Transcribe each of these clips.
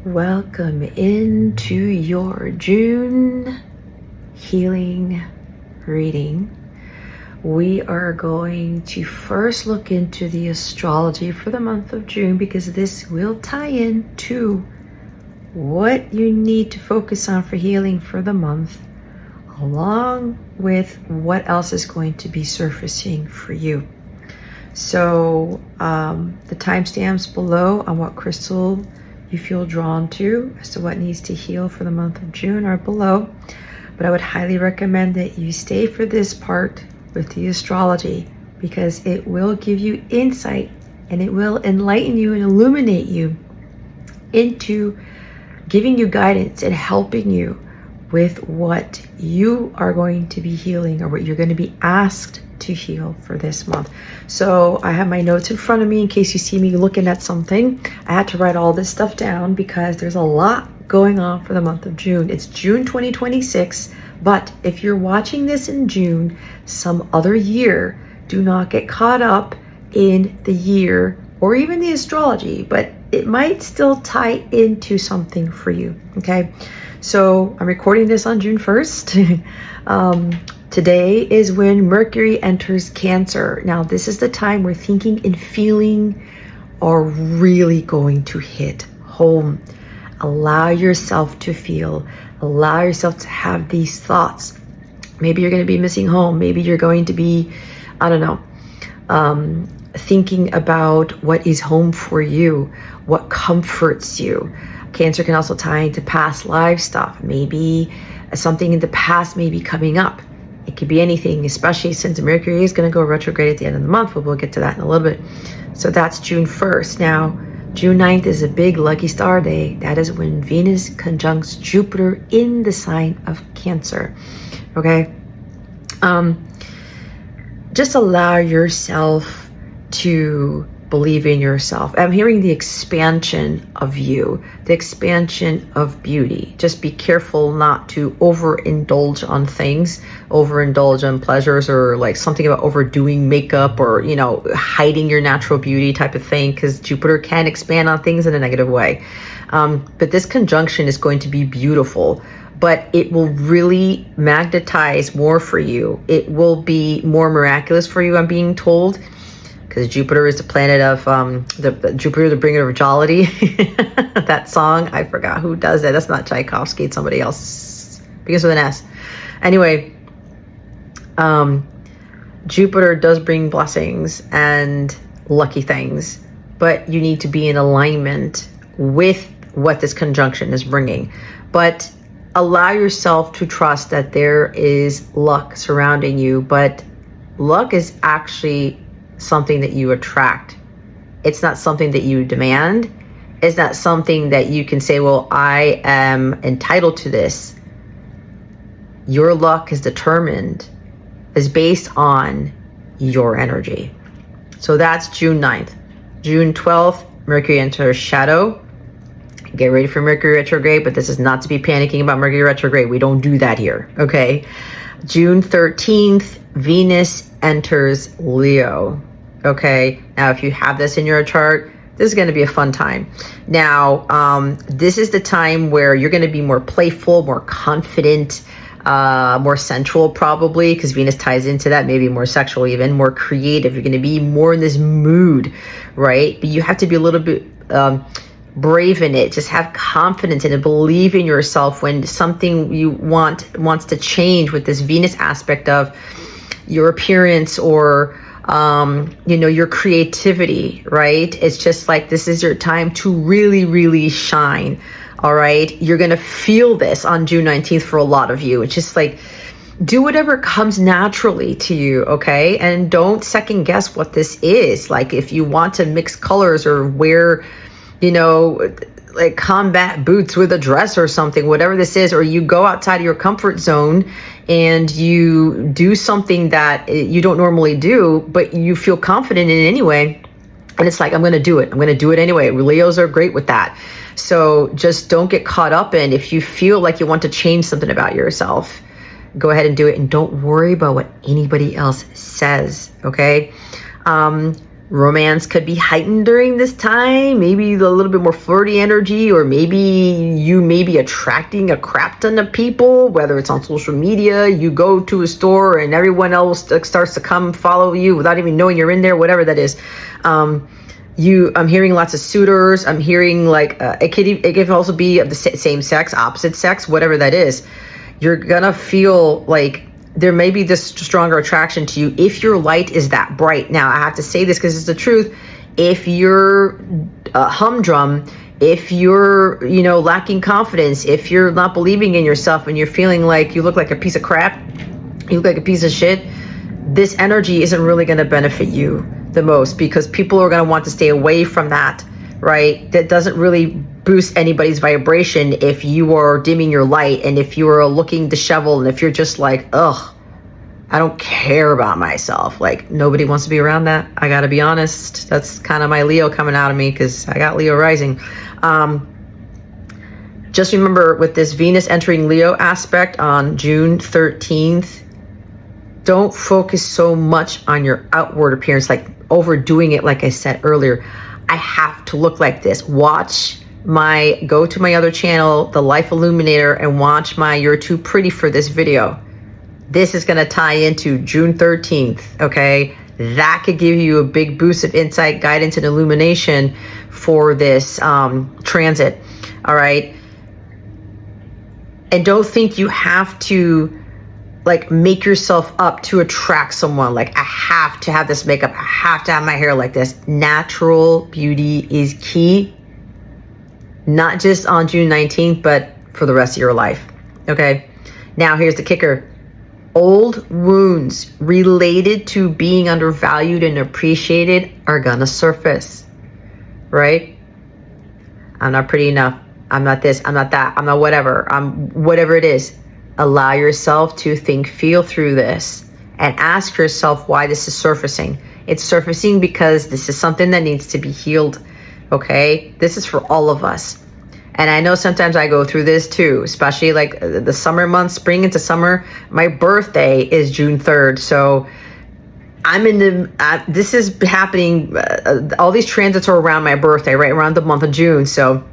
Welcome into your June healing reading. We are going to first look into the astrology for the month of June because this will tie in to what you need to focus on for healing for the month, along with what else is going to be surfacing for you. So the timestamps below on what crystal you feel drawn to as to what needs to heal for the month of June are below. But I would highly recommend that you stay for this part with the astrology because it will give you insight and it will enlighten you and illuminate you into giving you guidance and helping you with what you are going to be healing or what you're going to be asked to heal for this month. So I have my notes in front of me in case you see me looking at something. I had to write all this stuff down because there's a lot going on for the month of June. It's June 2026, but if you're watching this in June, some other year, do not get caught up in the year or even the astrology, but it might still tie into something for you, okay? So I'm recording this on June 1st. Today is when Mercury enters Cancer. Now, this is the time where thinking and feeling are really going to hit home. Allow yourself to feel. Allow yourself to have these thoughts. Maybe you're going to be missing home. Maybe you're going to be, I don't know, thinking about what is home for you, what comforts you. Cancer can also tie into past life stuff. Maybe something in the past may be coming up. It could be anything, especially since Mercury is going to go retrograde at the end of the month, but we'll get to that in a little bit. So that's June 1st. Now, June 9th is a big lucky star day. That is when Venus conjuncts Jupiter in the sign of Cancer. Okay? Just allow yourself to believe in yourself. I'm hearing the expansion of you, the expansion of beauty. Just be careful not to overindulge on things, overindulge on pleasures, or like something about overdoing makeup or, you know, hiding your natural beauty type of thing, because Jupiter can expand on things in a negative way. But this conjunction is going to be beautiful, but it will really magnetize more for you. It will be more miraculous for you, I'm being told. Because Jupiter is the planet of Jupiter, the bringer of jollity. That song, I forgot who does it. That's not Tchaikovsky, it's somebody else. Begins with an S. Anyway, Jupiter does bring blessings and lucky things, but you need to be in alignment with what this conjunction is bringing. But allow yourself to trust that there is luck surrounding you, but luck is actually something that you attract. It's not something that you demand. It's not something that you can say, well, I am entitled to this. Your luck is based on your energy. So that's June 9th. June 12th, Mercury enters shadow. Get ready for Mercury retrograde, but this is not to be panicking about Mercury retrograde. We don't do that here, okay? June 13th, Venus enters Leo. Okay, now if you have this in your chart, this is going to be a fun time. Now, this is the time where you're going to be more playful, more confident, more sensual probably, because Venus ties into that, maybe more sexual, even more creative. You're going to be more in this mood, right? But you have to be a little bit brave in it. Just have confidence in it. Believe in yourself when something you wants to change with this Venus aspect of your appearance or you know, your creativity, right? It's just like, this is your time to really, really shine. All right. You're going to feel this on June 19th for a lot of you. It's just like, do whatever comes naturally to you. Okay. And don't second guess what this is. Like if you want to mix colors or wear, you know, like combat boots with a dress or something, whatever this is, or you go outside of your comfort zone and you do something that you don't normally do, but you feel confident in it anyway. And it's like, I'm going to do it. I'm going to do it anyway. Leos are great with that. So just don't get caught up in, if you feel like you want to change something about yourself, go ahead and do it. And don't worry about what anybody else says. Okay. Romance could be heightened during this time, maybe a little bit more flirty energy, or maybe you may be attracting a crap ton of people, whether it's on social media, you go to a store and everyone else starts to come follow you without even knowing you're in there, whatever that is. I'm hearing lots of suitors. I'm hearing like, it could also be of the same sex, opposite sex, whatever that is. You're gonna feel like there may be this stronger attraction to you if your light is that bright. Now, I have to say this because it's the truth. If you're humdrum, if you're, lacking confidence, if you're not believing in yourself and you're feeling like you look like a piece of crap, you look like a piece of shit, this energy isn't really going to benefit you the most, because people are going to want to stay away from that, right? That doesn't really boost anybody's vibration if you are dimming your light, and if you are looking disheveled, and if you're just like, ugh, I don't care about myself. Like, nobody wants to be around that. I gotta be honest. That's kind of my Leo coming out of me, because I got Leo rising. Just remember, with this Venus entering Leo aspect on June 13th, don't focus so much on your outward appearance, like overdoing it. Like I said earlier, I have to look like this. Go to my other channel, The Life Illuminator, and watch my You're Too Pretty for This video. This is going to tie into June 13th, okay? That could give you a big boost of insight, guidance, and illumination for this transit, all right? And don't think you have to like make yourself up to attract someone. Like, I have to have this makeup, I have to have my hair like this. Natural beauty is key. Not just on June 19th, but for the rest of your life, okay? Now, here's the kicker. Old wounds related to being undervalued and appreciated are gonna surface, right? I'm not pretty enough. I'm not this, I'm not that, I'm not whatever. Whatever it is. Allow yourself to feel through this, and ask yourself why this is surfacing. It's surfacing because this is something that needs to be healed. Okay, this is for all of us. And I know sometimes I go through this too, especially like the summer months, spring into summer. My birthday is June 3rd. So I'm in this is happening. All these transits are around my birthday, right around the month of June. So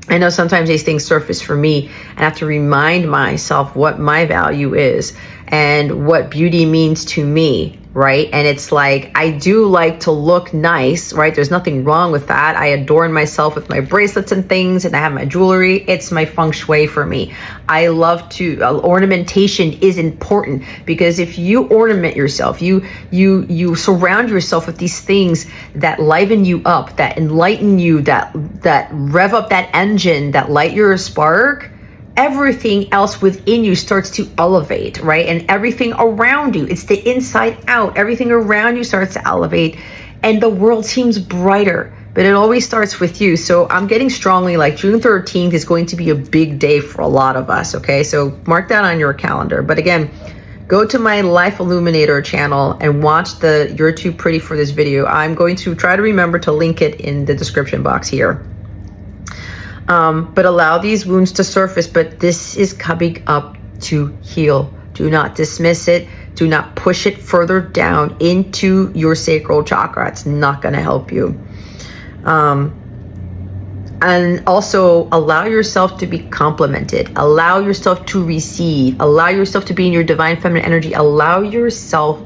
I know sometimes these things surface for me, and I have to remind myself what my value is and what beauty means to me, right? And it's like, I do like to look nice, right? There's nothing wrong with that. I adorn myself with my bracelets and things, and I have my jewelry. It's my feng shui for me. I love to, ornamentation is important, because if you ornament yourself, you surround yourself with these things that liven you up, that enlighten you, that rev up that engine, that light your spark, everything else within you starts to elevate, right? And everything around you, it's the inside out, everything around you starts to elevate, and the world seems brighter, but it always starts with you. So I'm getting strongly like June 13th is going to be a big day for a lot of us, okay? So mark that on your calendar. But again, go to my Life Illuminator channel and watch the You're Too Pretty for This video. I'm going to try to remember to link it in the description box here. But allow these wounds to surface, but this is coming up to heal. Do not dismiss it. Do not push it further down into your sacral chakra. It's not going to help you. And also allow yourself to be complimented. Allow yourself to receive. Allow yourself to be in your divine feminine energy. Allow yourself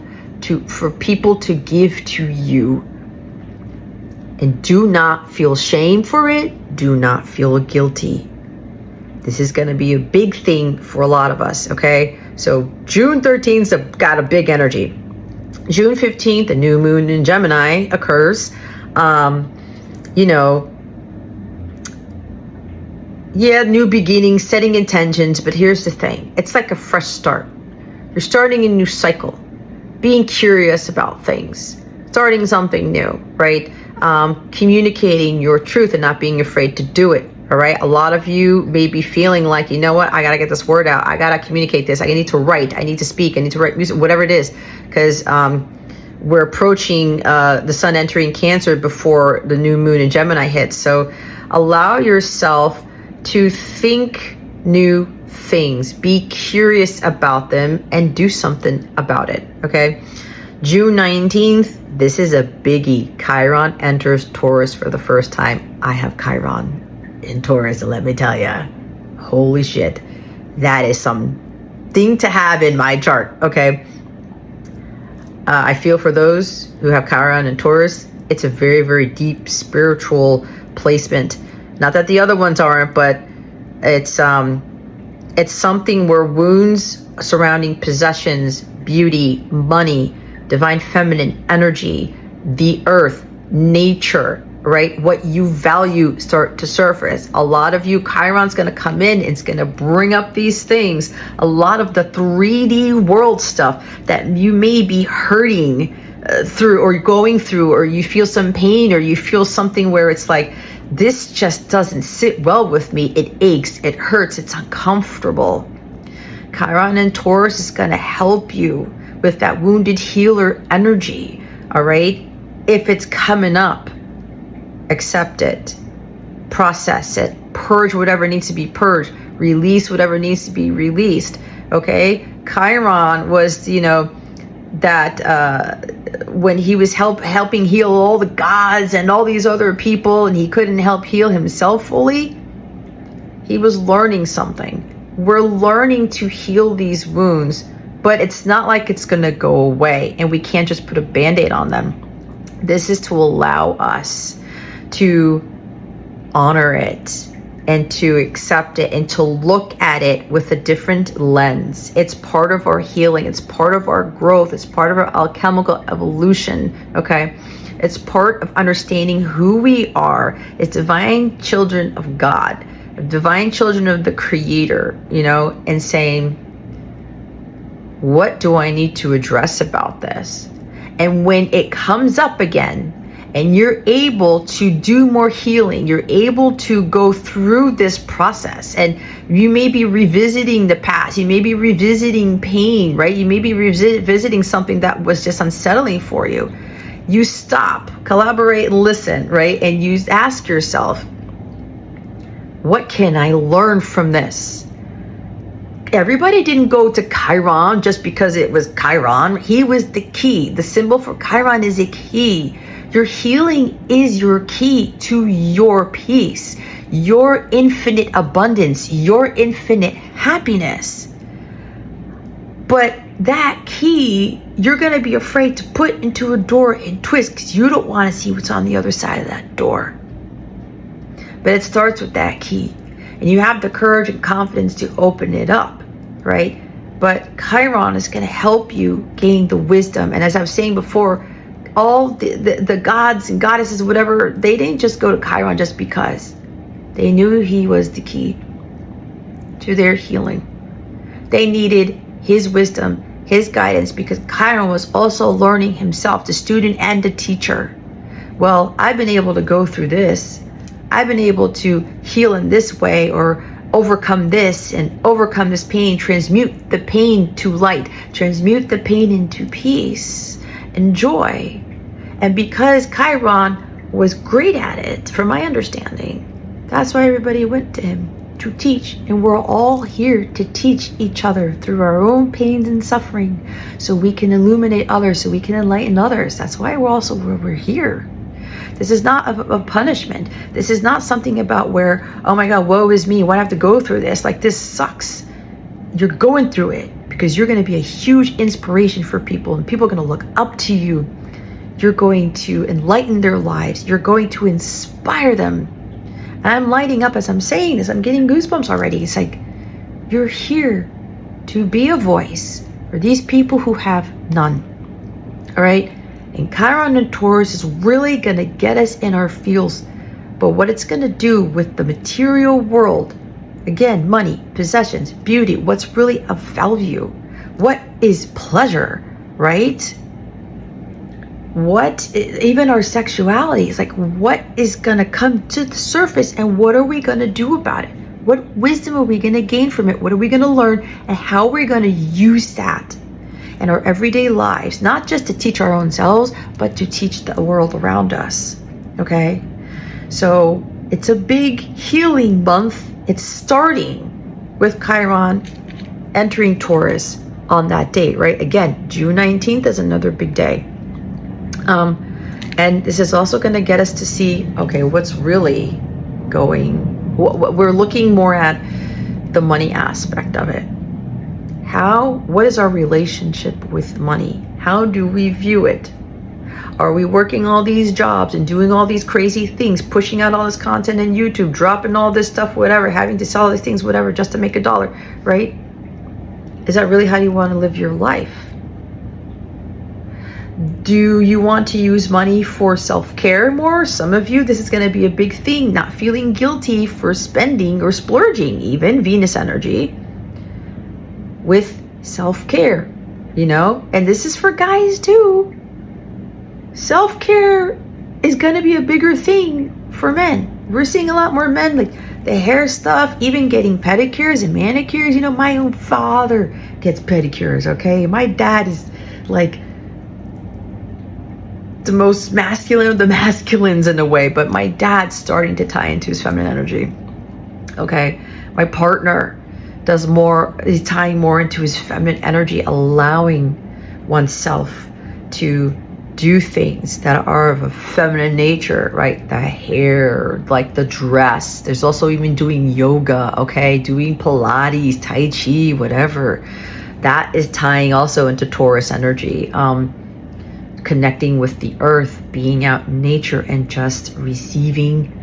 for people to give to you. And do not feel shame for it. Do not feel guilty. This is going to be a big thing for a lot of us, okay? So June 13th's got a big energy. June 15th, the new moon in Gemini occurs. New beginnings, setting intentions, but here's the thing. It's like a fresh start. You're starting a new cycle, being curious about things, starting something new, right? Communicating your truth and not being afraid to do it. All right. A lot of you may be feeling like, you know what? I got to get this word out. I got to communicate this. I need to write. I need to speak. I need to write music, whatever it is. Because we're approaching the sun entering Cancer before the new moon in Gemini hits. So allow yourself to think new things. Be curious about them and do something about it. Okay. June 19th, this is a biggie. Chiron enters Taurus for the first time. I have Chiron in Taurus, and let me tell you, holy shit, that is something to have in my chart, okay? I feel for those who have Chiron and Taurus, it's a very, very deep spiritual placement. Not that the other ones aren't, but it's something where wounds surrounding possessions, beauty, money, divine feminine energy, the earth, nature, right? What you value start to surface. A lot of you, Chiron's going to come in. It's going to bring up these things. A lot of the 3D world stuff that you may be hurting through or going through, or you feel some pain, or you feel something where it's like, this just doesn't sit well with me. It aches, it hurts, it's uncomfortable. Chiron and Taurus is going to help you with that wounded healer energy, all right? If it's coming up, accept it, process it, purge whatever needs to be purged, release whatever needs to be released, okay? Chiron was, you know, that when he was helping heal all the gods and all these other people, and he couldn't help heal himself fully, he was learning something. We're learning to heal these wounds, but it's not like it's going to go away, and we can't just put a band-aid on them. This is to allow us to honor it and to accept it and to look at it with a different lens. It's part of our healing. It's part of our growth. It's part of our alchemical evolution, okay? It's part of understanding who we are. It's divine children of God, divine children of the Creator, you know, and saying, what do I need to address about this? And when it comes up again, and you're able to do more healing, you're able to go through this process, and you may be revisiting the past, you may be revisiting pain, right? You may be revisiting something that was just unsettling for you. You stop, collaborate, and listen, right? And you ask yourself, what can I learn from this? Everybody didn't go to Chiron just because it was Chiron. He was the key. The symbol for Chiron is a key. Your healing is your key to your peace, your infinite abundance, your infinite happiness. But that key, you're going to be afraid to put into a door and twist because you don't want to see what's on the other side of that door. But it starts with that key. And you have the courage and confidence to open it up, right? But Chiron is going to help you gain the wisdom. And as I was saying before, all the gods and goddesses, whatever, they didn't just go to Chiron just because. They knew he was the key to their healing. They needed his wisdom, his guidance, because Chiron was also learning himself, the student and the teacher. Well, I've been able to go through this. I've been able to heal in this way, or overcome this and overcome this pain, transmute the pain to light, transmute the pain into peace and joy. And because Chiron was great at it, from my understanding, that's why everybody went to him to teach. And we're all here to teach each other through our own pains and suffering, so we can illuminate others, so we can enlighten others. That's why we're here. This is not a punishment. This is not something about where, oh my God, woe is me, why do I have to go through this? Like, this sucks. You're going through it because you're going to be a huge inspiration for people, and people are going to look up to you. You're going to enlighten their lives. You're going to inspire them. And I'm lighting up as I'm saying this. I'm getting goosebumps already. It's like, you're here to be a voice for these people who have none. All right? And Chiron and Taurus is really going to get us in our feels. But what it's going to do with the material world, again, money, possessions, beauty, what's really of value, what is pleasure, right? What, even our sexuality, is like, what is going to come to the surface, and what are we going to do about it? What wisdom are we going to gain from it? What are we going to learn, and how are we going to use that in our everyday lives, not just to teach our own selves, but to teach the world around us, okay? So it's a big healing month. It's starting with Chiron entering Taurus on that date, right? Again, June 19th is another big day. And this is also going to get us to see, okay, what's really going, we're looking more at the money aspect of it. What is our relationship with money? How do we view it? Are we working all these jobs and doing all these crazy things, pushing out all this content in YouTube, dropping all this stuff, whatever, having to sell all these things, whatever, just to make a dollar, right? Is that really how you want to live your life? Do you want to use money for self-care more? Some of you, this is going to be a big thing, not feeling guilty for spending or splurging, even Venus energy, with self-care, you know? And this is for guys too. Self-care is going to be a bigger thing for men. We're seeing a lot more men, like the hair stuff, even getting pedicures and manicures. You know, my own father gets pedicures, okay? My dad is like the most masculine of the masculines in a way, but my dad's starting to tie into his feminine energy, okay? My partner is tying more into his feminine energy, allowing oneself to do things that are of a feminine nature, right? The hair, like the dress. There's also even doing yoga, okay? Doing Pilates, Tai Chi, whatever. That is tying also into Taurus energy. Connecting with the earth, being out in nature and just receiving.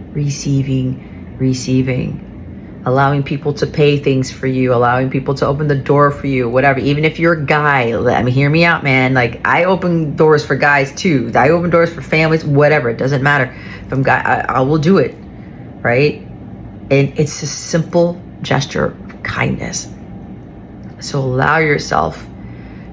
Allowing people to pay things for you, allowing people to open the door for you, whatever. Even if you're a guy, hear me out, man. Like, I open doors for guys too. I open doors for families, whatever. It doesn't matter. If I'm guy, I will do it, right? And it's a simple gesture of kindness. So allow yourself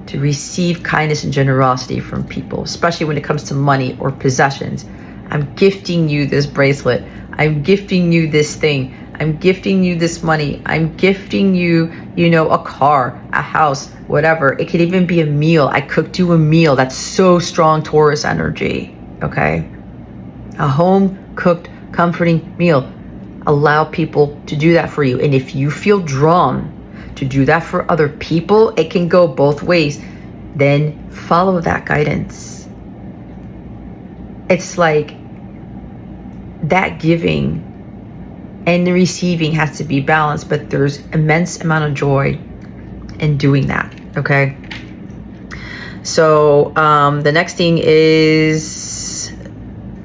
to receive kindness and generosity from people, especially when it comes to money or possessions. I'm gifting you this bracelet. I'm gifting you this thing. I'm gifting you this money. I'm gifting you, a car, a house, whatever. It could even be a meal. I cooked you a meal. That's so strong Taurus energy, okay? A home-cooked, comforting meal. Allow people to do that for you. And if you feel drawn to do that for other people, it can go both ways. Then follow that guidance. It's like that giving and the receiving has to be balanced, but there's immense amount of joy in doing that, okay? So the next thing is,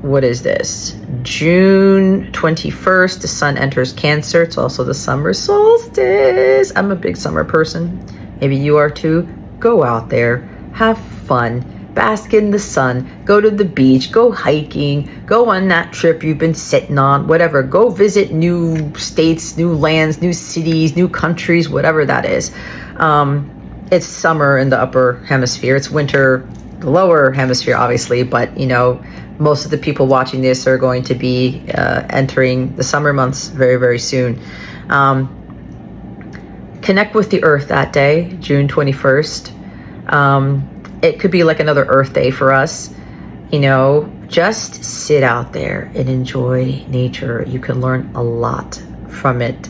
what is this? June 21st, the sun enters Cancer. It's also the summer solstice. I'm a big summer person. Maybe you are too. Go out there, have fun, bask in the sun, go to the beach, go hiking, go on that trip you've been sitting on, whatever. Go visit new states, new lands, new cities, new countries, whatever that is. It's summer in the upper hemisphere. It's winter, the lower hemisphere, obviously, but most of the people watching this are going to be entering the summer months very, very soon. Connect with the earth that day, June 21st. It could be like another Earth Day for us. Just sit out there and enjoy nature. You can learn a lot from it.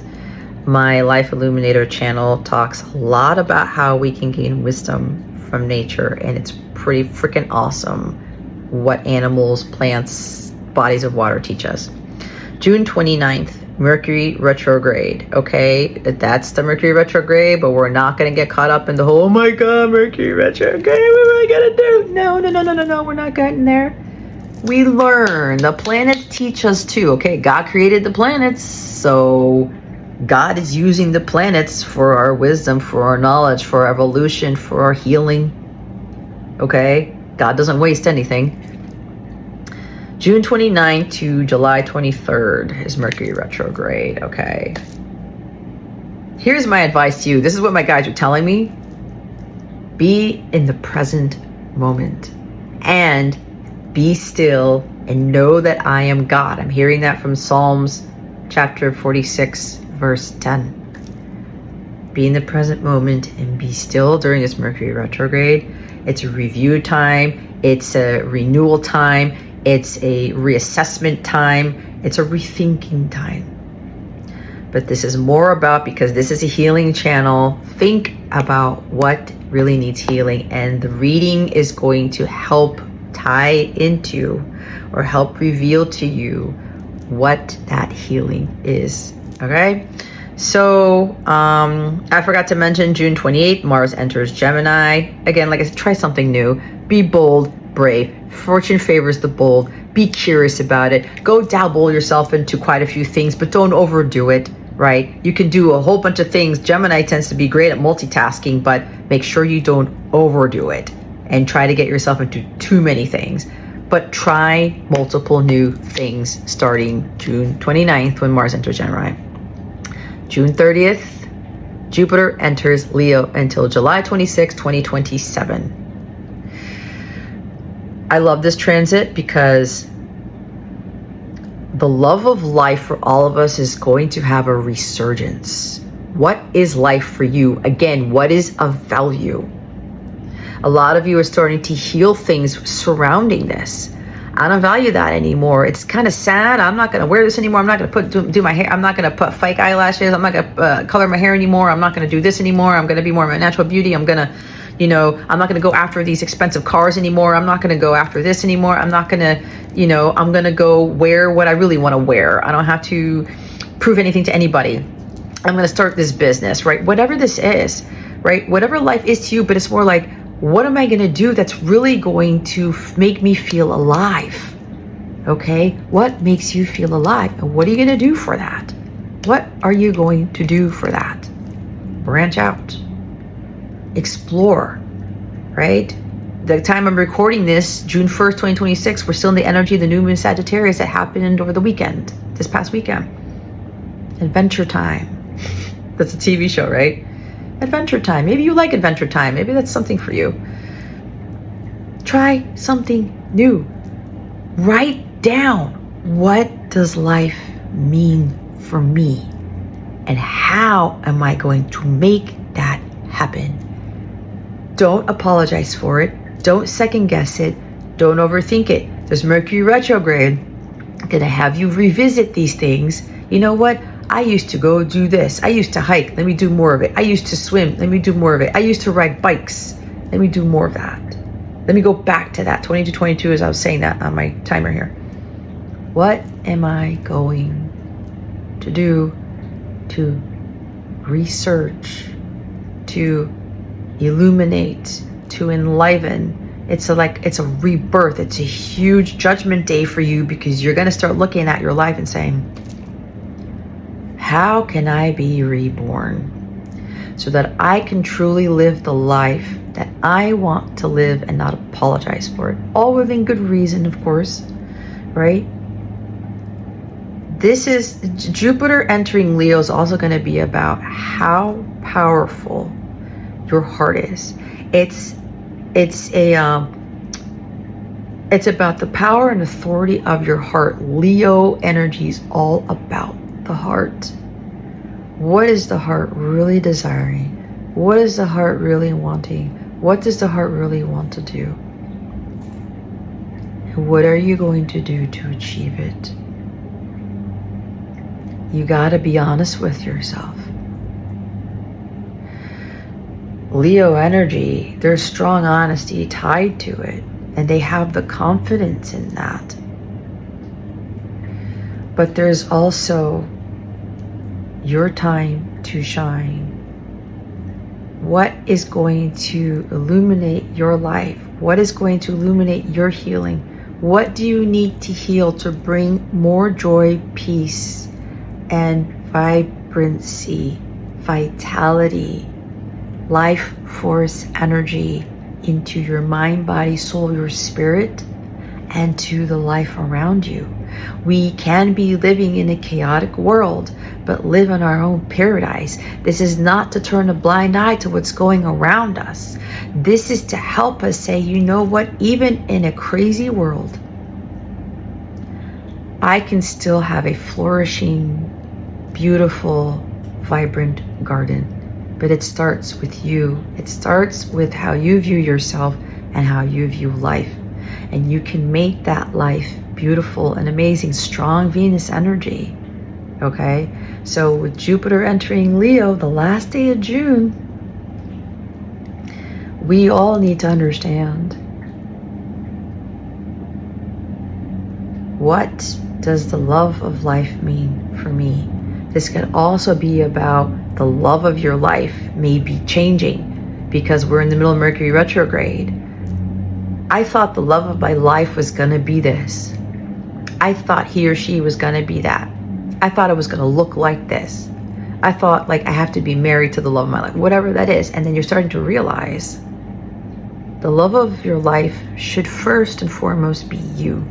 My Life Illuminator channel talks a lot about how we can gain wisdom from nature, and it's pretty freaking awesome what animals, plants, bodies of water teach us. June 29th, Mercury retrograde, okay? That's the Mercury retrograde, but we're not going to get caught up in the whole, oh my God, Mercury retrograde, what are we going to do? No, we're not getting there. We learn. The planets teach us too, okay? God created the planets, so God is using the planets for our wisdom, for our knowledge, for our evolution, for our healing, okay? God doesn't waste anything. June 29th to July 23rd is Mercury retrograde, okay? Here's my advice to you. This is what my guides are telling me. Be in the present moment and be still and know that I am God. I'm hearing that from Psalms chapter 46, verse 10. Be in the present moment and be still during this Mercury retrograde. It's a review time. It's a renewal time. It's a reassessment time. It's a rethinking time. but this is more about, because this is a healing channel, think about what really needs healing, and the reading is going to help tie into or help reveal to you what that healing is. Okay, so I forgot to mention June 28th, Mars enters Gemini. Again, like I said, try something new. Be bold, brave. Fortune favors the bold. Be curious about it. Go dabble yourself into quite a few things, but don't overdo it, right? You can do a whole bunch of things. Gemini tends to be great at multitasking, but make sure you don't overdo it and try to get yourself into too many things. But try multiple new things starting June 29th when Mars enters Gemini. June 30th, Jupiter enters Leo until July 26, 2027. I love this transit because the love of life for all of us is going to have a resurgence. What is life for you? Again, what is of value? A lot of you are starting to heal things surrounding this. I don't value that anymore. It's kind of sad. I'm not going to wear this anymore. I'm not going to do my hair. I'm not going to put fake eyelashes. I'm not going to color my hair anymore. I'm not going to do this anymore. I'm going to be more of my natural beauty. I'm going to, I'm not going to go after these expensive cars anymore. I'm not going to go after this anymore. I'm not going to, I'm going to go wear what I really want to wear. I don't have to prove anything to anybody. I'm going to start this business, right? Whatever this is, right? Whatever life is to you, but it's more like, what am I going to do that's really going to make me feel alive? Okay, what makes you feel alive? And what are you going to do for that? What are you going to do for that? Branch out. Explore, right? The time I'm recording this, June 1st, 2026, we're still in the energy of the new moon Sagittarius that happened over the weekend, this past weekend. Adventure Time. That's a TV show, right? Adventure Time. Maybe you like Adventure Time. Maybe that's something for you. Try something new. Write down, what does life mean for me? And how am I going to make that happen? Don't apologize for it. Don't second guess it. Don't overthink it. There's Mercury retrograde. I'm going to have you revisit these things. You know what? I used to go do this. I used to hike. Let me do more of it. I used to swim. Let me do more of it. I used to ride bikes. Let me do more of that. Let me go back to that. 20 to 22 as I was saying that on my timer here. What am I going to do to research, to illuminate, to enliven? It's a rebirth. It's a huge judgment day for you because you're going to start looking at your life and saying, how can I be reborn so that I can truly live the life that I want to live and not apologize for it? All within good reason, of course, right? This is Jupiter entering Leo is also going to be about how powerful your heart is. It's about the power and authority of your heart. Leo energy is all about the heart. What is the heart really desiring? What is the heart really wanting? What does the heart really want to do? And what are you going to do to achieve it? You got to be honest with yourself. Leo energy, there's strong honesty tied to it, and they have the confidence in that. But there's also your time to shine. What is going to illuminate your life? What is going to illuminate your healing? What do you need to heal to bring more joy, peace, and vibrancy, vitality, life force energy into your mind, body, soul, your spirit, and to the life around you? We can be living in a chaotic world, but live in our own paradise. This is not to turn a blind eye to what's going around us. This is to help us say, you know what, even in a crazy world, I can still have a flourishing, beautiful, vibrant garden. But it starts with you. It starts with how you view yourself and how you view life. And you can make that life beautiful and amazing, strong Venus energy, Okay, so with Jupiter entering Leo, the last day of June, we all need to understand, what does the love of life mean for me? This could also be about the love of your life may be changing because we're in the middle of Mercury retrograde. I thought the love of my life was going to be this. I thought he or she was going to be that. I thought it was going to look like this. I thought like I have to be married to the love of my life, whatever that is. And then you're starting to realize the love of your life should first and foremost be you.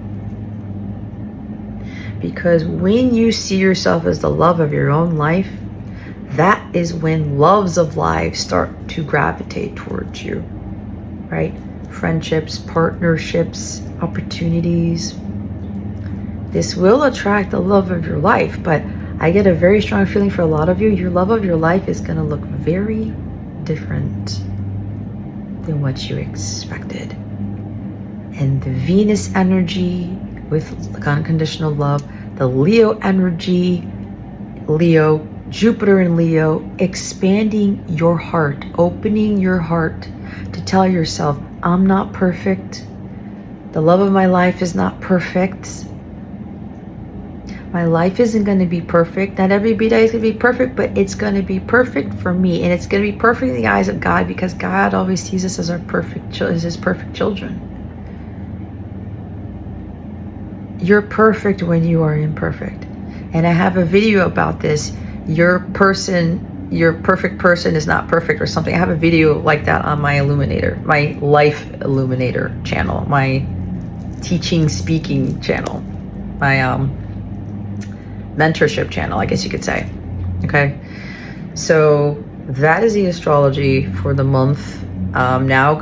Because when you see yourself as the love of your own life, that is when loves of life start to gravitate towards you, right? Friendships, partnerships, opportunities. This will attract the love of your life, but I get a very strong feeling for a lot of you, your love of your life is going to look very different than what you expected. And the Venus energy with unconditional love, the Leo energy, Leo, Jupiter in Leo, expanding your heart, opening your heart to tell yourself, I'm not perfect. The love of my life is not perfect. My life isn't going to be perfect. Not every day is going to be perfect, but it's going to be perfect for me. And it's going to be perfect in the eyes of God because God always sees us as as his perfect children. You're perfect when you are imperfect. And I have a video about this. Your perfect person is not perfect or something. I have a video like that on my Illuminator, my Life Illuminator channel, my teaching, speaking channel, my mentorship channel, I guess you could say. Okay. So that is the astrology for the month. You're now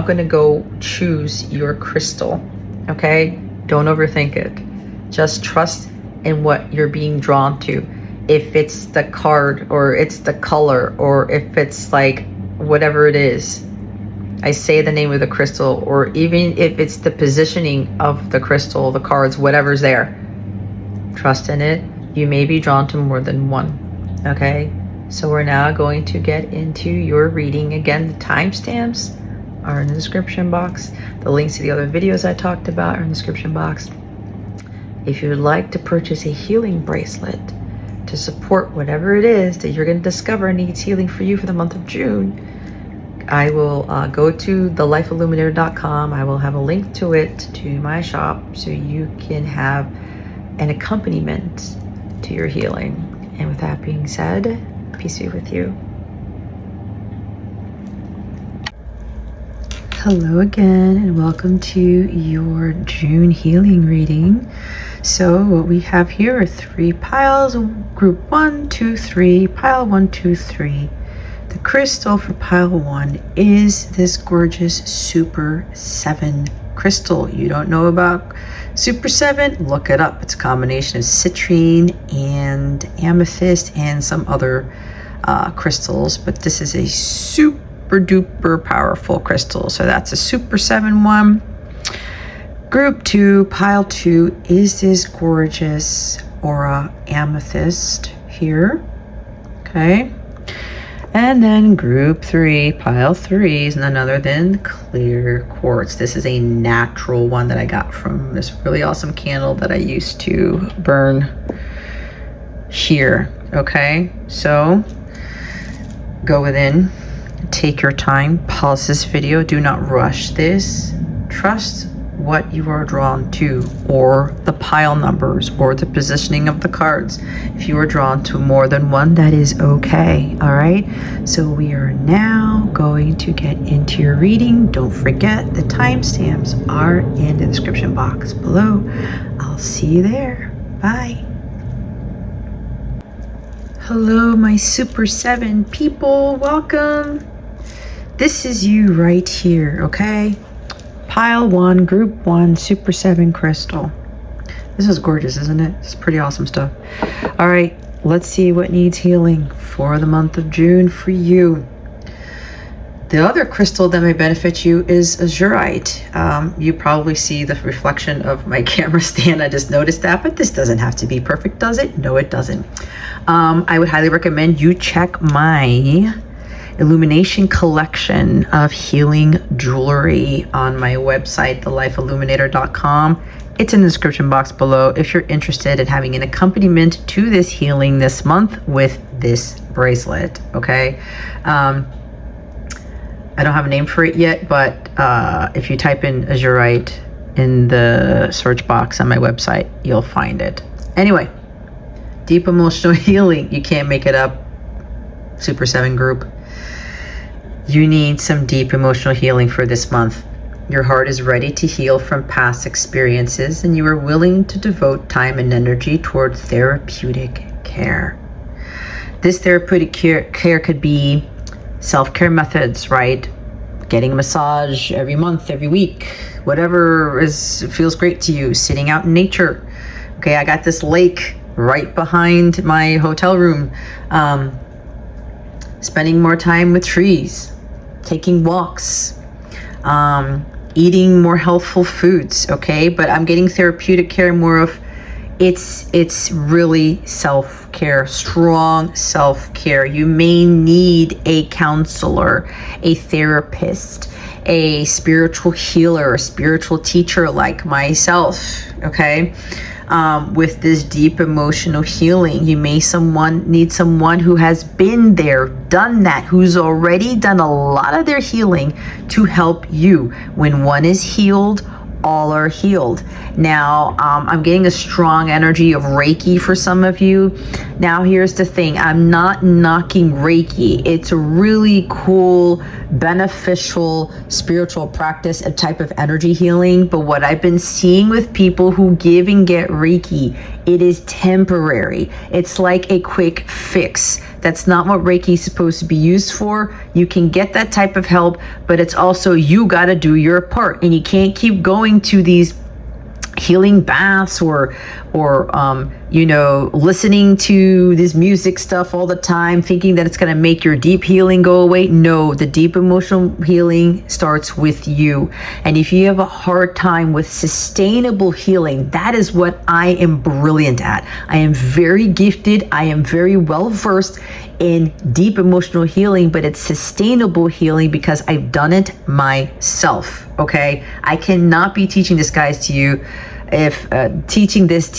gonna go choose your crystal. Okay. Don't overthink it. Just trust in what you're being drawn to. If it's the card or it's the color or if it's like whatever it is, I say the name of the crystal, or even if it's the positioning of the crystal, the cards, whatever's there, trust in it. You may be drawn to more than one. Okay. So we're now going to get into your reading. Again, the timestamps are in the description box. The links to the other videos I talked about are in the description box. If you would like to purchase a healing bracelet to support whatever it is that you're going to discover needs healing for you for the month of June, I will go to thelifeilluminator.com. I will have a link to it, to my shop, so you can have an accompaniment to your healing. And with that being said, peace be with you. Hello again, and welcome to your June healing reading. So what we have here are 3 piles, group 1, 2, 3, pile 1, 2, 3. The crystal for pile 1 is this gorgeous Super 7 crystal. You don't know about Super 7? Look it up. It's a combination of citrine and amethyst and some other crystals, but this is a super duper powerful crystal. So that's a Super 7 one. Group 2, pile 2 is this gorgeous aura amethyst here. Okay. And then group 3, pile 3 is none other than clear quartz. This is a natural one that I got from this really awesome candle that I used to burn here. Okay. So go within. Take your time, pause this video, do not rush this. Trust what you are drawn to, or the pile numbers, or the positioning of the cards. If you are drawn to more than one, that is okay. All right, so we are now going to get into your reading. Don't forget the timestamps are in the description box below. I'll see you there. Bye. Hello, my Super 7 people, welcome. This is you right here, okay? Pile 1, group 1, Super 7 crystal. This is gorgeous, isn't it? It's pretty awesome stuff. All right, let's see what needs healing for the month of June for you. The other crystal that may benefit you is azurite. You probably see the reflection of my camera stand. I just noticed that, but this doesn't have to be perfect, does it? No, it doesn't. I would highly recommend you check my Illumination collection of healing jewelry on my website, thelifeilluminator.com. It's in the description box below if you're interested in having an accompaniment to this healing this month with this bracelet, okay? I don't have a name for it yet, but if you type in azurite in the search box on my website, you'll find it. Anyway, deep emotional healing. You can't make it up. Super 7 group. You need some deep emotional healing for this month. Your heart is ready to heal from past experiences, and you are willing to devote time and energy toward therapeutic care. This therapeutic care could be self-care methods, right? Getting a massage every month, every week, whatever feels great to you. Sitting out in nature. Okay, I got this lake right behind my hotel room. Spending more time with trees, taking walks, eating more healthful foods, okay? But I'm getting therapeutic care more of it's really self-care, strong self-care. You may need a counselor, a therapist, a spiritual healer, a spiritual teacher like myself, okay? With this deep emotional healing, you may need someone who has been there, done that, who's already done a lot of their healing to help you. When one is healed, all are healed. Now, I'm getting a strong energy of Reiki for some of you. Now, here's the thing. I'm not knocking Reiki. It's a really cool, beneficial, spiritual practice, a type of energy healing. But what I've been seeing with people who give and get Reiki, it is temporary. It's like a quick fix. That's not what Reiki is supposed to be used for. You can get that type of help, but it's also you got to do your part, and you can't keep going to these healing baths or you know, listening to this music stuff all the time, thinking that it's going to make your deep healing go away. No, the deep emotional healing starts with you. And if you have a hard time with sustainable healing, that is what I am brilliant at. I am very gifted. I am very well versed in deep emotional healing, but it's sustainable healing because I've done it myself. Okay, I cannot be teaching this to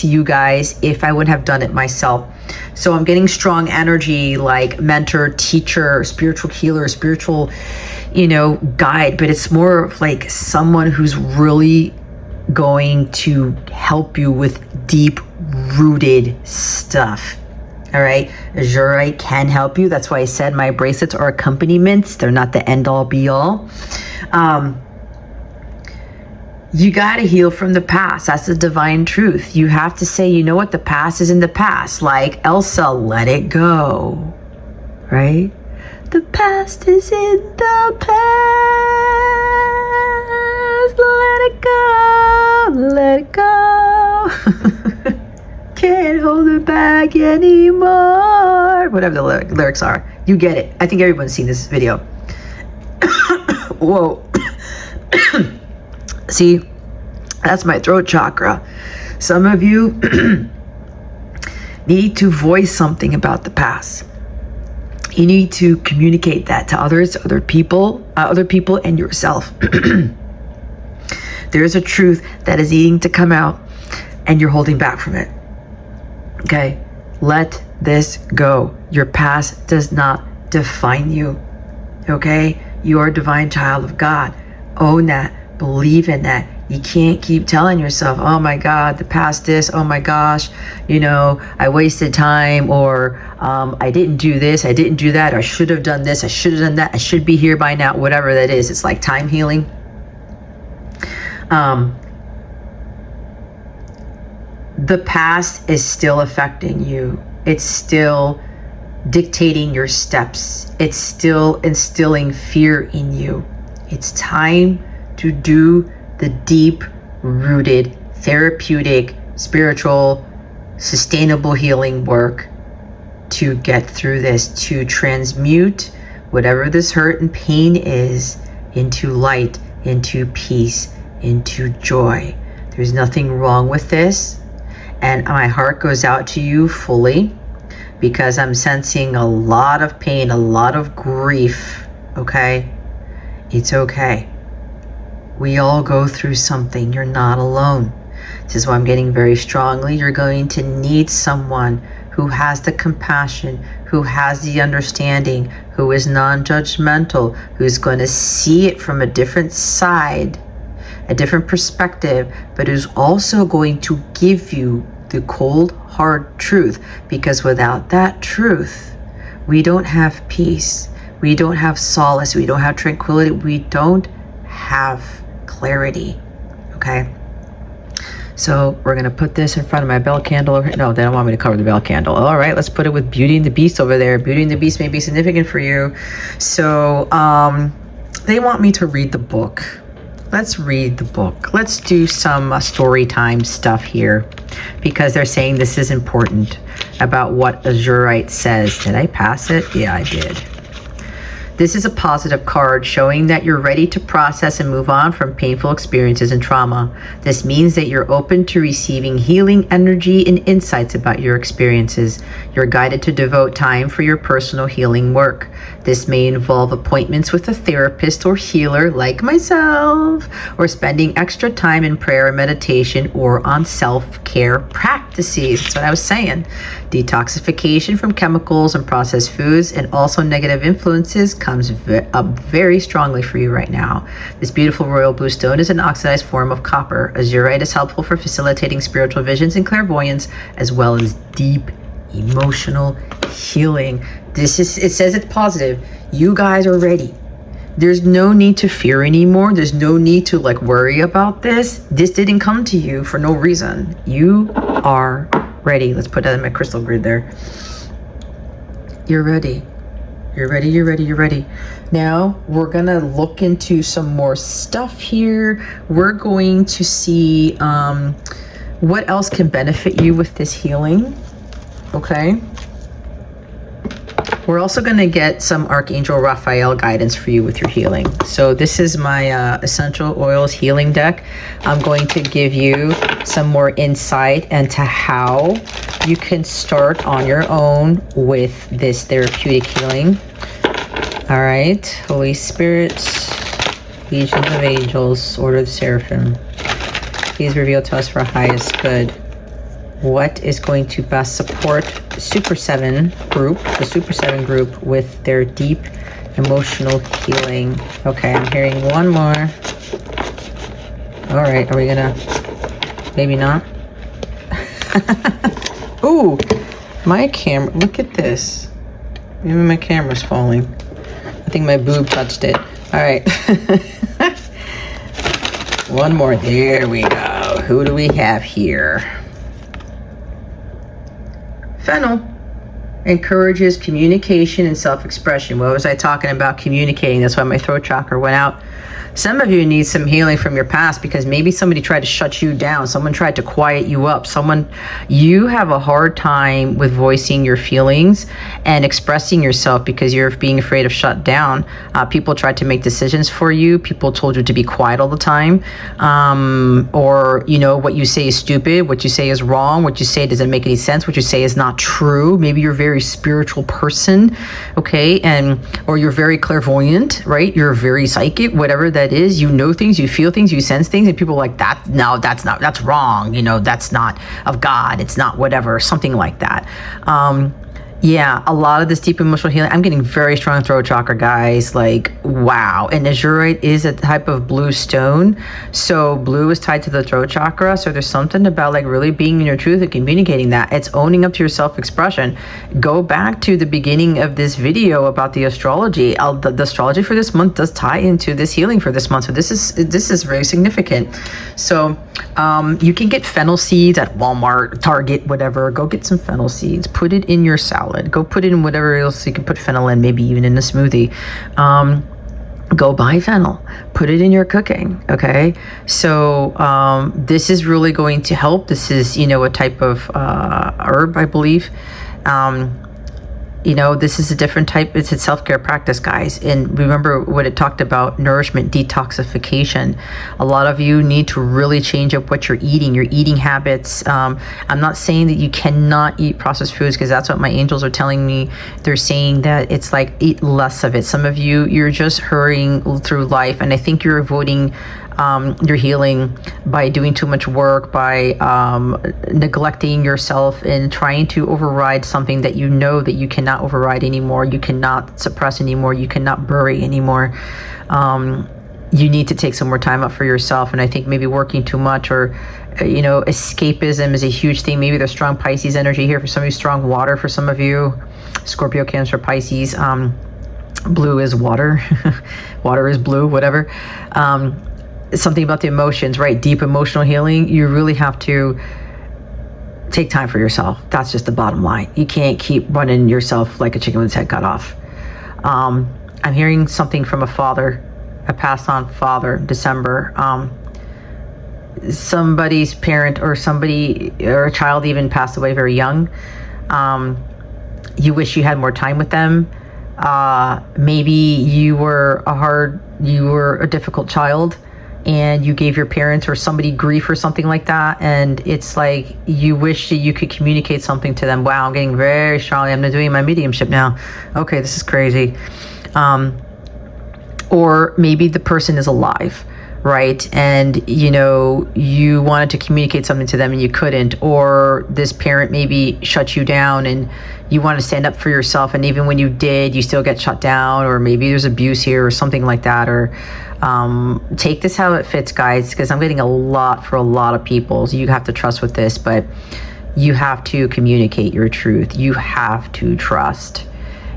you guys if I wouldn't have done it myself. So I'm getting strong energy like mentor, teacher, spiritual healer, spiritual, you know, guide, but it's more of like someone who's really going to help you with deep rooted stuff. All right, azurite can help you. That's why I said my bracelets are accompaniments. They're not the end all be all. You got to heal from the past. That's the divine truth. You have to say, you know what? The past is in the past. Like Elsa, let it go. Right? The past is in the past. Let it go. Let it go. Can't hold it back anymore. Whatever the lyrics are. You get it. I think everyone's seen this video. Whoa. See, that's my throat chakra. Some of you need to voice something about the past. You need to communicate that to others, other people and yourself. There's a truth that is needing to come out and you're holding back from it. Okay, let this go. Your past does not define you. Okay, you are a divine child of God. Own that. Believe in that. You can't keep telling yourself, oh my God, the past this, oh my gosh, you know, I wasted time, or I didn't do this, I didn't do that, or I should have done this, I should have done that, I should be here by now, whatever that is. It's like time healing. The past is still affecting you. It's still dictating your steps. It's still instilling fear in you. It's time to do the deep-rooted, therapeutic, spiritual, sustainable healing work to get through this, to transmute whatever this hurt and pain is, into light, into peace, into joy. There's nothing wrong with this. And my heart goes out to you fully, because I'm sensing a lot of pain, a lot of grief, okay? It's okay. We all go through something. You're not alone. This is why I'm getting very strongly. You're going to need someone who has the compassion, who has the understanding, who is non-judgmental, who's going to see it from a different side, a different perspective, but who's also going to give you the cold, hard truth. Because without that truth, we don't have peace. We don't have solace. We don't have tranquility. We don't have clarity. Okay? So we're going to put this in front of my bell candle. No, they don't want me to cover the bell candle. All right, let's put it with Beauty and the Beast over there. Beauty and the Beast may be significant for you. So they want me to read the book. Let's read the book. Let's do some story time stuff here, because they're saying this is important about what Azurite says. Did I pass it? Yeah, I did. This is a positive card showing that you're ready to process and move on from painful experiences and trauma. This means that you're open to receiving healing energy and insights about your experiences. You're guided to devote time for your personal healing work. This may involve appointments with a therapist or healer like myself, or spending extra time in prayer and meditation, or on self-care practices. That's what I was saying. Detoxification from chemicals and processed foods and also negative influences comes up very strongly for you right now. This beautiful royal blue stone is an oxidized form of copper. Azurite is helpful for facilitating spiritual visions and clairvoyance, as well as deep emotional healing. It says it's positive. You guys are ready. There's no need to fear anymore. There's no need to worry about this. This didn't come to you for no reason. You are ready. Let's put that in my crystal grid there. You're ready. You're ready, you're ready, you're ready. Now we're gonna look into some more stuff here. We're going to see what else can benefit you with this healing, okay? We're also gonna get some Archangel Raphael guidance for you with your healing. So this is my Essential Oils healing deck. I'm going to give you some more insight into how you can start on your own with this therapeutic healing. All right, Holy Spirit, Legions of Angels, Order of the Seraphim, please reveal to us for highest good what is going to best support the Super 7 group with their deep emotional healing. Okay, I'm hearing one more. All right, are we gonna, maybe not? Ooh, my camera, look at this. Maybe my camera's falling. I think my boob touched it. All right. One more. There we go. Who do we have here? Fennel encourages communication and self-expression. What was I talking about? Communicating. That's why my throat chakra went out. Some of you need some healing from your past, because maybe somebody tried to shut you down. Someone tried to quiet you up. You have a hard time with voicing your feelings and expressing yourself because you're being afraid of shut down. People tried to make decisions for you. People told you to be quiet all the time. Or, what you say is stupid. What you say is wrong. What you say doesn't make any sense. What you say is not true. Maybe you're a very spiritual person, okay? Or you're very clairvoyant, right? You're very psychic, whatever that is. You know things, you feel things, you sense things, and people are like, that's wrong, that's not of God, it's not whatever, something like that. Yeah, a lot of this deep emotional healing. I'm getting very strong throat chakra, guys. Wow. And Azurite is a type of blue stone. So blue is tied to the throat chakra. So there's something about really being in your truth and communicating that. It's owning up to your self-expression. Go back to the beginning of this video about the astrology. The astrology for this month does tie into this healing for this month. So this is very significant. So you can get fennel seeds at Walmart, Target, whatever. Go get some fennel seeds. Put it in your salad. Go put it in whatever else you can put fennel in, maybe even in a smoothie. Go buy fennel. Put it in your cooking, okay? So this is really going to help. This is, a type of herb, I believe. You know, this is a different type. It's a self-care practice, guys. And remember what it talked about, nourishment, detoxification. A lot of you need to really change up what you're eating, your eating habits. I'm not saying that you cannot eat processed foods, because that's what my angels are telling me. They're saying that it's like, eat less of it. Some of you, you're just hurrying through life. And I think you're avoiding your healing by doing too much work, by neglecting yourself and trying to override something that you know that you cannot override anymore, you cannot suppress anymore, you cannot bury anymore. You need to take some more time up for yourself. And I think maybe working too much, or you know, escapism is a huge thing. Maybe there's strong Pisces energy here for some of you, strong water for some of you, Scorpio, Cancer, Pisces. Blue is water. Water is blue, whatever. Something about the emotions, right? Deep emotional healing. You really have to take time for yourself. That's just the bottom line. You can't keep running yourself like a chicken with its head cut off. I'm hearing something from a father, a passed on father, December. Somebody's parent or somebody or a child even passed away very young. You wish you had more time with them. Maybe you were a difficult child, and you gave your parents or somebody grief or something like that, and it's like you wish that you could communicate something to them. Wow, I'm getting very strongly. I'm doing my mediumship now. Okay, this is crazy. Or maybe the person is alive, right? And you know, you wanted to communicate something to them and you couldn't, or this parent maybe shut you down and you want to stand up for yourself, and even when you did, you still get shut down, or maybe there's abuse here or something like that. Or take this how it fits, guys, because I'm getting a lot for a lot of people, so you have to trust with this. But you have to communicate your truth. You have to trust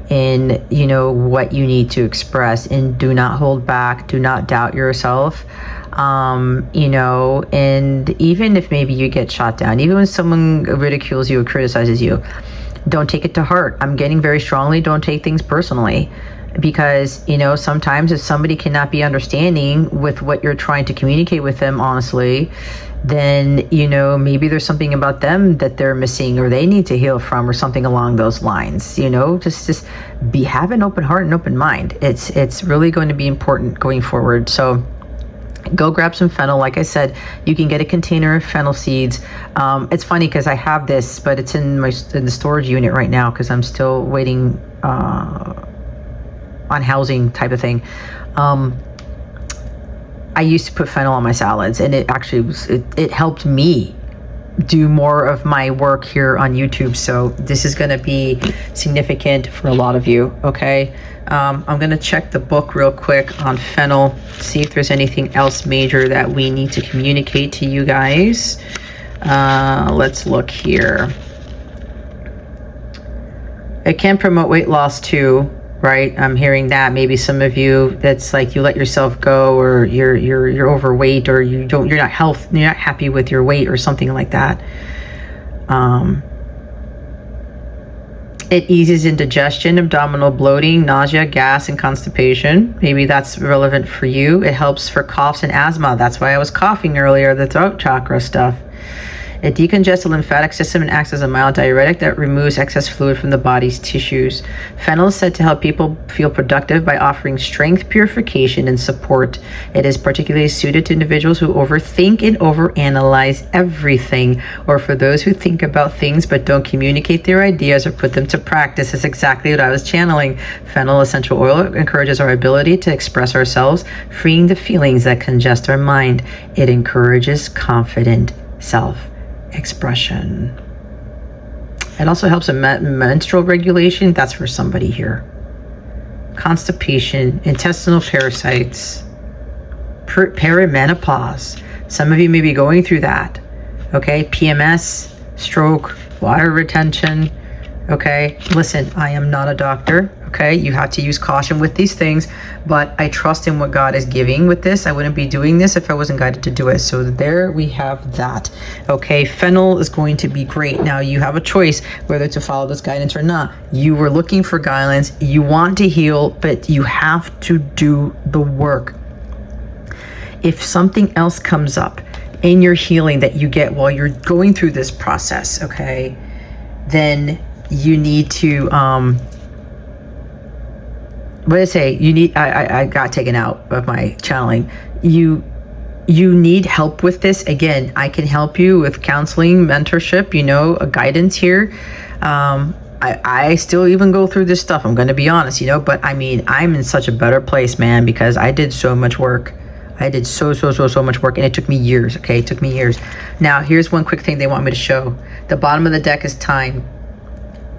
in, you know, what you need to express, and do not hold back. Do not doubt yourself. You know, and even if maybe you get shot down, even when someone ridicules you or criticizes you, don't take it to heart. I'm getting very strongly, don't take things personally, because, you know, sometimes if somebody cannot be understanding with what you're trying to communicate with them, honestly, then, you know, maybe there's something about them that they're missing or they need to heal from, or something along those lines. You know, just have an open heart and open mind. It's really going to be important going forward. So go grab some fennel. Like I said, you can get a container of fennel seeds. It's funny because I have this, but it's in the storage unit right now because I'm still waiting on housing type of thing. I used to put fennel on my salads, and it actually it helped me do more of my work here on YouTube. So this is going to be significant for a lot of you. Okay. I'm going to check the book real quick on fennel, see if there's anything else major that we need to communicate to you guys. Let's look here. It can promote weight loss too, right? I'm hearing that. Maybe some of you, that's like you let yourself go, or you're overweight, or you're not happy with your weight or something like that. It eases indigestion, abdominal bloating, nausea, gas, and constipation. Maybe that's relevant for you. It helps for coughs and asthma. That's why I was coughing earlier, the throat chakra stuff. It decongest the lymphatic system and acts as a mild diuretic that removes excess fluid from the body's tissues. Fennel is said to help people feel productive by offering strength, purification, and support. It is particularly suited to individuals who overthink and overanalyze everything, or for those who think about things but don't communicate their ideas or put them to practice. That's exactly what I was channeling. Fennel essential oil encourages our ability to express ourselves, freeing the feelings that congest our mind. It encourages confident self-expression. It also helps in menstrual regulation. That's for somebody here. Constipation, intestinal parasites, perimenopause. Some of you may be going through that. Okay, PMS, stroke, water retention. Okay, listen, I am not a doctor. Okay, you have to use caution with these things, but I trust in what God is giving with this. I wouldn't be doing this if I wasn't guided to do it. So there we have that. Okay, fennel is going to be great. Now you have a choice whether to follow this guidance or not. You were looking for guidance, you want to heal, but you have to do the work. If something else comes up in your healing that you get while you're going through this process, okay, then you need to, what did I say? You need, I got taken out of my channeling. You need help with this. Again, I can help you with counseling, mentorship, you know, a guidance here. I still even go through this stuff. I'm going to be honest, you know, but I mean, I'm in such a better place, man, because I did so much work. I did so much work, and it took me years. Okay. It took me years. Now, here's one quick thing they want me to show. The bottom of the deck is time.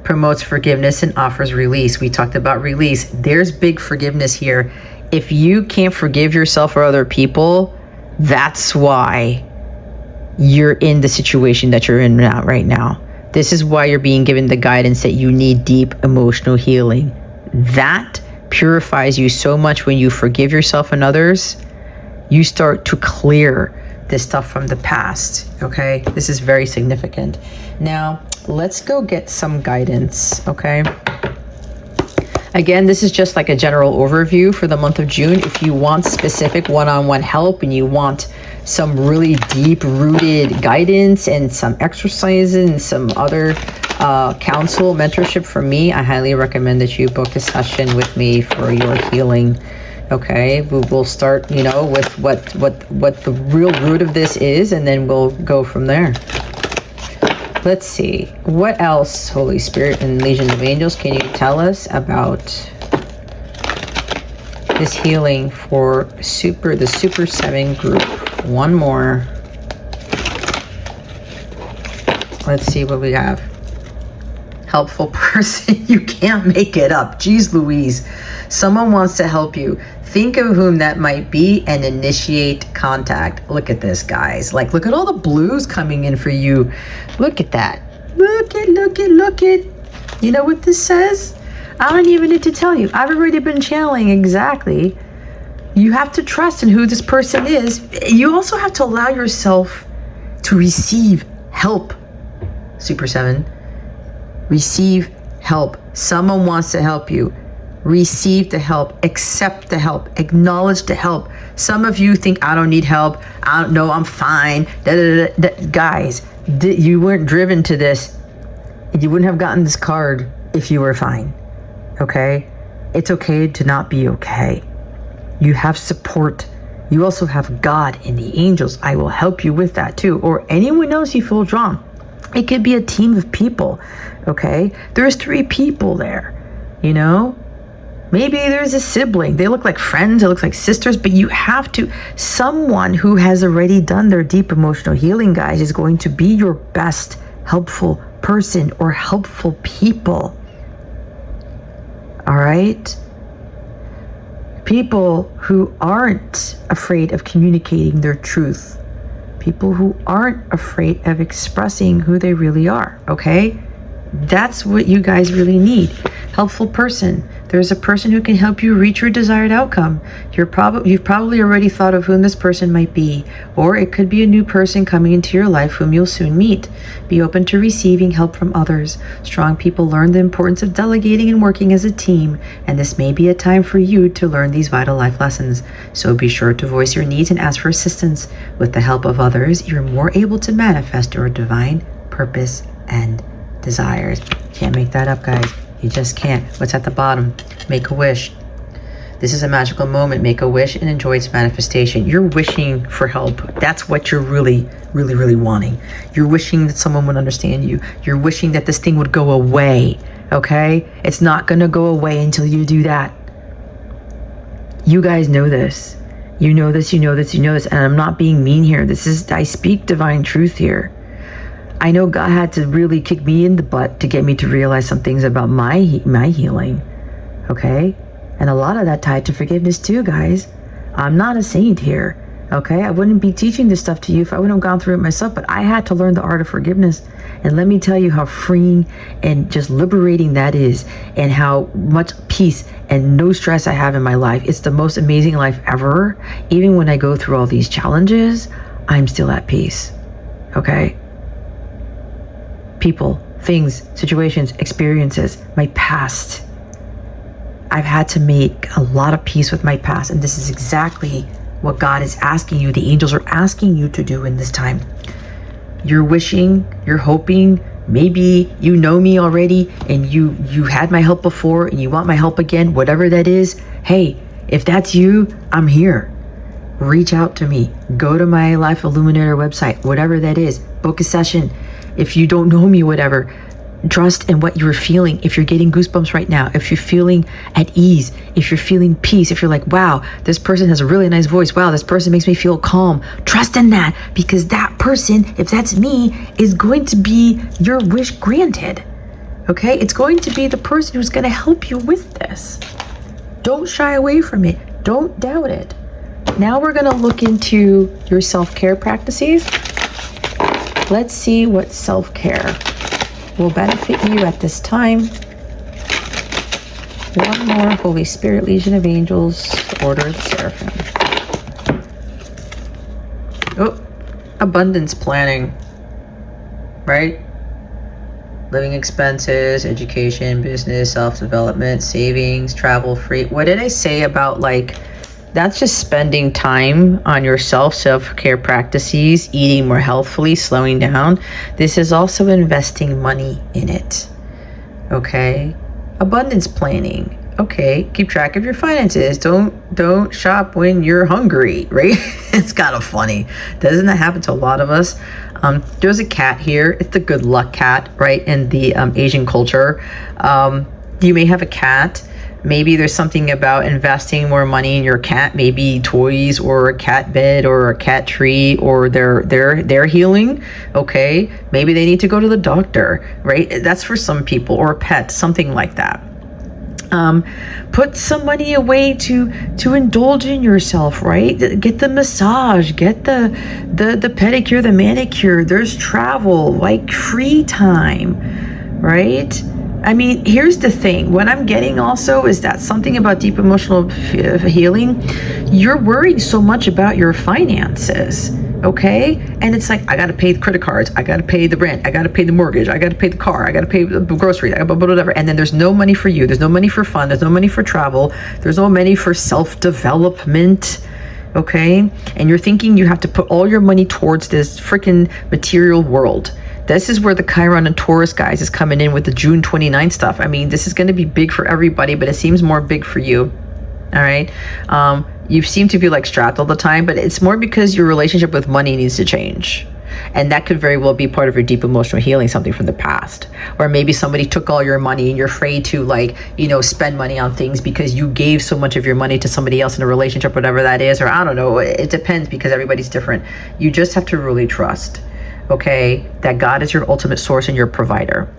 Promotes forgiveness and offers release. We talked about release. There's big forgiveness here. If you can't forgive yourself or other people, that's why you're in the situation that you're in now, right now. This is why you're being given the guidance that you need deep emotional healing. That purifies you so much. When you forgive yourself and others, you start to clear this stuff from the past. Okay, this is very significant. Now, let's go get some guidance. Okay. Again, this is just like a general overview for the month of June. If you want specific one-on-one help and you want some really deep-rooted guidance and some exercises and some other counsel, mentorship from me, I highly recommend that you book a session with me for your healing. Okay, we'll start, you know, with what the real root of this is, and then we'll go from there. Let's see, what else, Holy Spirit and Legion of Angels, can you tell us about this healing for the Super 7 group? One more. Let's see what we have. Helpful person. You can't make it up. Jeez Louise. Someone wants to help you. Think of whom that might be and initiate contact. Look at this, guys. Like, look at all the blues coming in for you. Look at that. Look it. You know what this says? I don't even need to tell you. I've already been channeling exactly. You have to trust in who this person is. You also have to allow yourself to receive help. Super 7. Receive help. Someone wants to help you. Receive the help, accept the help, acknowledge the help. Some of you think, I don't need help. I don't know, I'm fine. Guys, you weren't driven to this. You wouldn't have gotten this card if you were fine. Okay? It's okay to not be okay. You have support. You also have God and the angels. I will help you with that too. Or anyone else you feel drawn. It could be a team of people. Okay? There's 3 people there. You know? Maybe there's a sibling. They look like friends. They look like sisters. But you have to... Someone who has already done their deep emotional healing, guys, is going to be your best helpful person or helpful people. All right? People who aren't afraid of communicating their truth. People who aren't afraid of expressing who they really are. Okay? That's what you guys really need. Helpful person. There's a person who can help you reach your desired outcome. You've probably already thought of whom this person might be, or it could be a new person coming into your life whom you'll soon meet. Be open to receiving help from others. Strong people learn the importance of delegating and working as a team, and this may be a time for you to learn these vital life lessons. So be sure to voice your needs and ask for assistance. With the help of others, you're more able to manifest your divine purpose and desires. Can't make that up, guys. You just can't. What's at the bottom? Make a wish. This is a magical moment. Make a wish and enjoy its manifestation. You're wishing for help. That's what you're really wanting. You're wishing that someone would understand you. You're wishing that this thing would go away. Okay? It's not going to go away until you do that. You guys know this. You know this. And I'm not being mean here. I speak divine truth here. I know God had to really kick me in the butt to get me to realize some things about my healing, okay? And a lot of that tied to forgiveness too, guys. I'm not a saint here, okay? I wouldn't be teaching this stuff to you if I wouldn't have gone through it myself, but I had to learn the art of forgiveness. And let me tell you how freeing and just liberating that is, and how much peace and no stress I have in my life. It's the most amazing life ever. Even when I go through all these challenges, I'm still at peace, okay? People, things, situations, experiences, my past. I've had to make a lot of peace with my past, and this is exactly what God is asking you. The angels are asking you to do in this time. You're wishing, you're hoping, maybe you know me already and you had my help before and you want my help again, whatever that is. Hey, if that's you, I'm here. Reach out to me. Go to my Life Illuminator website, whatever that is. Book a session. If you don't know me, whatever, trust in what you're feeling. If you're getting goosebumps right now, if you're feeling at ease, if you're feeling peace, if you're like, wow, this person has a really nice voice. Wow, this person makes me feel calm. Trust in that, because that person, if that's me, is going to be your wish granted. Okay? It's going to be the person who's going to help you with this. Don't shy away from it. Don't doubt it. Now we're going to look into your self-care practices. Let's see what self-care will benefit you at this time. One more. Holy Spirit, Legion of Angels, Order of the Seraphim. Oh, abundance planning, right? Living expenses, education, business, self-development, savings, travel, free. What did I say about, like, that's just spending time on yourself, self-care practices, eating more healthfully, slowing down. This is also investing money in it. Okay? Abundance planning. Okay, keep track of your finances. Don't shop when you're hungry, right? It's kind of funny. Doesn't that happen to a lot of us? There's a cat here. It's the good luck cat, right? In the Asian culture. You may have a cat. Maybe there's something about investing more money in your cat, maybe toys or a cat bed or a cat tree, or their healing. Okay, maybe they need to go to the doctor, right? That's for some people, or a pet, something like that. Put some money away to indulge in yourself, right? Get the massage, get the pedicure, the manicure. There's travel, like free time, right? I mean, here's the thing. What I'm getting also is that something about deep emotional healing, you're worried so much about your finances, okay? And it's like, I got to pay the credit cards. I got to pay the rent. I got to pay the mortgage. I got to pay the car. I got to pay the groceries. I got whatever. And then there's no money for you. There's no money for fun. There's no money for travel. There's no money for self-development, okay? And you're thinking you have to put all your money towards this freaking material world. This is where the Chiron and Taurus guys is coming in with the June 29 stuff. I mean, this is going to be big for everybody, but it seems more big for you. All right. You seem to feel like strapped all the time, but it's more because your relationship with money needs to change. And that could very well be part of your deep emotional healing, something from the past. Or maybe somebody took all your money and you're afraid to, like, you know, spend money on things because you gave so much of your money to somebody else in a relationship, whatever that is. Or I don't know. It depends, because everybody's different. You just have to really trust, okay, that God is your ultimate source and your provider.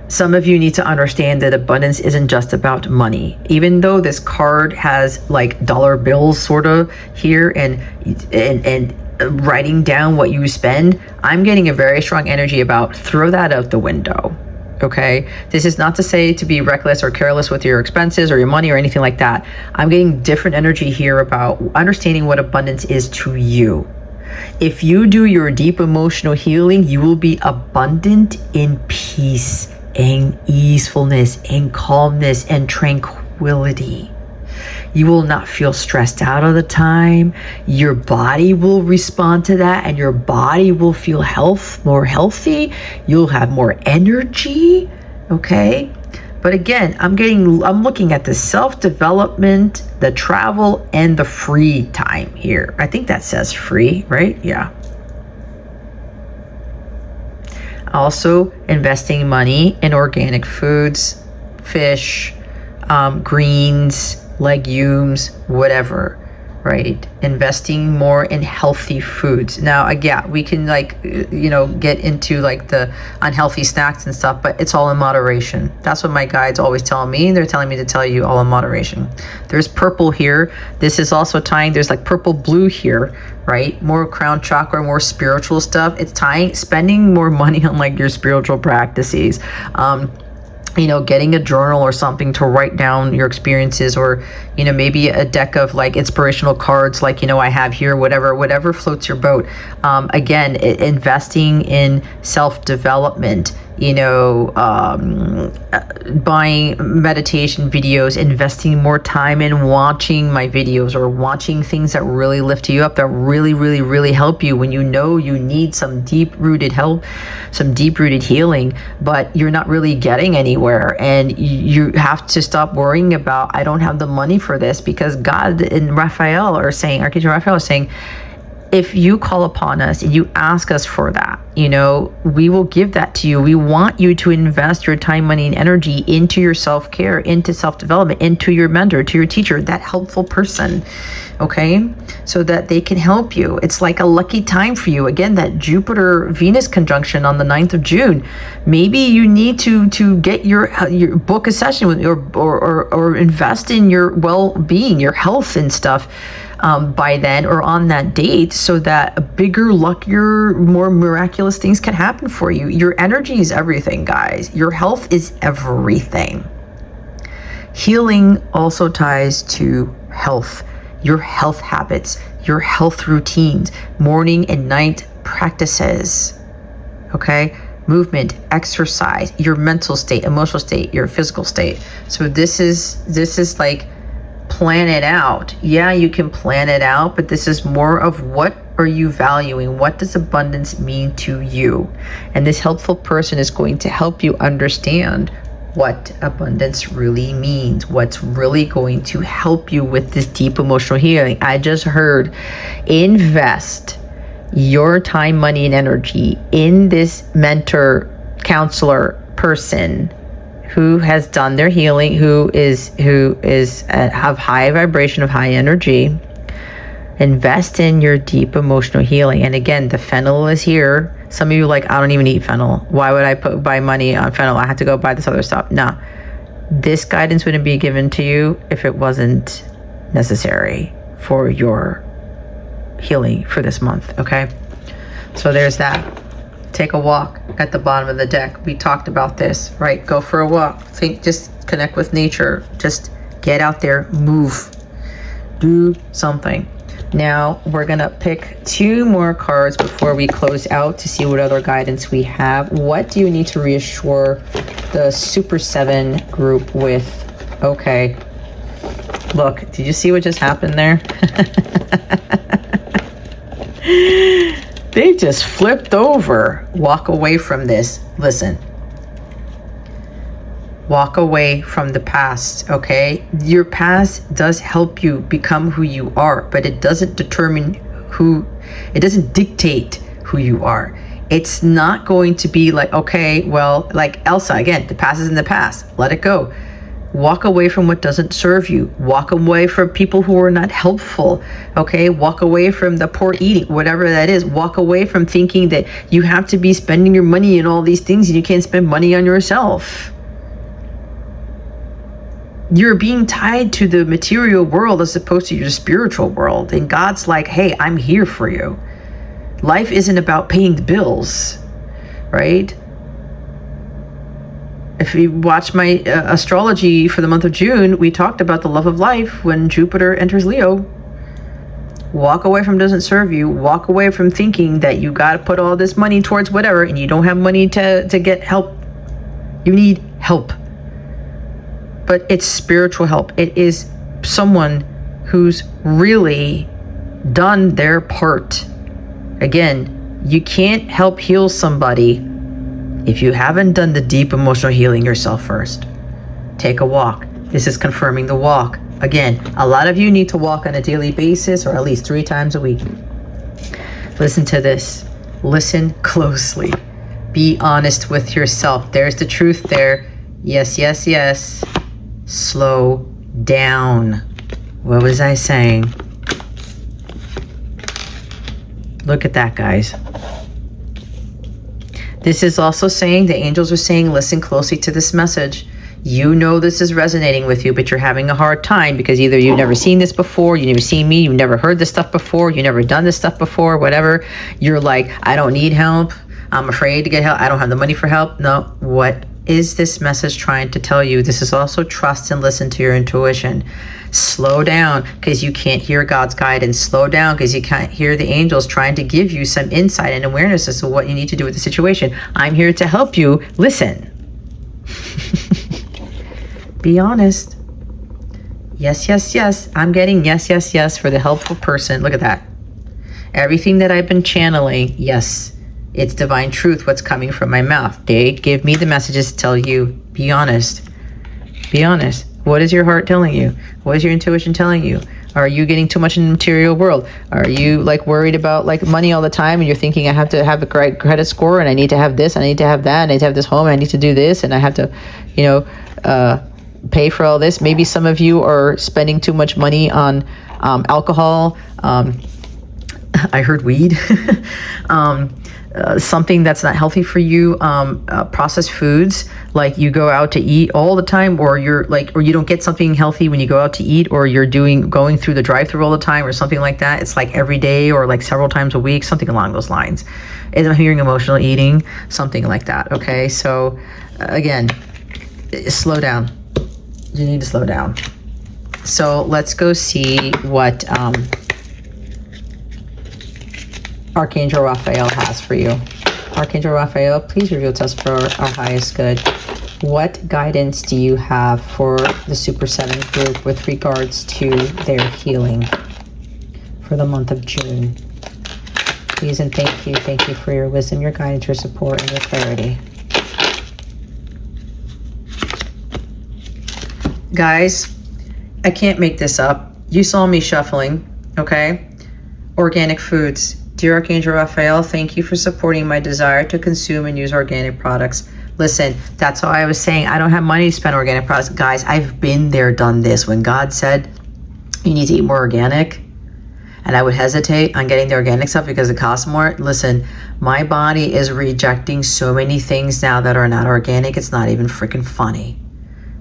Some of you need to understand that abundance isn't just about money. Even though this card has like dollar bills sort of here and writing down what you spend, I'm getting a very strong energy about throw that out the window. Okay, this is not to say to be reckless or careless with your expenses or your money or anything like that. I'm getting different energy here about understanding what abundance is to you. If you do your deep emotional healing, you will be abundant in peace and easefulness and calmness and tranquility. You will not feel stressed out all the time. Your body will respond to that, and your body will feel more healthy. You'll have more energy, okay? But again, I'm looking at the self-development, the travel, and the free time here. I think that says free, right? Yeah. Also, investing money in organic foods, fish, greens, legumes, whatever, right? Investing more in healthy foods. Now, again, we can get into like the unhealthy snacks and stuff, but it's all in moderation. That's what my guides always tell me. They're telling me to tell you all in moderation. There's purple here. This is also tying, there's like purple blue here, right? More crown chakra, more spiritual stuff. It's spending more money on like your spiritual practices. Getting a journal or something to write down your experiences, or, maybe a deck of like inspirational cards, like, I have here, whatever floats your boat. Again, investing in self-development, you know, buying meditation videos, investing more time in watching my videos or watching things that really lift you up, that really help you when you know you need some deep-rooted help, some deep-rooted healing, but you're not really getting anywhere. And you have to stop worrying about, I don't have the money for this, because God and Raphael are saying, Archangel Raphael is saying, if you call upon us and you ask us for that, you know, we will give that to you. We want you to invest your time, money, and energy into your self-care, into self-development, into your mentor, to your teacher, that helpful person, okay? So that they can help you. It's like a lucky time for you. Again, that Jupiter-Venus conjunction on the 9th of June. Maybe you need to get your book a session with, or invest in your well-being, your health and stuff, by then or on that date, so that bigger, luckier, more miraculous things can happen for you. Your energy is everything, guys. Your health is everything. Healing also ties to health, your health habits, your health routines, morning and night practices, okay? Movement, exercise, your mental state, emotional state, your physical state. So this is like, plan it out. Yeah, you can plan it out, but this is more of, what are you valuing? What does abundance mean to you? And this helpful person is going to help you understand what abundance really means, what's really going to help you with this deep emotional healing. I just heard, invest your time, money, and energy in this mentor, counselor person who has done their healing, who is have high vibration, of high energy. Invest in your deep emotional healing. And again, the fennel is here. Some of you are like, I don't even eat fennel. Why would I buy money on fennel? I have to go buy this other stuff. No, this guidance wouldn't be given to you if it wasn't necessary for your healing for this month, okay? So there's that. Take a walk at the bottom of the deck. We talked about this, right? Go for a walk. Think, just connect with nature. Just get out there, move, do something. Now we're gonna pick 2 more cards before we close out to see what other guidance we have. What do you need to reassure the Super 7 group with? Okay. Look, did you see what just happened there? They just flipped over. Walk away from this. Listen. Walk away from the past, okay? Your past does help you become who you are, but it doesn't it doesn't dictate who you are. It's not going to be like, okay, well, like Elsa, again, the past is in the past. Let it go. Walk away from what doesn't serve you. Walk away from people who are not helpful, okay? Walk away from the poor eating, whatever that is. Walk away from thinking that you have to be spending your money in all these things and you can't spend money on yourself. You're being tied to the material world as opposed to your spiritual world. And God's like, hey, I'm here for you. Life isn't about paying the bills, right? If you watch my astrology for the month of June, we talked about the love of life when Jupiter enters Leo. Walk away from doesn't serve you. Walk away from thinking that you got to put all this money towards whatever and you don't have money to get help. You need help. But it's spiritual help. It is someone who's really done their part. Again, you can't help heal somebody if you haven't done the deep emotional healing yourself first. Take a walk. This is confirming the walk. Again, a lot of you need to walk on a daily basis or at least 3 times a week. Listen to this. Listen closely. Be honest with yourself. There's the truth there. Yes, yes, yes. Slow down. What was I saying? Look at that, guys. This is also saying, the angels are saying, listen closely to this message. You know this is resonating with you, but you're having a hard time because either you've never seen this before, you've never seen me, you've never heard this stuff before, you've never done this stuff before, whatever. You're like, I don't need help. I'm afraid to get help. I don't have the money for help. No, what is this message trying to tell you? This is also trust and listen to your intuition. Slow down because you can't hear God's guidance. Slow down because you can't hear the angels trying to give you some insight and awareness as to what you need to do with the situation. I'm here to help you. Listen. Be honest. Yes, yes, yes. I'm getting yes, yes, yes for the helpful person. Look at that. Everything that I've been channeling, yes, it's divine truth what's coming from my mouth. They give me the messages to tell you. Be honest. Be honest. What is your heart telling you? What is your intuition telling you? Are you getting too much in the material world? Are you like worried about like money all the time and you're thinking I have to have a great credit score and I need to have this, I need to have that, and I need to have this home, and I need to do this, and I have to, you know, pay for all this. Maybe some of you are spending too much money on alcohol. I heard weed. Something that's not healthy for you, processed foods, like you go out to eat all the time, or you're like, or you don't get something healthy when you go out to eat, or you're going through the drive-through all the time, or something like that. It's like every day or like several times a week, something along those lines. And I'm hearing emotional eating, something like that. Okay, so again, slow down. You need to slow down. So let's go see what Archangel Raphael has for you. Archangel Raphael, please reveal to us for our highest good. What guidance do you have for the Super 7 group with regards to their healing for the month of June? Please and thank you. Thank you for your wisdom, your guidance, your support, and your clarity. Guys, I can't make this up. You saw me shuffling, okay? Organic foods. Dear Archangel Raphael, thank you for supporting my desire to consume and use organic products. Listen, that's why I was saying I don't have money to spend on organic products. Guys, I've been there, done this. When God said you need to eat more organic, and I would hesitate on getting the organic stuff because it costs more. Listen, my body is rejecting so many things now that are not organic. It's not even freaking funny.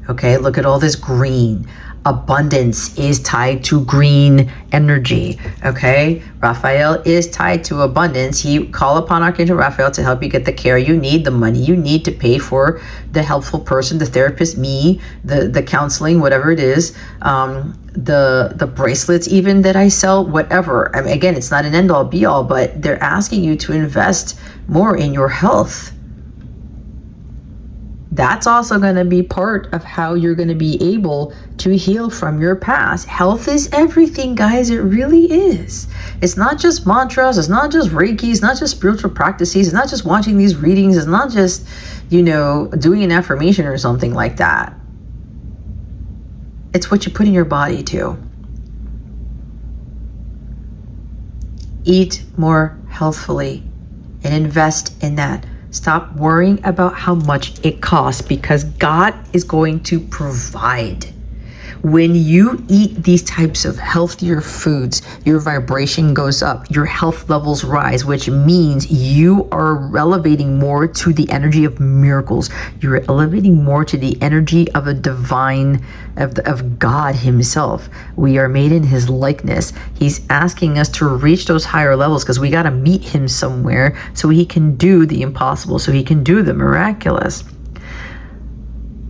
Okay, look at all this green. Abundance is tied to green energy. Okay, Raphael is tied to abundance. Call upon Archangel Raphael to help you get the care you need, the money you need to pay for the helpful person, the therapist, me, the counseling, whatever it is, the bracelets even that I sell, whatever. I mean, again, it's not an end all be all, but they're asking you to invest more in your health. That's also going to be part of how you're going to be able to heal from your past. Health is everything, guys. It really is. It's not just mantras. It's not just Reiki. It's not just spiritual practices. It's not just watching these readings. It's not just, you know, doing an affirmation or something like that. It's what you put in your body too. Eat more healthfully and invest in that. Stop worrying about how much it costs because God is going to provide. When you eat these types of healthier foods, your vibration goes up, your health levels rise, which means you are elevating more to the energy of miracles. You're elevating more to the energy of a divine, of God himself. We are made in his likeness. He's asking us to reach those higher levels because we got to meet him somewhere so he can do the impossible, so he can do the miraculous.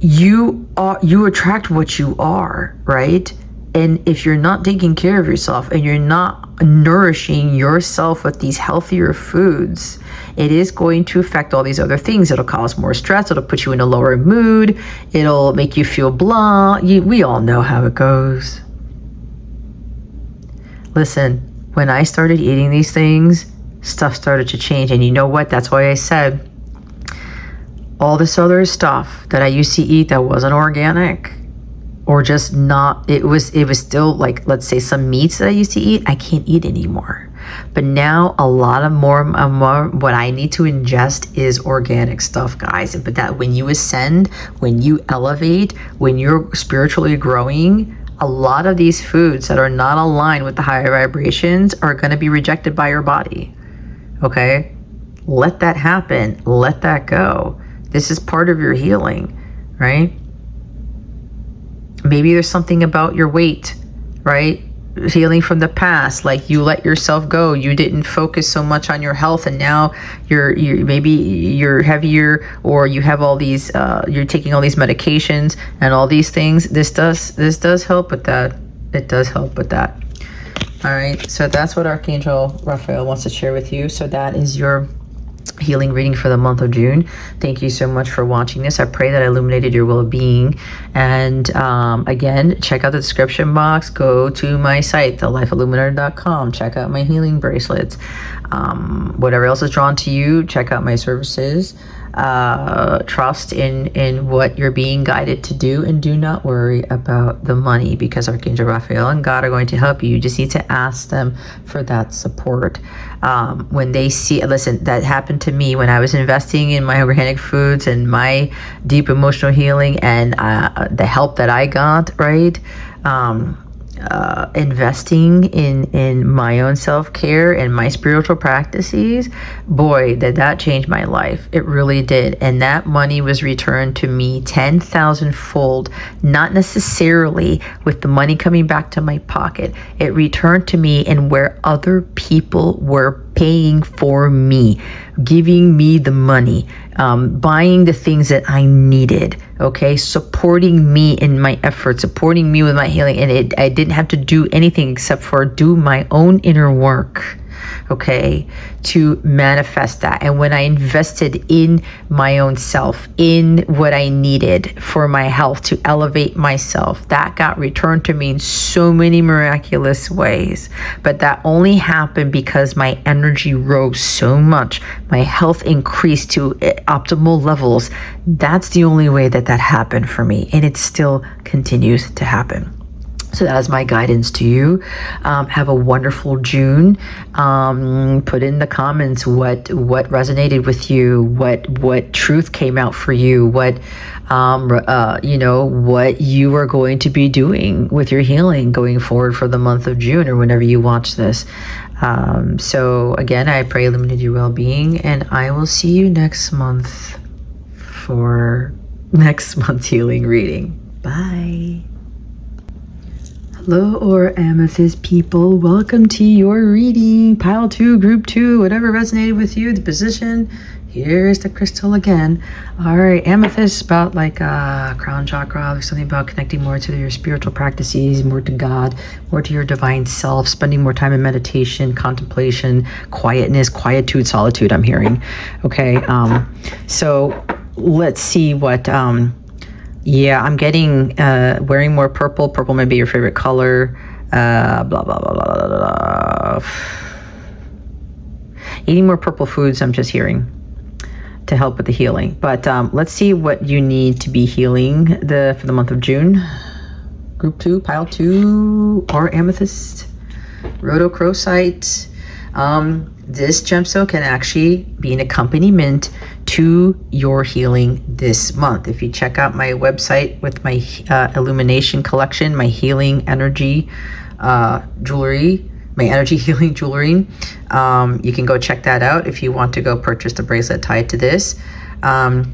You attract what you are, right? And if you're not taking care of yourself and you're not nourishing yourself with these healthier foods, it is going to affect all these other things. It'll cause more stress. It'll put you in a lower mood. It'll make you feel blah. We all know how it goes. Listen, when I started eating these things, stuff started to change. And you know what? That's why I said, all this other stuff that I used to eat that wasn't organic or just not, it was still like, let's say some meats that I used to eat, I can't eat anymore. But now a lot of more what I need to ingest is organic stuff, guys. But that when you ascend, when you elevate, when you're spiritually growing, a lot of these foods that are not aligned with the higher vibrations are going to be rejected by your body. Okay? Let that happen. Let that go. This is part of your healing, right? Maybe there's something about your weight, right? healing from the past, like you let yourself go, you didn't focus so much on your health, and now you're maybe you're heavier, or you have all these you're taking all these medications and all these things. This does help with that. It does help with that. All right, so that's what Archangel Raphael wants to share with you. So that is your healing reading for the month of June. Thank you so much for watching this. I pray that I illuminated your well-being. And again, check out the description box. Go to my site, thelifeilluminator.com. Check out my healing bracelets. Whatever else is drawn to you, check out my services. Trust in what you're being guided to do, and do not worry about the money, because Archangel Raphael and God are going to help you. You just need to ask them for that support. When they see, listen, that happened to me when I was investing in my organic foods and my deep emotional healing, and the help that I got, right? Investing in my own self-care and my spiritual practices, boy, did that change my life. It really did. And that money was returned to me 10,000 fold, not necessarily with the money coming back to my pocket. It returned to me in where other people were paying for me, giving me the money, buying the things that I needed, okay, supporting me in my efforts, supporting me with my healing. And I didn't have to do anything except for do my own inner work, okay, to manifest that. And when I invested in my own self, in what I needed for my health, to elevate myself, that got returned to me in so many miraculous ways. But that only happened because my energy rose so much, my health increased to optimal levels. That's the only way that happened for me, and it still continues to happen. So that is my guidance to you. Have a wonderful June. Put in the comments what resonated with you, what truth came out for you, what what you are going to be doing with your healing going forward for the month of June, or whenever you watch this. So again, I pray illuminate your well-being, and I will see you next month for next month's healing reading. Bye. Hello, or Amethyst people. Welcome to your reading. Pile 2, group 2, whatever resonated with you, the position. Here's the crystal again. All right, Amethyst, about like crown chakra. There's something about connecting more to your spiritual practices, more to God, more to your divine self, spending more time in meditation, contemplation, quietness, quietude, solitude, I'm hearing. Okay, so let's see what... yeah, I'm getting wearing more purple. Purple may be your favorite color. Blah, blah, blah, blah, blah, blah. Eating more purple foods, I'm just hearing, to help with the healing. But let's see what you need to be healing for the month of June. Group 2, pile 2, or Amethyst, rhodochrosite. This gemstone can actually be an accompaniment to your healing this month. If you check out my website with my Illumination collection, my healing energy jewelry, my energy healing jewelry, you can go check that out if you want to go purchase the bracelet tied to this. I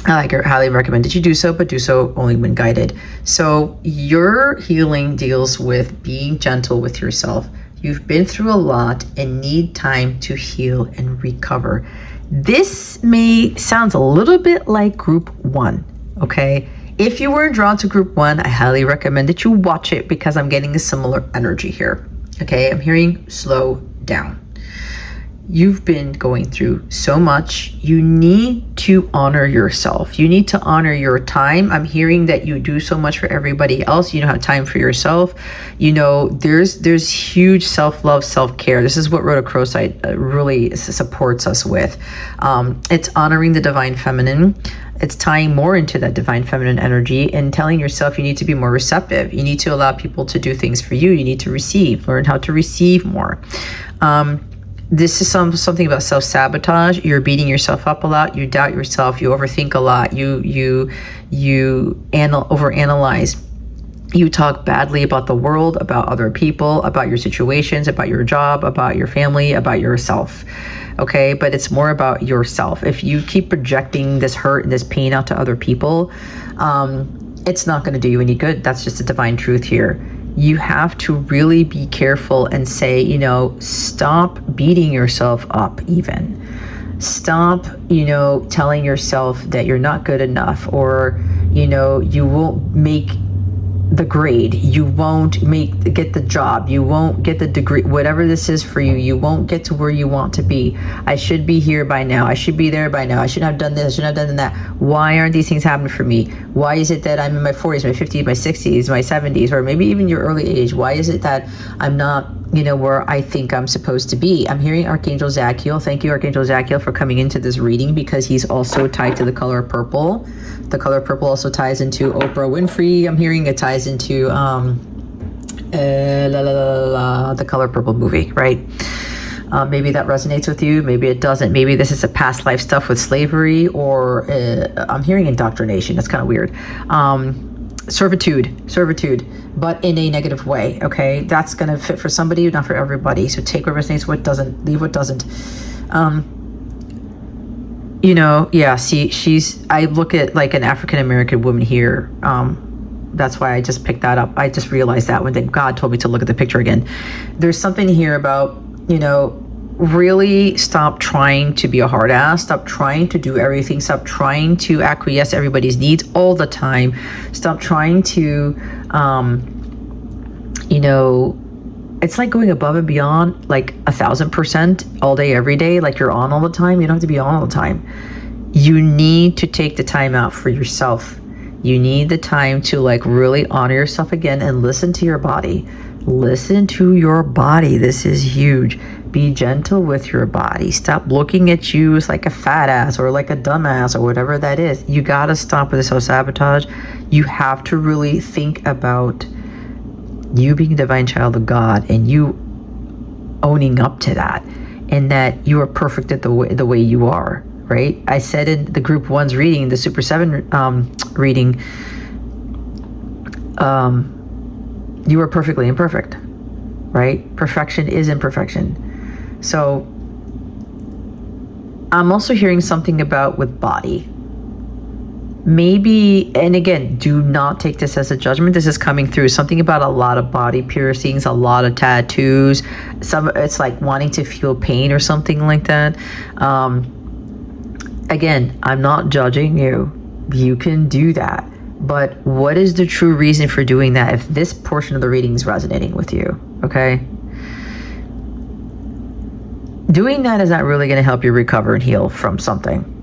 highly recommend that you do so, but do so only when guided. So your healing deals with being gentle with yourself. You've been through a lot and need time to heal and recover. This sounds a little bit like group 1, okay? If you weren't drawn to group 1, I highly recommend that you watch it, because I'm getting a similar energy here, okay? I'm hearing slow down. You've been going through so much. You need to honor yourself. You need to honor your time. I'm hearing that you do so much for everybody else. You don't have time for yourself. You know, there's huge self-love, self-care. This is what rhodochrosite really supports us with. It's honoring the divine feminine. It's tying more into that divine feminine energy and telling yourself you need to be more receptive. You need to allow people to do things for you. You need to learn how to receive more. This is something about self-sabotage. You're beating yourself up a lot. You doubt yourself. You overthink a lot. You overanalyze. You talk badly about the world, about other people, about your situations, about your job, about your family, about yourself. Okay, but it's more about yourself. If you keep projecting this hurt and this pain out to other people, it's not going to do you any good. That's just a divine truth here. you have to really be careful and say, you know, stop beating yourself up even. Stop, you know, telling yourself that you're not good enough, or, you know, you won't make the grade, you won't get the job, you won't get the degree, whatever this is for you, you won't get to where you want to be. I should be here by now, I should be there by now, I shouldn't have done this, I shouldn't have done that. Why aren't these things happening for me? Why is it that I'm in my 40s, my 50s, my 60s, my 70s, or maybe even your early age? Why is it that I'm not, you know, where I think I'm supposed to be? I'm hearing Archangel Zadkiel. Thank you, Archangel Zadkiel, for coming into this reading, because he's also tied to the color purple. The color purple also ties into Oprah Winfrey. I'm hearing it ties into the color purple movie, right? Maybe that resonates with you, maybe it doesn't. Maybe this is a past life stuff with slavery, or I'm hearing indoctrination. That's kind of weird. Servitude, but in a negative way. Okay, that's gonna fit for somebody, not for everybody. So take what resonates, what doesn't, leave what doesn't. You know, yeah, see, I look at like an African-American woman here. That's why I just picked that up. I just realized that when God told me to look at the picture again. There's something here about, you know, really stop trying to be a hard ass, stop trying to do everything, stop trying to acquiesce everybody's needs all the time, stop trying to, you know, it's like going above and beyond, like 1,000% all day, every day, like you're on all the time. You don't have to be on all the time. You need to take the time out for yourself. You need the time to like really honor yourself again and listen to your body. Listen to your body. This is huge. Be gentle with your body. Stop looking at you as like a fat ass or like a dumbass or whatever that is. You got to stop with the self-sabotage. You have to really think about you being a divine child of God and you owning up to that, and that you are perfect at the way you are, right? I said in the group 1's reading, the Super 7 reading, you are perfectly imperfect, right? Perfection is imperfection. So I'm also hearing something about with body. Maybe, and again, do not take this as a judgment. This is coming through something about a lot of body piercings, a lot of tattoos. It's like wanting to feel pain or something like that. Again, I'm not judging you. You can do that. But what is the true reason for doing that if this portion of the reading is resonating with you? Okay? Doing that is not really going to help you recover and heal from something.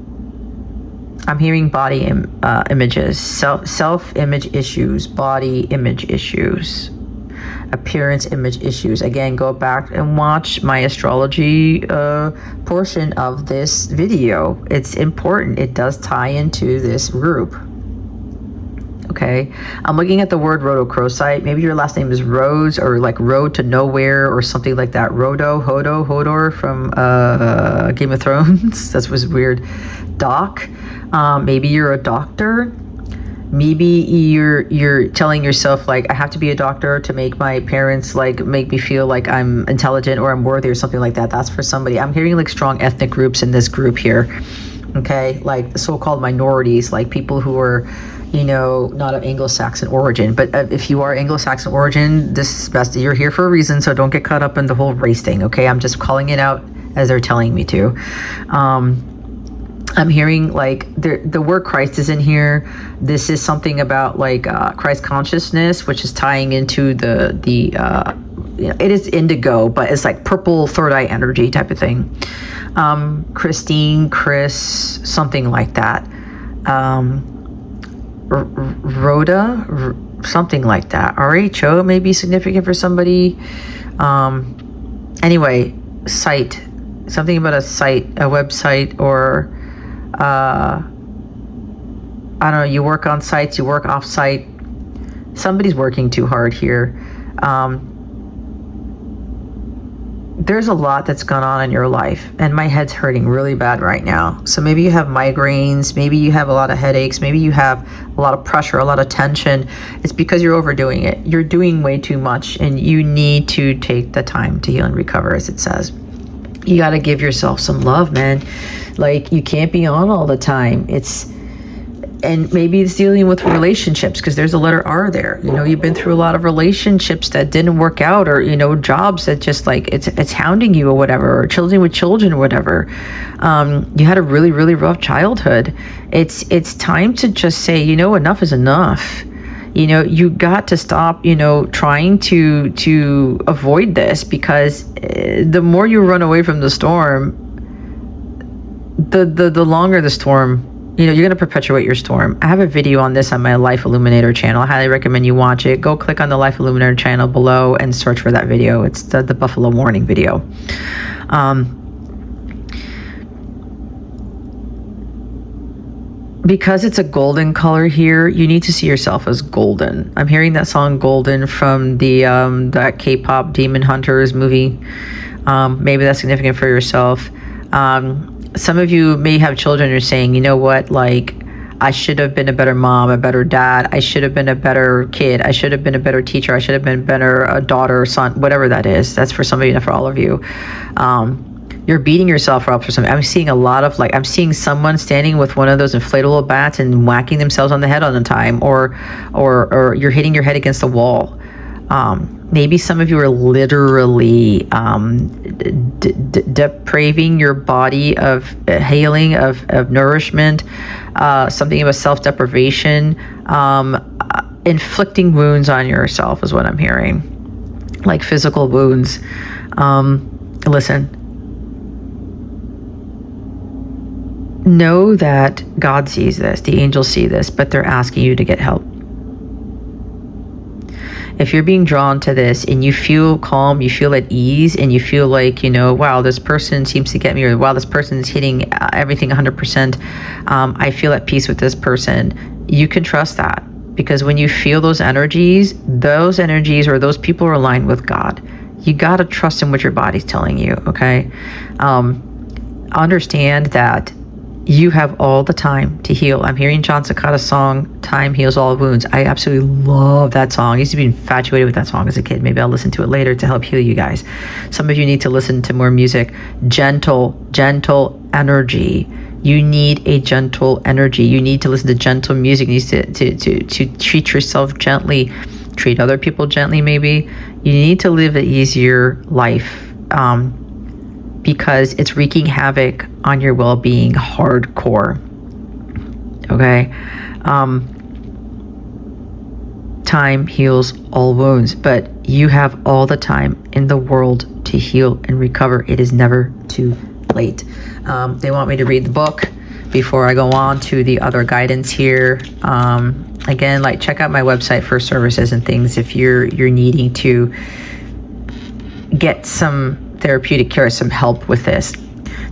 I'm hearing body images, self-image issues, body image issues, appearance image issues. Again, go back and watch my astrology portion of this video. It's important. It does tie into this group. Okay, I'm looking at the word 𝗗𝗶𝗀𝗶𝗺𝗿. Maybe your last name is Rose, or like Road to Nowhere, or something like that. Hodor from Game of Thrones. That was weird. Doc. Maybe you're a doctor. Maybe you're telling yourself like, I have to be a doctor to make my parents like make me feel like I'm intelligent or I'm worthy or something like that. That's for somebody. I'm hearing like strong ethnic groups in this group here. Okay, like the so-called minorities, like people who are, you know, not of Anglo-Saxon origin. But if you are Anglo-Saxon origin, this is best. You're here for a reason, so don't get caught up in the whole race thing. Okay, I'm just calling it out as they're telling me to. I'm hearing like the word Christ is in here. This is something about like Christ consciousness, which is tying into the you know, it is indigo, but it's like purple third eye energy type of thing. Christine, Chris, something like that. Rhoda, something like that. RHO may be significant for somebody. Anyway, site, something about a site, a website, or I don't know, you work on sites, you work off site. Somebody's working too hard here. There's a lot that's gone on in your life, and my head's hurting really bad right now. So maybe you have migraines, maybe you have a lot of headaches, maybe you have a lot of pressure, a lot of tension. It's because you're overdoing it. You're doing way too much, and you need to take the time to heal and recover, as it says. You got to give yourself some love, man. Like, you can't be on all the time. And maybe it's dealing with relationships, because there's a letter R there. You know, you've been through a lot of relationships that didn't work out, or, you know, jobs that just like it's hounding you or whatever, or children with children or whatever. You had a really, really rough childhood. It's time to just say, you know, enough is enough. You know, you got to stop, you know, trying to avoid this, because the more you run away from the storm, the longer the storm, you know, you're going to perpetuate your storm. I have a video on this on my Life Illuminator channel. I highly recommend you watch it. Go click on the Life Illuminator channel below and search for that video. It's the Buffalo Warning video. Because it's a golden color here, you need to see yourself as golden. I'm hearing that song Golden from the that K-pop Demon Hunters movie. Maybe that's significant for yourself. Some of you may have children who are saying, you know what, like, I should have been a better mom, a better dad. I should have been a better kid. I should have been a better teacher. I should have been better a daughter, son, whatever that is. That's for some of you, not for all of you. You're beating yourself up for something. I'm seeing a lot of, like, I'm seeing someone standing with one of those inflatable bats and whacking themselves on the head all the time, or you're hitting your head against the wall. Maybe some of you are literally depraving your body of healing, of nourishment, something about self-deprivation, inflicting wounds on yourself is what I'm hearing, like physical wounds. Listen, know that God sees this, the angels see this, but they're asking you to get help. If you're being drawn to this and you feel calm, you feel at ease, and you feel like, you know, wow, this person seems to get me, or wow, this person is hitting everything 100%. I feel at peace with this person. You can trust that, because when you feel those energies or those people are aligned with God. You got to trust in what your body's telling you, okay? Understand that you have all the time to heal. I'm hearing John Cicada's song, Time Heals All Wounds. I absolutely love that song. I used to be infatuated with that song as a kid. Maybe I'll listen to it later to help heal you guys. Some of you need to listen to more music. Gentle energy. You need a gentle energy. You need to listen to gentle music. You need to treat yourself gently. Treat other people gently, maybe. You need to live an easier life. Because it's wreaking havoc on your well-being hardcore. Okay? Time heals all wounds, but you have all the time in the world to heal and recover. It is never too late. They want me to read the book before I go on to the other guidance here. Again, like, check out my website for services and things if you're needing to get some therapeutic care, some help with this.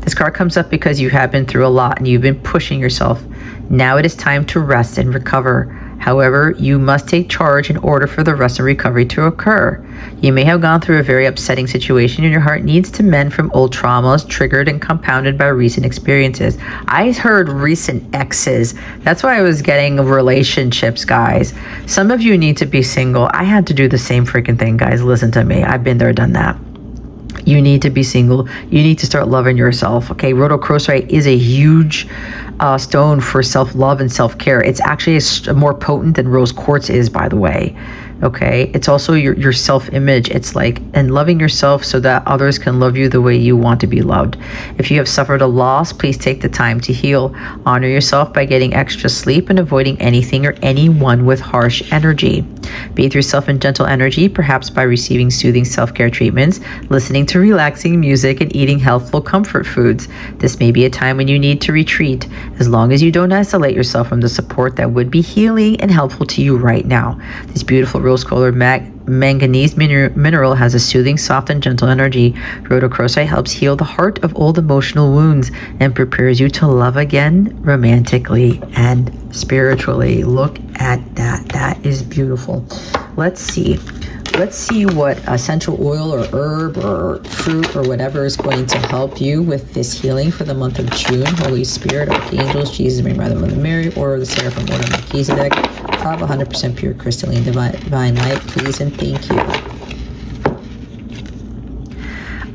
This card comes up because you have been through a lot and you've been pushing yourself. Now it is time to rest and recover. However, you must take charge in order for the rest and recovery to occur. You may have gone through a very upsetting situation and your heart needs to mend from old traumas triggered and compounded by recent experiences. I heard recent exes. That's why I was getting relationships, guys. Some of you need to be single. I had to do the same freaking thing, guys. Listen to me. I've been there, done that. You need to be single. You need to start loving yourself. Okay, 𝗗𝗃𝗀𝗶𝗺𝗿 is a huge stone for self-love and self-care. It's actually more potent than rose quartz is, by the way. Okay, it's also your self-image. It's like, and loving yourself so that others can love you the way you want to be loved. If you have suffered a loss, please take the time to heal. Honor yourself by getting extra sleep and avoiding anything or anyone with harsh energy. Bathe yourself in gentle energy, perhaps by receiving soothing self-care treatments, listening to relaxing music, and eating healthful comfort foods. This may be a time when you need to retreat, as long as you don't isolate yourself from the support that would be healing and helpful to you right now. This beautiful rose-colored manganese mineral has a soothing, soft, and gentle energy. 𝗗𝗃𝗀𝗃𝗃 helps heal the heart of old emotional wounds and prepares you to love again romantically and spiritually. Look at that. That is beautiful. Let's see what essential oil or herb or fruit or whatever is going to help you with this healing for the month of June. Holy Spirit, Archangels, Jesus, Mary, Mother Mary, or the Seraphim Order of Melchizedek of 100% pure crystalline divine light, please and thank you.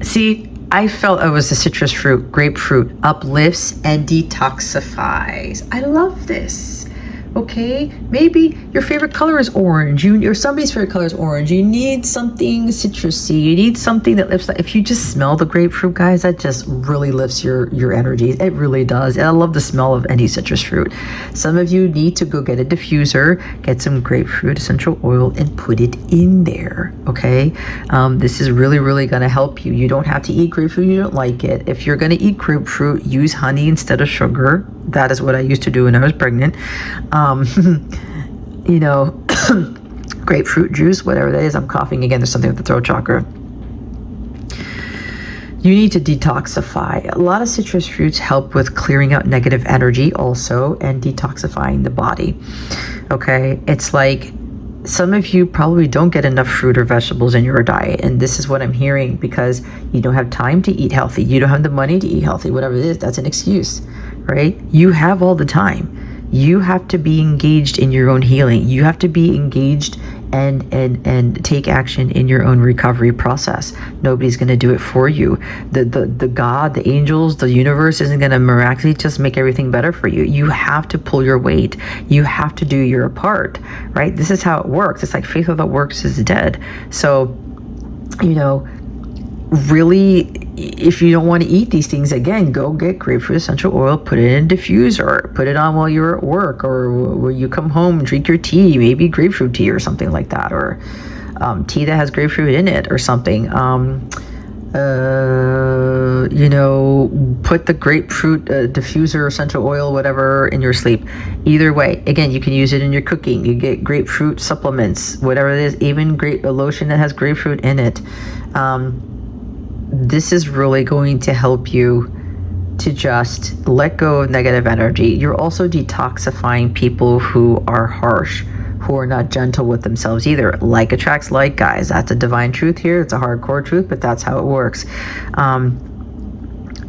See, I felt it was a citrus fruit, grapefruit, uplifts and detoxifies. I love this. Okay, maybe your favorite color is orange, or somebody's favorite color is orange. You need something citrusy. You need something that lifts. If you just smell the grapefruit, guys, that just really lifts your energy. It really does. And I love the smell of any citrus fruit. Some of you need to go get a diffuser, get some grapefruit essential oil, and put it in there. Okay, this is really going to help you. You don't have to eat grapefruit. You don't like it. If you're going to eat grapefruit, use honey instead of sugar. That is what I used to do when I was pregnant. You know, grapefruit juice, whatever that is. I'm coughing again. There's something with the throat chakra. You need to detoxify. A lot of citrus fruits help with clearing out negative energy also and detoxifying the body. Okay, it's like some of you probably don't get enough fruit or vegetables in your diet, and this is what I'm hearing, because you don't have time to eat healthy, you don't have the money to eat healthy, whatever it is. That's an excuse, right? You have all the time. You have to be engaged in your own healing. You have to be engaged and take action in your own recovery process. Nobody's going to do it for you. The God, the angels, the universe isn't going to miraculously just make everything better for you. You have to pull your weight. You have to do your part, right? This is how it works. It's like faith without works is dead. So, you know, really, if you don't want to eat these things, again, go get grapefruit essential oil, put it in a diffuser, put it on while you're at work, or when you come home, drink your tea, maybe grapefruit tea or something like that, or tea that has grapefruit in it or something. You know, put the grapefruit diffuser, essential oil, whatever, in your sleep. Either way, again, you can use it in your cooking. You get grapefruit supplements, whatever it is, even a lotion that has grapefruit in it. This is really going to help you to just let go of negative energy. You're also detoxifying people who are harsh, who are not gentle with themselves either. Like attracts like, guys. That's a divine truth here. It's a hardcore truth, but that's how it works.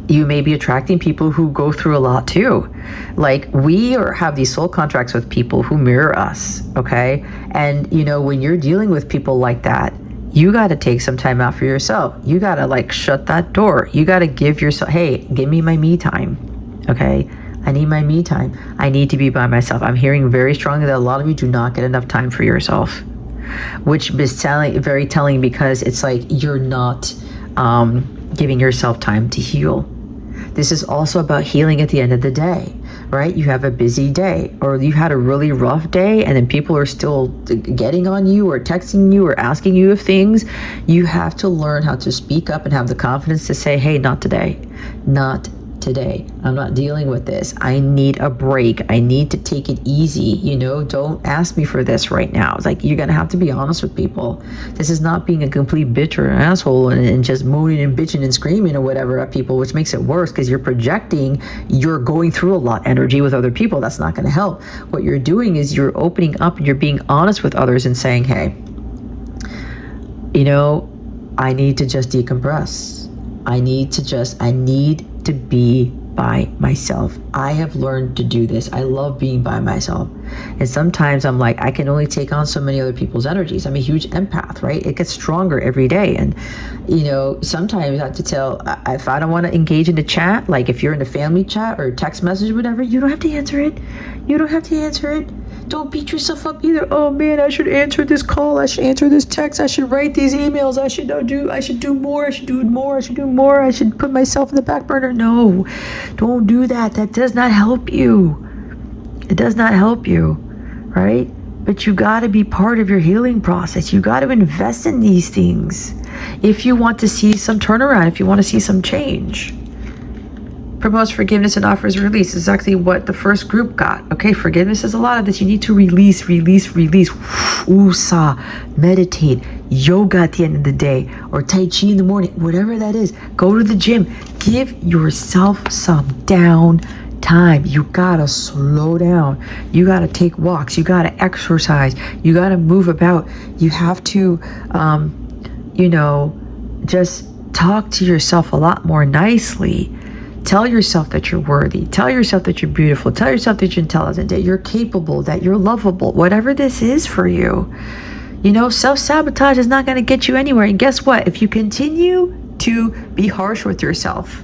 You may be attracting people who go through a lot too. Like, we have these soul contracts with people who mirror us, okay? And, you know, when you're dealing with people like that, you got to take some time out for yourself. You got to like shut that door. You got to give yourself, hey, give me my me time. Okay. I need my me time. I need to be by myself. I'm hearing very strongly that a lot of you do not get enough time for yourself, which is very telling, because it's like you're not giving yourself time to heal. This is also about healing at the end of the day, right? You have a busy day, or you had a really rough day, and then people are still getting on you or texting you or asking you of things. You have to learn how to speak up and have the confidence to say, hey, not today, not today. I'm not dealing with this. I need a break. I need to take it easy. You know, don't ask me for this right now. It's like, you're going to have to be honest with people. This is not being a complete bitch or an asshole and just moaning and bitching and screaming or whatever at people, which makes it worse, because you're projecting, you're going through a lot of energy with other people. That's not going to help. What you're doing is you're opening up and you're being honest with others and saying, hey, you know, I need to just decompress. I need to be by myself. I have learned to do this. I love being by myself. And sometimes I'm like, I can only take on so many other people's energies. I'm a huge empath, right? It gets stronger every day. And, you know, sometimes I have to tell, if I don't want to engage in a chat, like if you're in a family chat or text message or whatever, you don't have to answer it. You don't have to answer it. Don't beat yourself up either. Oh man, I should answer this call. I should answer this text. I should write these emails. I should do more. I should put myself in the back burner. No, don't do that. That does not help you. It does not help you, right? But you got to be part of your healing process. You got to invest in these things if you want to see some turnaround, if you want to see some change. Promotes forgiveness and offers release. Is exactly what the first group got. Okay, forgiveness is a lot of this. You need to release. Usa, meditate, yoga at the end of the day, or Tai Chi in the morning, whatever that is. Go to the gym. Give yourself some down time. You gotta slow down. You gotta take walks. You gotta exercise. You gotta move about. You have to, you know, just talk to yourself a lot more nicely. Tell yourself that you're worthy. Tell yourself that you're beautiful. Tell yourself that you're intelligent, that you're capable, that you're lovable, whatever this is for you. You know, self-sabotage is not going to get you anywhere. And guess what? If you continue to be harsh with yourself,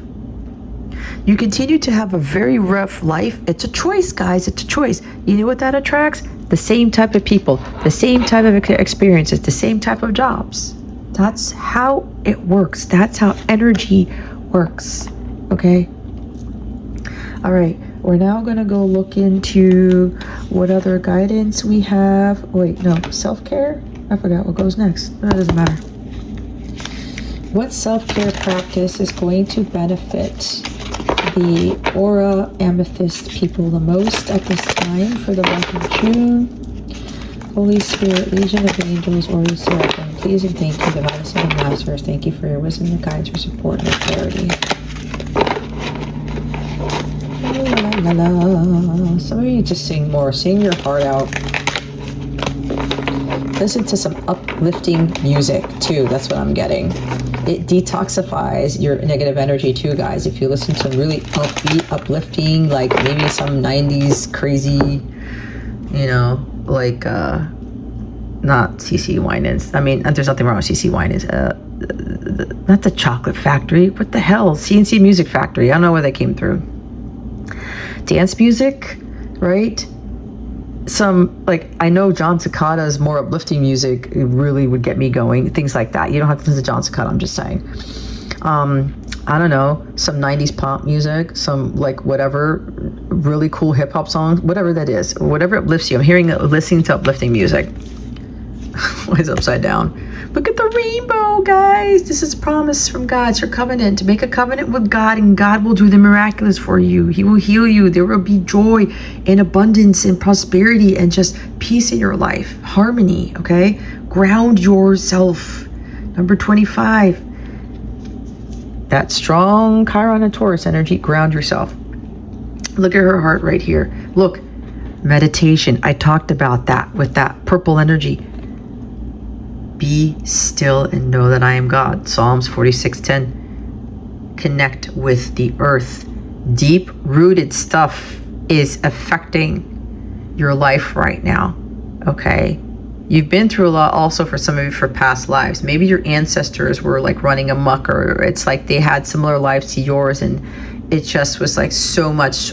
You continue to have a very rough life. It's a choice, guys. It's a choice. You know what that attracts? The same type of people, the same type of experiences, the same type of jobs. That's how it works. That's how energy works. Okay? All right. We're now going to go look into what other guidance we have. Wait, no. Self-care? I forgot what goes next. That doesn't matter. What self-care practice is going to benefit the aura amethyst people the most at this time for the month of June? Holy Spirit, Legion of Angels, or Seraphim, please and thank you, Divine Seven Masters. Thank you for your wisdom, your guidance, your support, and your clarity. La, la, la. Some of you just sing more. Sing your heart out. Listen to some uplifting music too. That's what I'm getting. It detoxifies your negative energy too, guys. If you listen to really upbeat, uplifting, like maybe some 90s crazy, you know, like not CC Winans. I mean, there's nothing wrong with CC Winans. Not the Chocolate Factory. What the hell? CNC Music Factory. I don't know where they came through. Dance music, right? Some, like, I know John Cicada's more uplifting music really would get me going. Things like that. You don't have to listen to John Cicada, I'm just saying. I don't know, some 90s pop music, some like whatever, really cool hip hop songs, whatever that is, whatever uplifts you. I'm listening to uplifting music. Why is it upside down? Look at the rainbow, guys. This is a promise from God. It's your covenant. Make a covenant with God and God will do the miraculous for you. He will heal you. There will be joy and abundance and prosperity and just peace in your life. Harmony, okay? Ground yourself. Number 25. That strong Chiron and Taurus energy. Ground yourself. Look at her heart right here. Look. Meditation. I talked about that with that purple energy. Be still and know that I am God. Psalms 46:10. Connect with the earth. Deep-rooted stuff is affecting your life right now. Okay? You've been through a lot also for some of you for past lives. Maybe your ancestors were like running amok, or it's like they had similar lives to yours and it just was like so much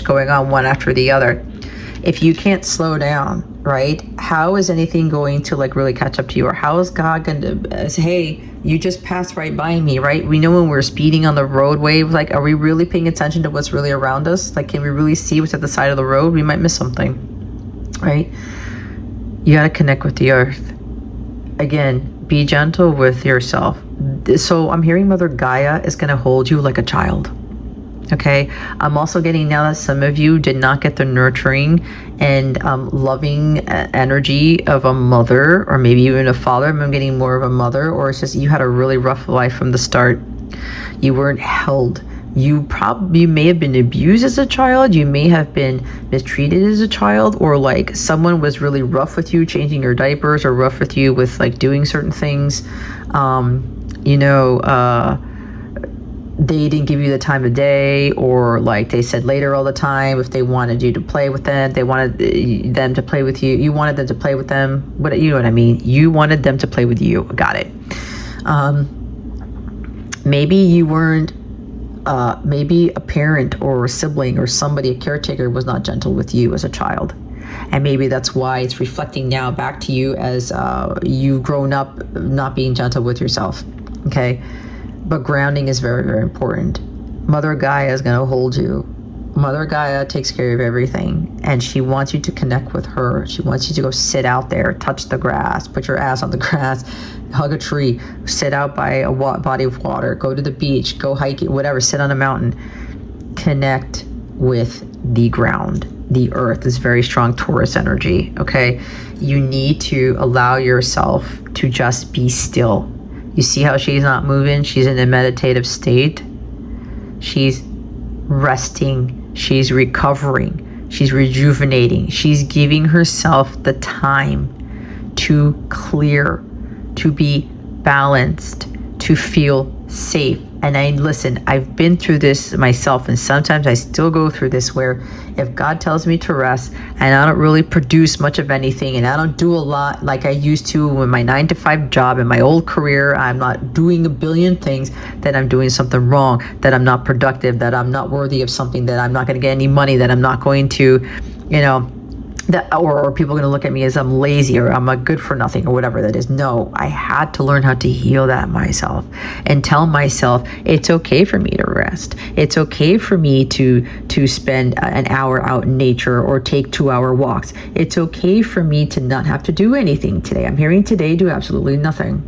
going on one after the other. If you can't slow down, right? How is anything going to like really catch up to you? Or how is God going to say, hey, you just passed right by me, right? We know when we're speeding on the roadway, like, are we really paying attention to what's really around us? Like, can we really see what's at the side of the road? We might miss something, right? You got to connect with the earth. Again, be gentle with yourself. So I'm hearing Mother Gaia is going to hold you like a child. Okay, I'm also getting now that some of you did not get the nurturing and loving energy of a mother, or maybe even a father. I'm getting more of a mother, or it's just you had a really rough life from the start. You weren't held. You may have been abused as a child. You may have been mistreated as a child, or like someone was really rough with you, changing your diapers, or rough with you with like doing certain things. They didn't give you the time of day, or like they said later all the time if they wanted you to play with them. They wanted them to play with you. You wanted them to play with them. What, you know what I mean? You wanted them to play with you. Got it. Maybe you weren't, maybe a parent or a sibling or somebody, a caretaker was not gentle with you as a child. And maybe that's why it's reflecting now back to you as you've grown up not being gentle with yourself. Okay. But grounding is very, very important. Mother Gaia is going to hold you. Mother Gaia takes care of everything. And she wants you to connect with her. She wants you to go sit out there, touch the grass, put your ass on the grass, hug a tree, sit out by a body of water, go to the beach, go hiking, whatever, sit on a mountain. Connect with the ground. The earth is very strong Taurus energy, okay? You need to allow yourself to just be still. You see how she's not moving? She's in a meditative state. She's resting. She's recovering. She's rejuvenating. She's giving herself the time to clear, to be balanced, to feel safe And listen, I've been through this myself, and sometimes I still go through this, where if God tells me to rest and I don't really produce much of anything, and I don't do a lot like I used to in my 9-to-5 job in my old career, I'm not doing a billion things, then I'm doing something wrong, that I'm not productive, that I'm not worthy of something, that I'm not going to get any money, that I'm not going to, you know, that, or people are going to look at me as I'm lazy, or I'm a good for nothing, or whatever that is. No, I had to learn how to heal that myself and tell myself it's okay for me to rest. It's okay for me to spend an hour out in nature or take 2-hour walks. It's okay for me to not have to do anything today. I'm hearing today, do absolutely nothing.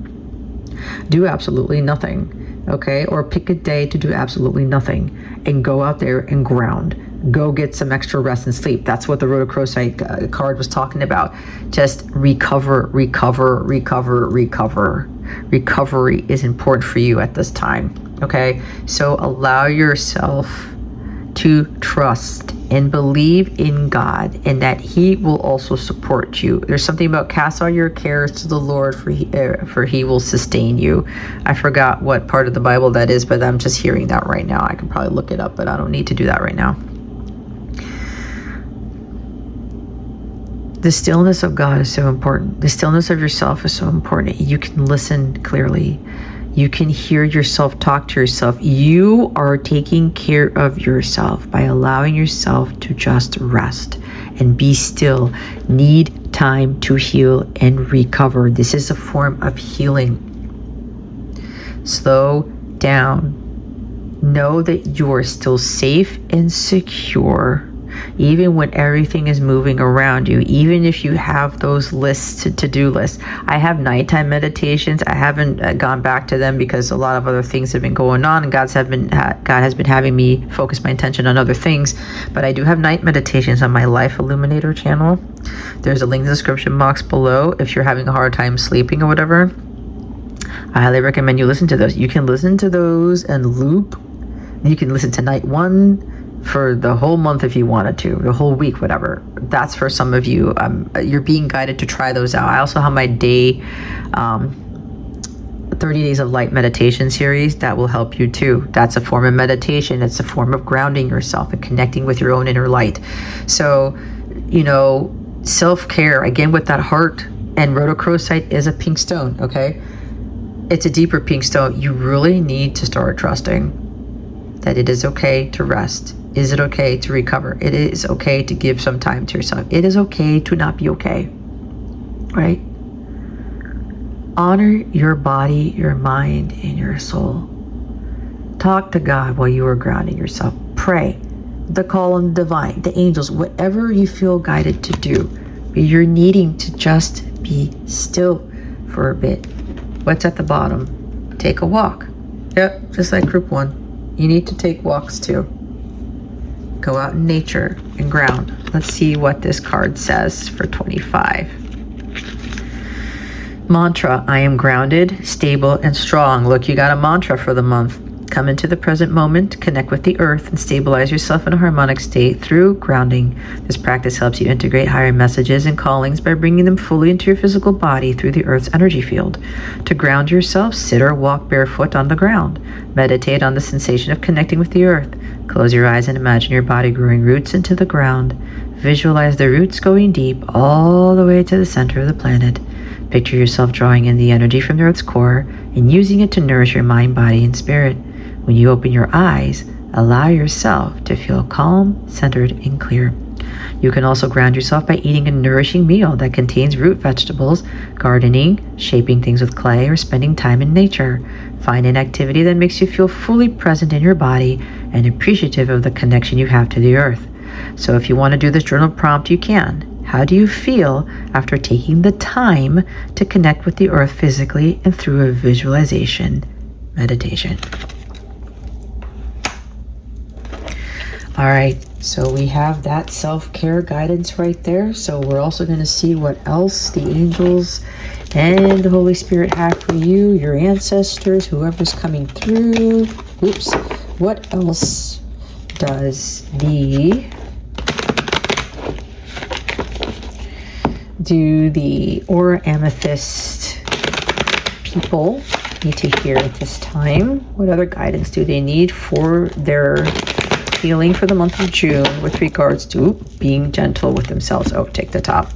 Do absolutely nothing. Okay? Or pick a day to do absolutely nothing and go out there and ground. Go get some extra rest and sleep. That's what the 𝗗𝗶𝗀𝗶𝗺𝗿 card was talking about. Just recover, recover, recover, recover. Recovery is important for you at this time. Okay? So allow yourself to trust and believe in God, and that He will also support you. There's something about cast all your cares to the Lord, for He will sustain you. I forgot what part of the Bible that is, but I'm just hearing that right now. I can probably look it up, but I don't need to do that right now. The stillness of God is so important. The stillness of yourself is so important. You can listen clearly. You can hear yourself talk to yourself. You are taking care of yourself by allowing yourself to just rest and be still. Need time to heal and recover. This is a form of healing. Slow down. Know that you are still safe and secure, even when everything is moving around you, even if you have those lists, to-do lists. I have nighttime meditations. I haven't gone back to them because a lot of other things have been going on, and God has been having me focus my attention on other things. But I do have night meditations on my Life Illuminator channel. There's a link in the description box below if you're having a hard time sleeping or whatever. I highly recommend you listen to those. You can listen to those and loop. You can listen to night 1 for the whole month if you wanted to, the whole week, whatever. That's for some of you. You're being guided to try those out. I also have my 30 Days of Light meditation series that will help you too. That's a form of meditation. It's a form of grounding yourself and connecting with your own inner light. So, you know, self-care, again, with that heart, and rhodochrosite is a pink stone, okay? It's a deeper pink stone. You really need to start trusting that it is okay to rest. Is it okay to recover? It is okay to give some time to yourself. It is okay to not be okay, right? Honor your body, your mind, and your soul. Talk to God while you are grounding yourself. Pray. The call on the divine, the angels, whatever you feel guided to do. But you're needing to just be still for a bit. What's at the bottom? Take a walk. Yep, just like group 1. You need to take walks too. Go out in nature and ground. Let's see what this card says for 25. Mantra: I am grounded, stable, and strong. Look, you got a mantra for the month. Come into the present moment, connect with the earth, and stabilize yourself in a harmonic state through grounding. This practice helps you integrate higher messages and callings by bringing them fully into your physical body through the earth's energy field. To ground yourself, sit or walk barefoot on the ground. Meditate on the sensation of connecting with the earth. Close your eyes and imagine your body growing roots into the ground. Visualize the roots going deep all the way to the center of the planet. Picture yourself drawing in the energy from the earth's core and using it to nourish your mind, body, and spirit. When you open your eyes, allow yourself to feel calm, centered, and clear. You can also ground yourself by eating a nourishing meal that contains root vegetables, gardening, shaping things with clay, or spending time in nature. Find an activity that makes you feel fully present in your body and appreciative of the connection you have to the earth. So if you want to do this journal prompt, you can. How do you feel after taking the time to connect with the earth physically and through a visualization meditation? All right, so we have that self-care guidance right there. So we're also going to see what else the angels and the Holy Spirit have for you, your ancestors, whoever's coming through. Oops. What else does the aura amethyst people need to hear at this time? What other guidance do they need for their healing for the month of June with regards to being gentle with themselves? Oh, take the top.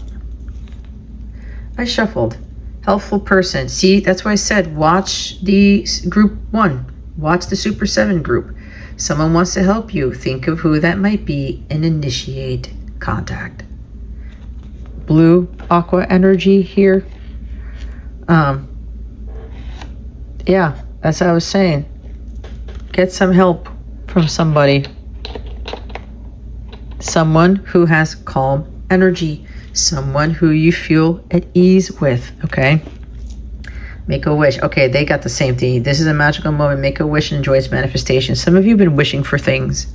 I shuffled. Helpful person. See, that's why I said watch the group 1. Watch the Super 7 group. Someone wants to help you. Think of who that might be and initiate contact. Blue aqua energy here. Yeah, that's what I was saying. Get some help from somebody. Someone who has calm energy. Someone who you feel at ease with, okay? Make a wish. Okay, they got the same thing. This is a magical moment. Make a wish and enjoy its manifestation. Some of you have been wishing for things.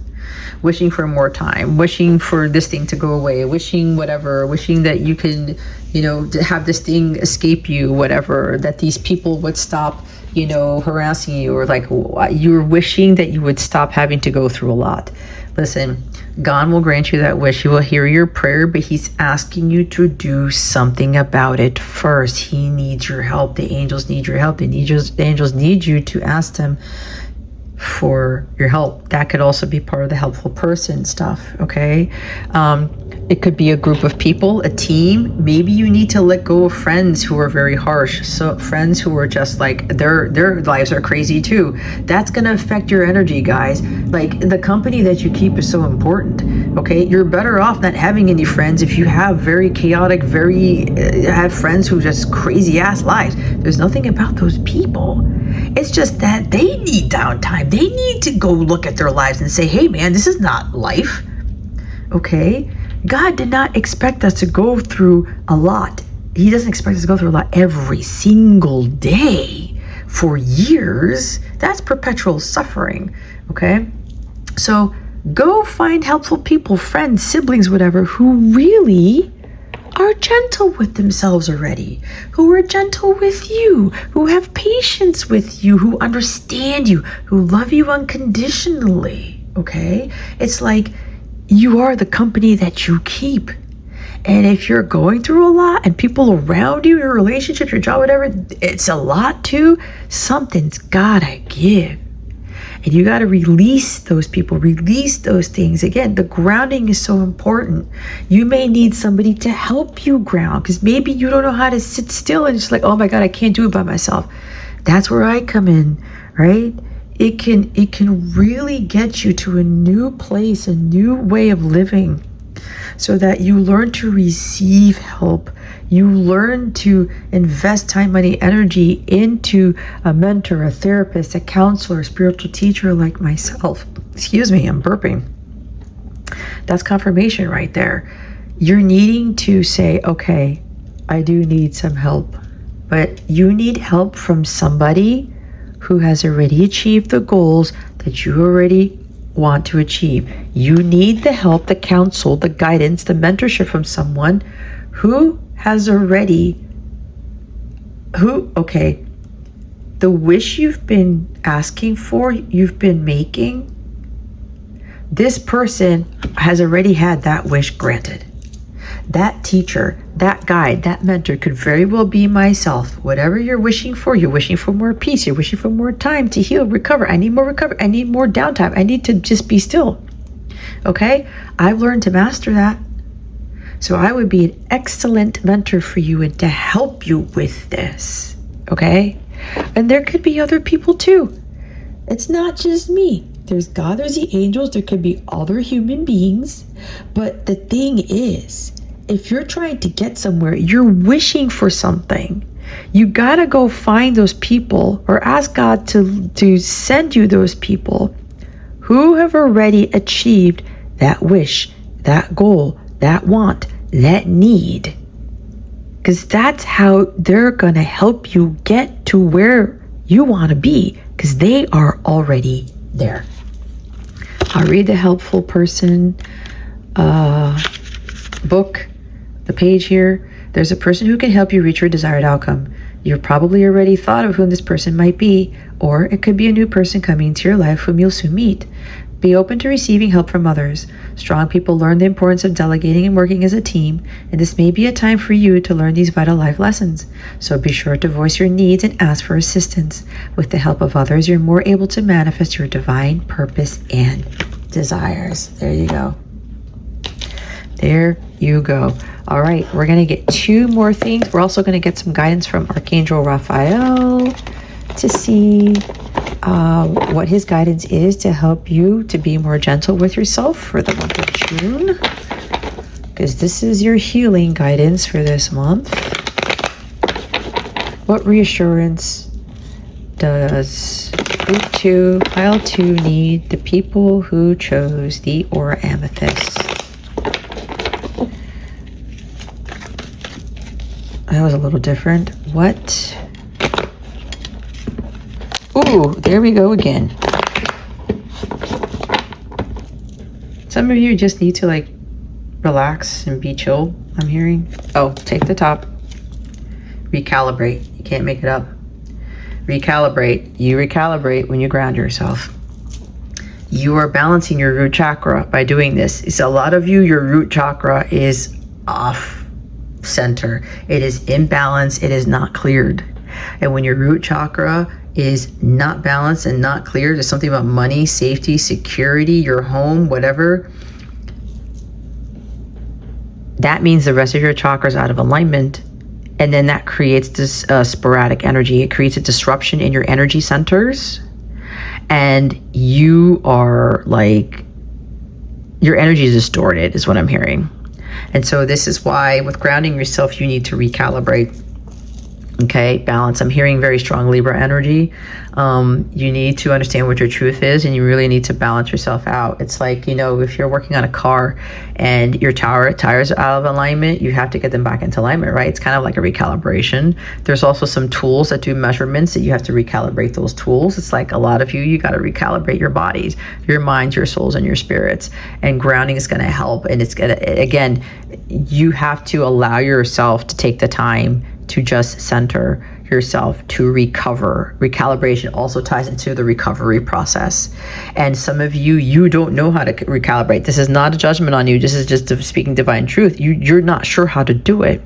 Wishing for more time. Wishing for this thing to go away. Wishing whatever. Wishing that you can, to have this thing escape you, whatever. That these people would stop, harassing you. Or like, you're wishing that you would stop having to go through a lot. Listen, God will grant you that wish. He will hear your prayer, but he's asking you to do something about it first. He needs your help. The angels need your help. The angels need you to ask them for your help. That could also be part of the helpful person stuff, okay? It could be a group of people, a team. Maybe you need to let go of friends who are very harsh. So friends who are just like, their lives are crazy too. That's going to affect your energy, guys. Like, the company that you keep is so important, okay? You're better off not having any friends if you have very chaotic, have friends who just crazy ass lives. There's nothing about those people. It's just that they need downtime. They need to go look at their lives and say, hey man, this is not life, okay? God did not expect us to go through a lot. He doesn't expect us to go through a lot every single day for years. That's perpetual suffering, okay? So go find helpful people, friends, siblings, whatever, who really are gentle with themselves already, who are gentle with you, who have patience with you, who understand you, who love you unconditionally, okay? It's like you are the company that you keep. And if you're going through a lot and people around you, your relationships, your job, whatever, it's a lot too, something's gotta give. And you got to release those people, release those things. Again, the grounding is so important. You may need somebody to help you ground because maybe you don't know how to sit still and just like, oh my God, I can't do it by myself. That's where I come in, right? It can really get you to a new place, a new way of living so that you learn to receive help. You learn to invest time, money, energy into a mentor, a therapist, a counselor, a spiritual teacher like myself. Excuse me, I'm burping. That's confirmation right there. You're needing to say, okay, I do need some help, but you need help from somebody who has already achieved the goals that you already want to achieve. You need the help, the counsel, the guidance, the mentorship from someone who has already, the wish you've been asking for, you've been making, this person has already had that wish granted. That teacher, that guide, that mentor could very well be myself. Whatever you're wishing for more peace, you're wishing for more time to heal, recover. I need more recovery. I need more downtime. I need to just be still. Okay? I've learned to master that. So I would be an excellent mentor for you and to help you with this. Okay? And there could be other people too. It's not just me. There's God, there's the angels, there could be other human beings. But the thing is, if you're trying to get somewhere, you're wishing for something, you gotta go find those people or ask God to send you those people who have already achieved that wish, that goal, that want, that need. Because that's how they're gonna help you get to where you want to be, because they are already there. I'll read the helpful person book, the page here. There's a person who can help you reach your desired outcome. You've probably already thought of whom this person might be, or it could be a new person coming into your life whom you'll soon meet. Be open to receiving help from others. Strong people learn the importance of delegating and working as a team, and this may be a time for you to learn these vital life lessons. So be sure to voice your needs and ask for assistance. With the help of others, you're more able to manifest your divine purpose and desires. There you go. There you go. All right, we're going to get 2 more things. We're also going to get some guidance from Archangel Raphael to see what his guidance is to help you to be more gentle with yourself for the month of June, because this is your healing guidance for this month. What reassurance does group 2, pile 2 need the people who chose the Aura Amethyst? That was a little different. What? Ooh, there we go again. Some of you just need to like relax and be chill, I'm hearing. Oh, take the top. Recalibrate. You can't make it up. Recalibrate. You recalibrate when you ground yourself. You are balancing your root chakra by doing this. So a lot of you, your root chakra is off center. It is imbalanced. It is not cleared. And when your root chakra is not balanced and not cleared, there's something about money, safety, security, your home, whatever, that means the rest of your chakras out of alignment. And then that creates this sporadic energy. It creates a disruption in your energy centers. And you are like, your energy is distorted, is what I'm hearing. And so this is why with grounding yourself, you need to recalibrate. Okay, balance. I'm hearing very strong Libra energy. You need to understand what your truth is, and you really need to balance yourself out. It's like, you know, if you're working on a car and your tires are out of alignment, you have to get them back into alignment, right? It's kind of like a recalibration. There's also some tools that do measurements that you have to recalibrate those tools. It's like a lot of you got to recalibrate your bodies, your minds, your souls, and your spirits. And grounding is going to help. And it's going to, again, you have to allow yourself to take the time to just center yourself, to recover. Recalibration also ties into the recovery process. And some of you don't know how to recalibrate. This is not a judgment on you. This is just speaking divine truth. You're not sure how to do it.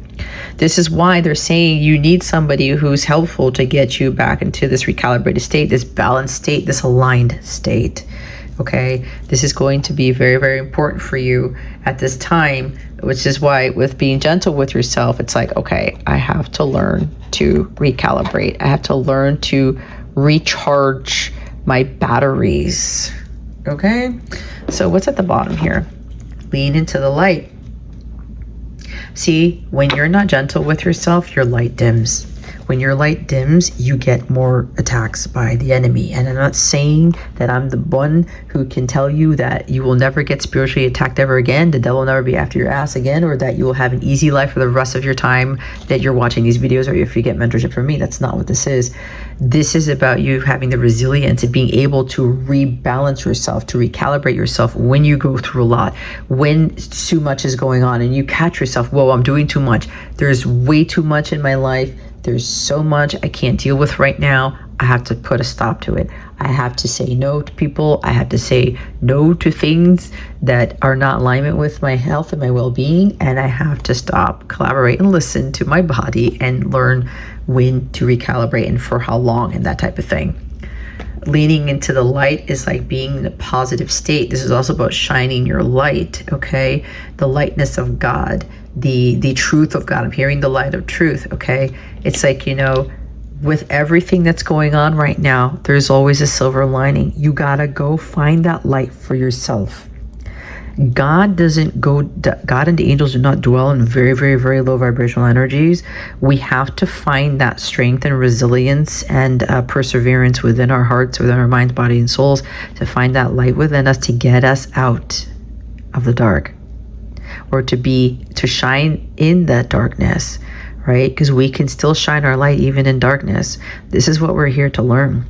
This is why they're saying you need somebody who's helpful to get you back into this recalibrated state, this balanced state, this aligned state. Okay, this is going to be very, very important for you at this time, which is why with being gentle with yourself, it's like, okay, I have to learn to recalibrate. I have to learn to recharge my batteries. Okay, so what's at the bottom here? Lean into the light. See, when you're not gentle with yourself, your light dims. When your light dims, you get more attacks by the enemy. And I'm not saying that I'm the one who can tell you that you will never get spiritually attacked ever again, the devil will never be after your ass again, or that you will have an easy life for the rest of your time that you're watching these videos, or if you get mentorship from me. That's not what this is. This is about you having the resilience and being able to rebalance yourself, to recalibrate yourself when you go through a lot, when too much is going on and you catch yourself, whoa, I'm doing too much. There's way too much in my life. There's so much I can't deal with right now. I have to put a stop to it. I have to say no to people. I have to say no to things that are not in alignment with my health and my well-being. And I have to stop, collaborate, and listen to my body and learn when to recalibrate and for how long and that type of thing. Leaning into the light is like being in a positive state. This is also about shining your light, okay? The lightness of God, the truth of God. I'm hearing the light of truth, okay? It's like, you know, with everything that's going on right now, there's always a silver lining. You gotta go find that light for yourself. God and the angels do not dwell in very, very, very low vibrational energies. We have to find that strength and resilience and perseverance within our hearts, within our minds, body, and souls, to find that light within us to get us out of the dark, or to shine in that darkness, right? Because we can still shine our light even in darkness. This is what we're here to learn.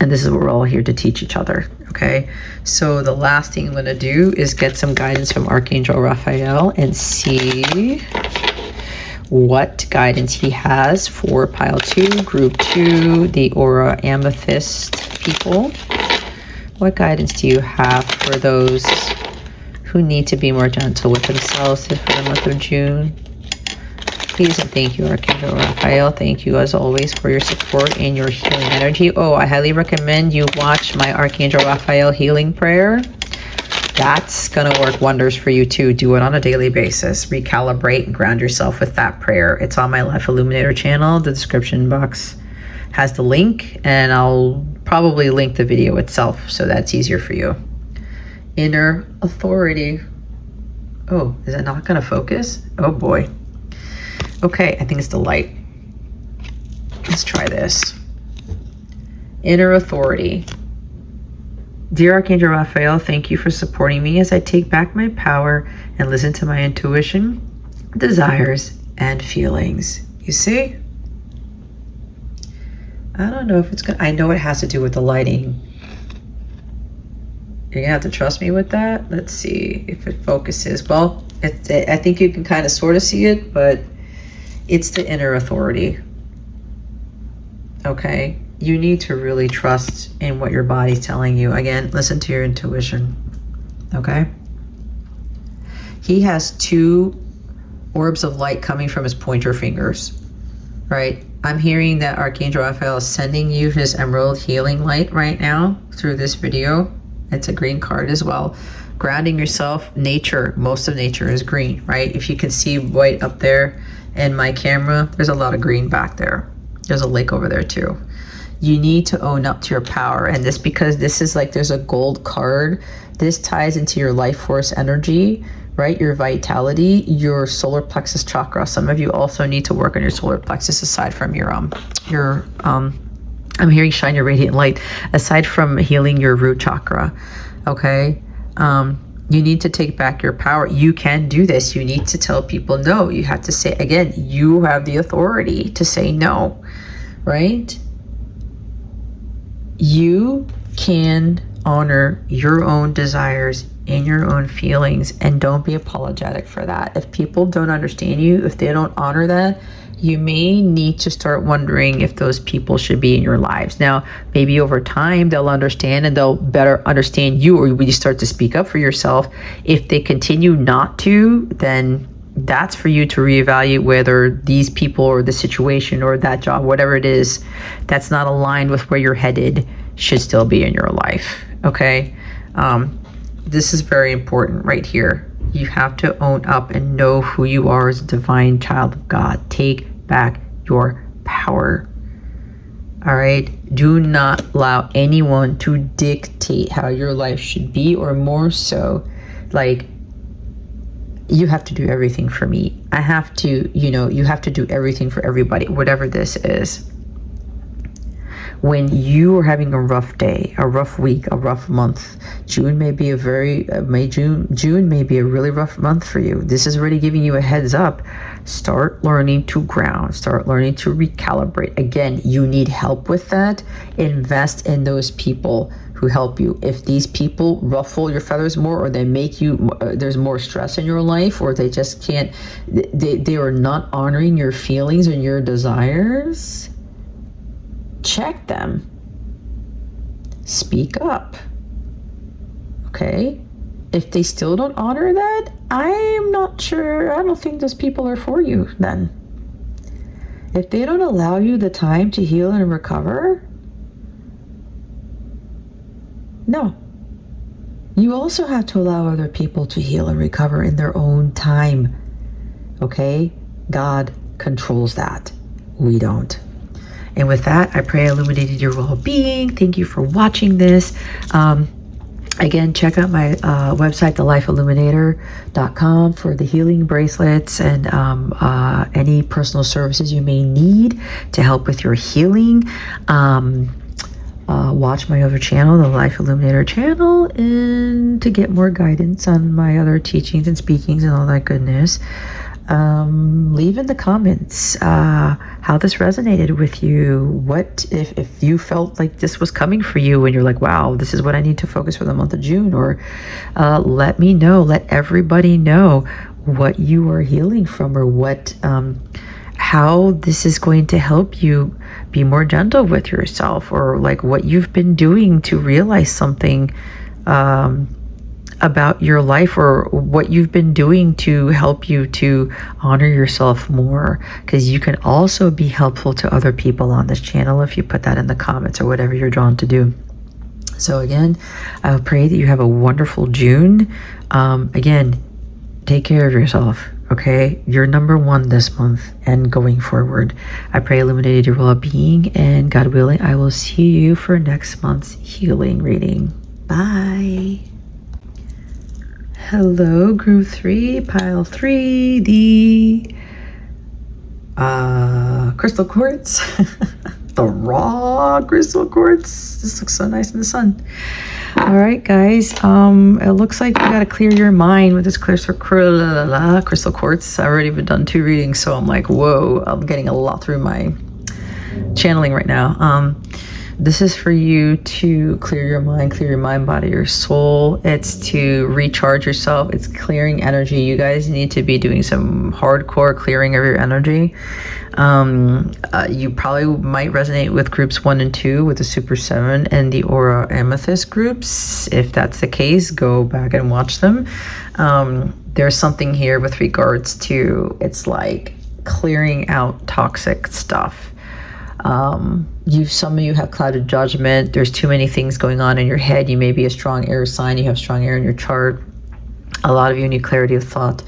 And this is what we're all here to teach each other, okay? So the last thing I'm going to do is get some guidance from Archangel Raphael and see what guidance he has for pile 2, group 2, the Aura Amethyst people. What guidance do you have for those who need to be more gentle with themselves for the month of June? Please and thank you, Archangel Raphael. Thank you as always for your support and your healing energy. Oh, I highly recommend you watch my Archangel Raphael healing prayer. That's gonna work wonders for you too. Do it on a daily basis. Recalibrate and ground yourself with that prayer. It's on my Life Illuminator channel. The description box has the link, and I'll probably link the video itself so that's easier for you. Inner authority. Oh, is it not gonna focus? Oh boy. Okay, I think it's the light. Let's try this. Inner authority. Dear Archangel Raphael, thank you for supporting me as I take back my power and listen to my intuition, desires, and feelings. You see? I don't know if it's gonna, I know it has to do with the lighting. You're gonna have to trust me with that. Let's see if it focuses. Well, I think you can kind of sort of see it, but it's the inner authority. Okay? You need to really trust in what your body's telling you. Again, listen to your intuition. Okay? He has 2 orbs of light coming from his pointer fingers. Right? I'm hearing that Archangel Raphael is sending you his emerald healing light right now through this video. It's a green card as well. Grounding yourself, nature, most of nature is green, right? If you can see white up there in my camera, there's a lot of green back there. There's a lake over there too. You need to own up to your power. And this, because this is like, there's a gold card. This ties into your life force energy, right? Your vitality, your solar plexus chakra. Some of you also need to work on your solar plexus aside from your I'm hearing shine your radiant light, aside from healing your root chakra. Okay? You need to take back your power. You can do this. You need to tell people no. You have to say, again, you have the authority to say no, right? You can honor your own desires and your own feelings, and don't be apologetic for that. If people don't understand you, if they don't honor that, you may need to start wondering if those people should be in your lives. Now, maybe over time they'll understand and they'll better understand you, or when you start to speak up for yourself. If they continue not to, then that's for you to reevaluate whether these people or the situation or that job, whatever it is, that's not aligned with where you're headed, should still be in your life. Okay? This is very important right here. You have to own up and know who you are as a divine child of God. Take back your power. All right? Do not allow anyone to dictate how your life should be, or more so, like, you have to do everything for me. I have to, you have to do everything for everybody, whatever this is. When you are having a rough day, a rough week, a rough month, June may be a June may be a really rough month for you. This is already giving you a heads up. Start learning to ground. Start learning to recalibrate. Again, you need help with that. Invest in those people who help you. If these people ruffle your feathers more, or they make you, there's more stress in your life, or they just can't, they are not honoring your feelings and your desires, check them. Speak up. Okay? If they still don't honor that, I'm not sure. I don't think those people are for you then. If they don't allow you the time to heal and recover, no. You also have to allow other people to heal and recover in their own time. Okay? God controls that. We don't. And with that, I pray I illuminated your well-being. Thank you for watching this. Again, check out my website, thelifeilluminator.com, for the healing bracelets and any personal services you may need to help with your healing. Watch my other channel, the Life Illuminator channel, and to get more guidance on my other teachings and speakings and all that goodness. Leave in the comments how this resonated with you. What if you felt like this was coming for you and you're like, wow, this is what I need to focus for the month of June, or let me know, let everybody know what you are healing from, or what how this is going to help you be more gentle with yourself, or like what you've been doing to realize something about your life, or what you've been doing to help you to honor yourself more, because you can also be helpful to other people on this channel if you put that in the comments or whatever you're drawn to do. So again, I pray that you have a wonderful June. Again, take care of yourself, okay? You're number one this month and going forward. I pray illuminated your well-being, and God willing, I will see you for next month's healing reading. Bye. Hello, group 3, pile 3, the crystal quartz. The raw crystal quartz. This looks so nice in the sun. All right, guys. It looks like you got to clear your mind with this crystal quartz. I've already been done 2 readings, so I'm like, whoa, I'm getting a lot through my channeling right now. This is for you to clear your mind, body, your soul. It's to recharge yourself. It's clearing energy. You guys need to be doing some hardcore clearing of your energy. You probably might resonate with groups 1 and 2 with the Super 7 and the Aura Amethyst groups. If that's the case, go back and watch them. There's something here with regards to, it's like clearing out toxic stuff. Some of you have clouded judgment. There's too many things going on in your head. You may be a strong air sign. You have strong air in your chart. A lot of you need clarity of thought.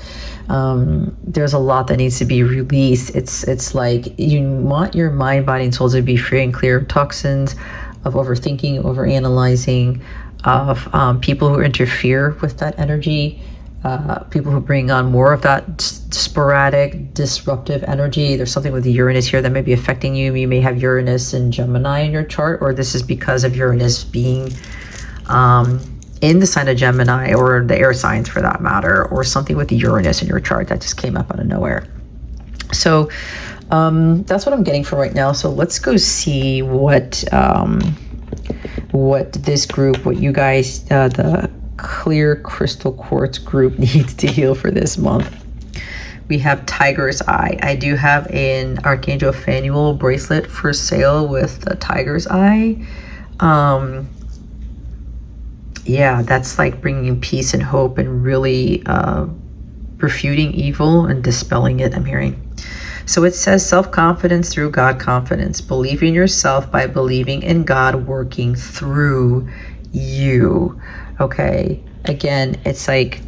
There's a lot that needs to be released. It's like you want your mind, body, and soul to be free and clear of toxins, of overthinking, overanalyzing, of people who interfere with that energy, people who bring on more of that sporadic, disruptive energy. There's something with Uranus here that may be affecting you. You may have Uranus and Gemini in your chart, or this is because of Uranus being in the sign of Gemini, or the air signs for that matter, or something with Uranus in your chart that just came up out of nowhere. So that's what I'm getting for right now. So let's go see what this group, what you guys, the clear crystal quartz group needs to heal for this month. We have Tiger's Eye. I do have an Archangel Phanuel bracelet for sale with the Tiger's Eye. Yeah, that's like bringing peace and hope and really refuting evil and dispelling it, I'm hearing. So it says self-confidence through God confidence. Believe in yourself by believing in God working through you. Okay, again, it's like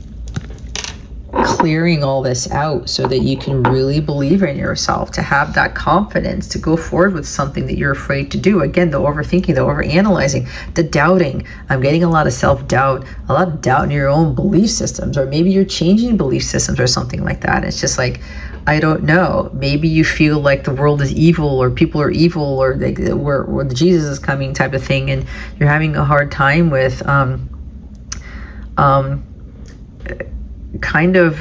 clearing all this out so that you can really believe in yourself, to have that confidence to go forward with something that you're afraid to do. Again, the overthinking, the overanalyzing, the doubting. I'm getting a lot of self-doubt, a lot of doubt in your own belief systems, or maybe you're changing belief systems or something like that. It's just like, I don't know. Maybe you feel like the world is evil, or people are evil, or where Jesus is coming type of thing, and you're having a hard time with kind of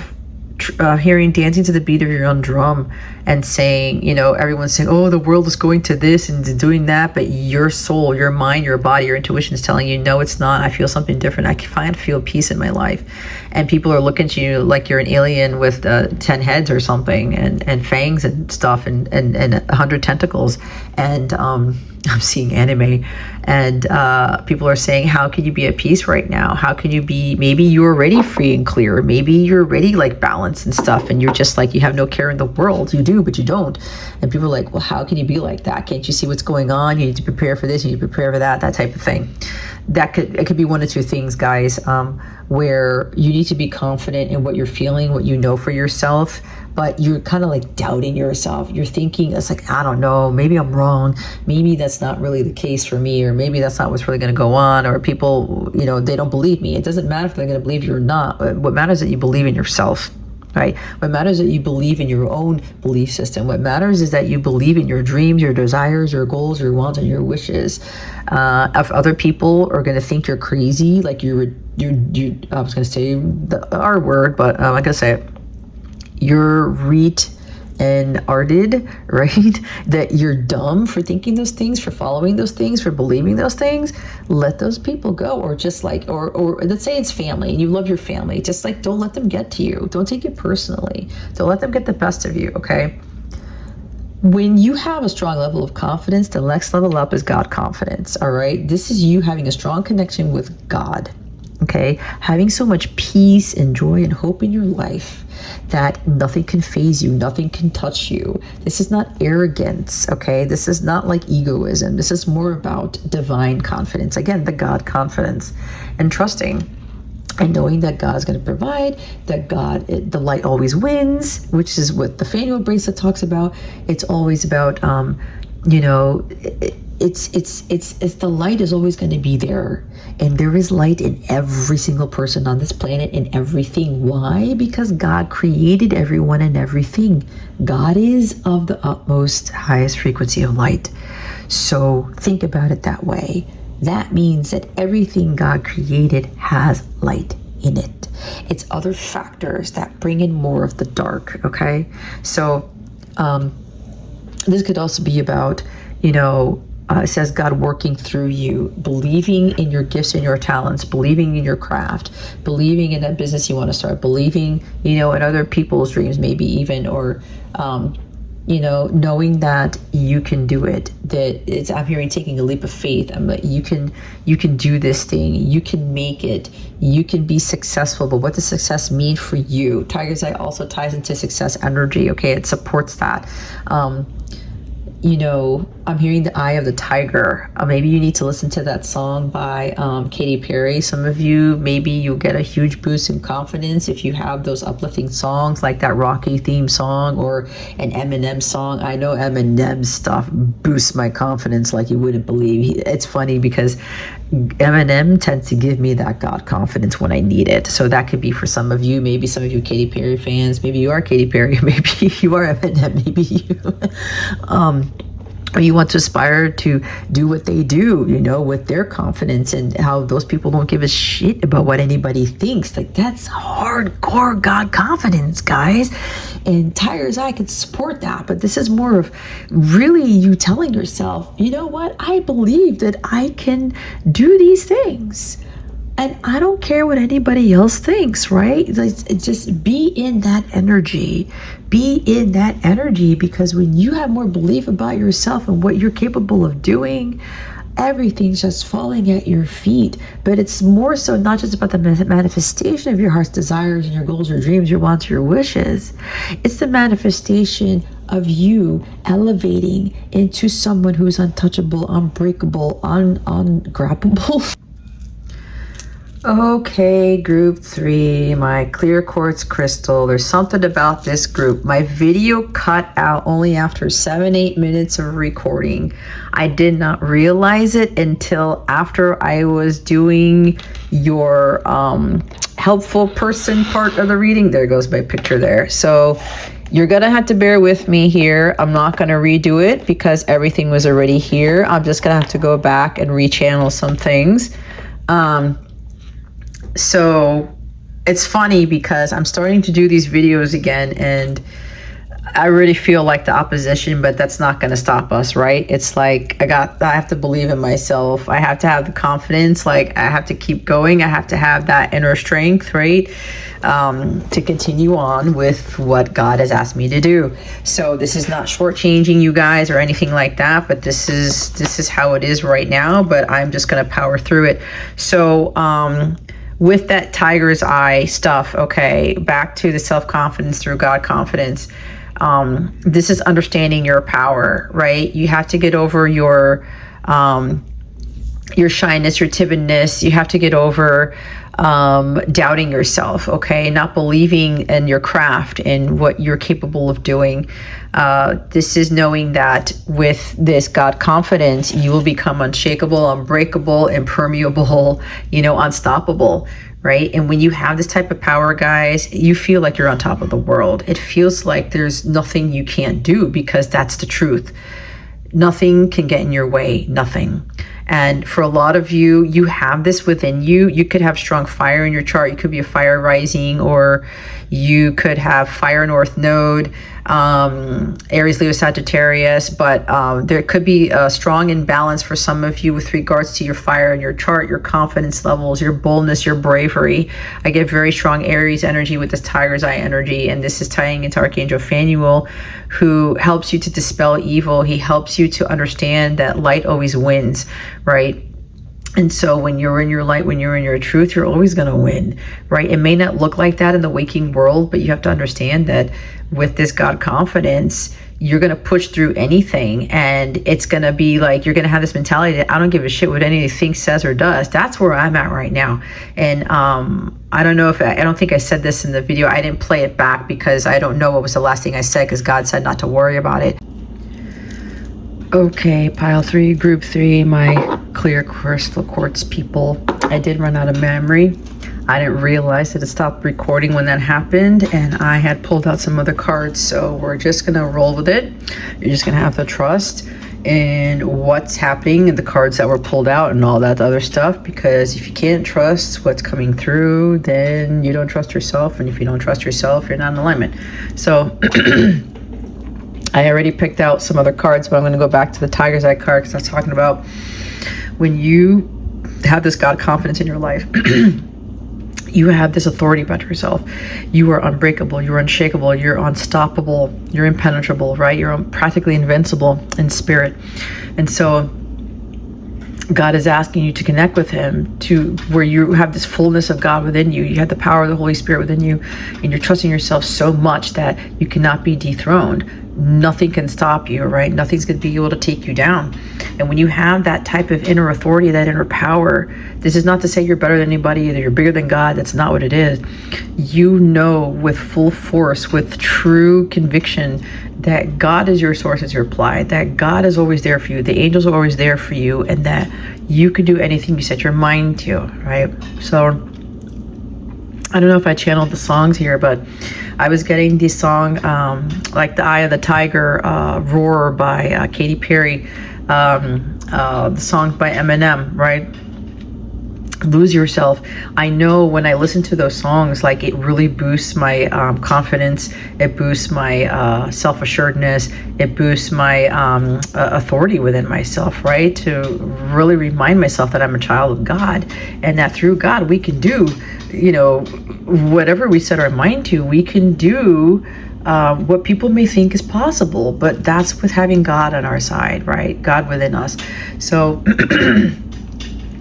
hearing, dancing to the beat of your own drum, and saying, you know, everyone's saying, oh, the world is going to this and doing that, but your soul, your mind, your body, your intuition is telling you, no, it's not. I feel something different. I feel peace in my life. And people are looking at you like you're an alien with 10 heads or something, and fangs and stuff, and 100 tentacles. And I'm seeing anime, and people are saying, how can you be at peace right now? How can you be, maybe you're already free and clear, maybe you're already like balanced and stuff, and you're just like, you have no care in the world. You do, but you don't. And people are like, well, how can you be like that? Can't you see what's going on? You need to prepare for this, you need to prepare for that type of thing. It could be one of two things, guys, where you need to be confident in what you're feeling, what you know for yourself, but you're kind of like doubting yourself. You're thinking, it's like, I don't know, maybe I'm wrong. Maybe that's not really the case for me, or maybe that's not what's really going to go on, or people, you know, they don't believe me. It doesn't matter if they're going to believe you or not. What matters is that you believe in yourself, right? What matters is that you believe in your own belief system. What matters is that you believe in your dreams, your desires, your goals, your wants, and your wishes. If other people are going to think you're crazy, like I was going to say the R word, but I'm not going to say it. You're and arted, right? That you're dumb for thinking those things, for following those things, for believing those things. Let those people go. Or just like, or let's say it's family and you love your family. Just like, don't let them get to you. Don't take it personally. Don't let them get the best of you, okay? when you have a strong level of confidence, the next level up is God confidence. All right. This is you having a strong connection with God. Okay. Having so much peace and joy and hope in your life that nothing can faze you, nothing can touch you. This is not arrogance. Okay. This is not like egoism. This is more about divine confidence. Again, the God confidence and trusting. And knowing that God's going to provide, that the light always wins, which is what the Faneuil bracelet talks about. It's always about, it's the light is always going to be there. And there is light in every single person on this planet, in everything. Why? Because God created everyone and everything. God is of the utmost highest frequency of light. So think about it that way. That means that everything God created has light in it. It's other factors that bring in more of the dark, okay? So this could also be about, it says God working through you, believing in your gifts and your talents, believing in your craft, believing in that business you want to start, believing, in other people's dreams, maybe even, or, knowing that you can do it, I'm hearing taking a leap of faith. I'm like, you can do this thing, you can make it, you can be successful. But what does success mean for you? Tiger's Eye also ties into success energy. Okay. It supports that. I'm hearing the eye of the tiger. Maybe you need to listen to that song by Katy Perry. Some of you, maybe you'll get a huge boost in confidence if you have those uplifting songs like that Rocky theme song or an Eminem song. I know Eminem's stuff boosts my confidence like you wouldn't believe. It's funny because Eminem tends to give me that God confidence when I need it. So that could be for some of you. Maybe some of you Katy Perry fans. Maybe you are Katy Perry. Maybe you are Eminem. Maybe you or you want to aspire to do what they do, with their confidence, and how those people don't give a shit about what anybody thinks. Like, that's hardcore God confidence, guys. And Tiger's Eye could support that. But this is more of really you telling yourself, you know what? I believe that I can do these things. And I don't care what anybody else thinks, right? Just be in that energy. Be in that energy, because when you have more belief about yourself and what you're capable of doing, everything's just falling at your feet. But it's more so not just about the manifestation of your heart's desires and your goals, your dreams, your wants, your wishes. It's the manifestation of you elevating into someone who's untouchable, unbreakable, ungrabbable. Okay, group 3, my clear quartz crystal. There's something about this group. My video cut out only after 7-8 minutes of recording. I did not realize it until after I was doing your helpful person part of the reading. There goes my picture there. So you're gonna have to bear with me here. I'm not gonna redo it because everything was already here. I'm just gonna have to go back and rechannel some things. So it's funny because I'm starting to do these videos again, and I really feel like the opposition, but that's not going to stop us, right? It's like I have to believe in myself. I have to have the confidence. Like, I have to keep going. I have to have that inner strength, right? To continue on with what God has asked me to do. So this is not shortchanging you guys or anything like that, but this is how it is right now. But I'm just going to power through it. So, with that Tiger's Eye stuff, okay, back to the self-confidence through God confidence. This is understanding your power, right? You have to get over your shyness, your timidness. You have to get over doubting yourself, okay? Not believing in your craft and what you're capable of doing. This is knowing that with this God confidence, you will become unshakable, unbreakable, impermeable, unstoppable, right? And when you have this type of power, guys, you feel like you're on top of the world. It feels like there's nothing you can't do, because that's the truth. Nothing can get in your way, nothing. And for a lot of you, you have this within you. You could have strong fire in your chart. You could be a fire rising, or you could have fire north node. Aries, Leo, Sagittarius, but there could be a strong imbalance for some of you with regards to your fire in your chart, your confidence levels, your boldness, your bravery. I get very strong Aries energy with this tiger's eye energy, and this is tying into Archangel Phanuel, who helps you to dispel evil. He helps you to understand that light always wins, right? And so when you're in your light, when you're in your truth, you're always going to win, right? It may not look like that in the waking world, but you have to understand that with this God confidence, you're going to push through anything, and it's going to be like, you're going to have this mentality that I don't give a shit what anyone thinks, says, or does. That's where I'm at right now. And I don't know if I don't think I said this in the video. I didn't play it back because I don't know what was the last thing I said, because God said not to worry about it. Okay, pile 3, group 3, my clear crystal quartz people. I did run out of memory. I didn't realize that it stopped recording when that happened, and I had pulled out some other cards, so we're just gonna roll with it. You're just gonna have to trust in what's happening and the cards that were pulled out and all that other stuff, because if you can't trust what's coming through, then you don't trust yourself, and if you don't trust yourself, you're not in alignment. So I already picked out some other cards, but I'm going to go back to the Tiger's Eye card, because I was talking about when you have this God confidence in your life, you have this authority about yourself. You are unbreakable, you're unshakable, you're unstoppable, you're impenetrable, right? You're practically invincible in spirit. And so God is asking you to connect with him, to where you have this fullness of God within you. You have the power of the Holy Spirit within you, and you're trusting yourself so much that you cannot be dethroned. Nothing can stop you, right? Nothing's going to be able to take you down. And when you have that type of inner authority, that inner power, this is not to say you're better than anybody, that you're bigger than God. That's not what it is. You know with full force, with true conviction, that God is your source, is your supply, that God is always there for you, the angels are always there for you, and that you can do anything you set your mind to, right? So I don't know if I channeled the songs here, but I was getting this song, like The Eye of the Tiger, Roar by Katy Perry, the song by Eminem, right? Lose Yourself. I know when I listen to those songs, like, it really boosts my confidence, it boosts my self-assuredness, it boosts my authority within myself, right? To really remind myself that I'm a child of God, and that through God we can do, you know, whatever we set our mind to, we can do what people may think is possible, but that's with having God on our side, right? God within us. So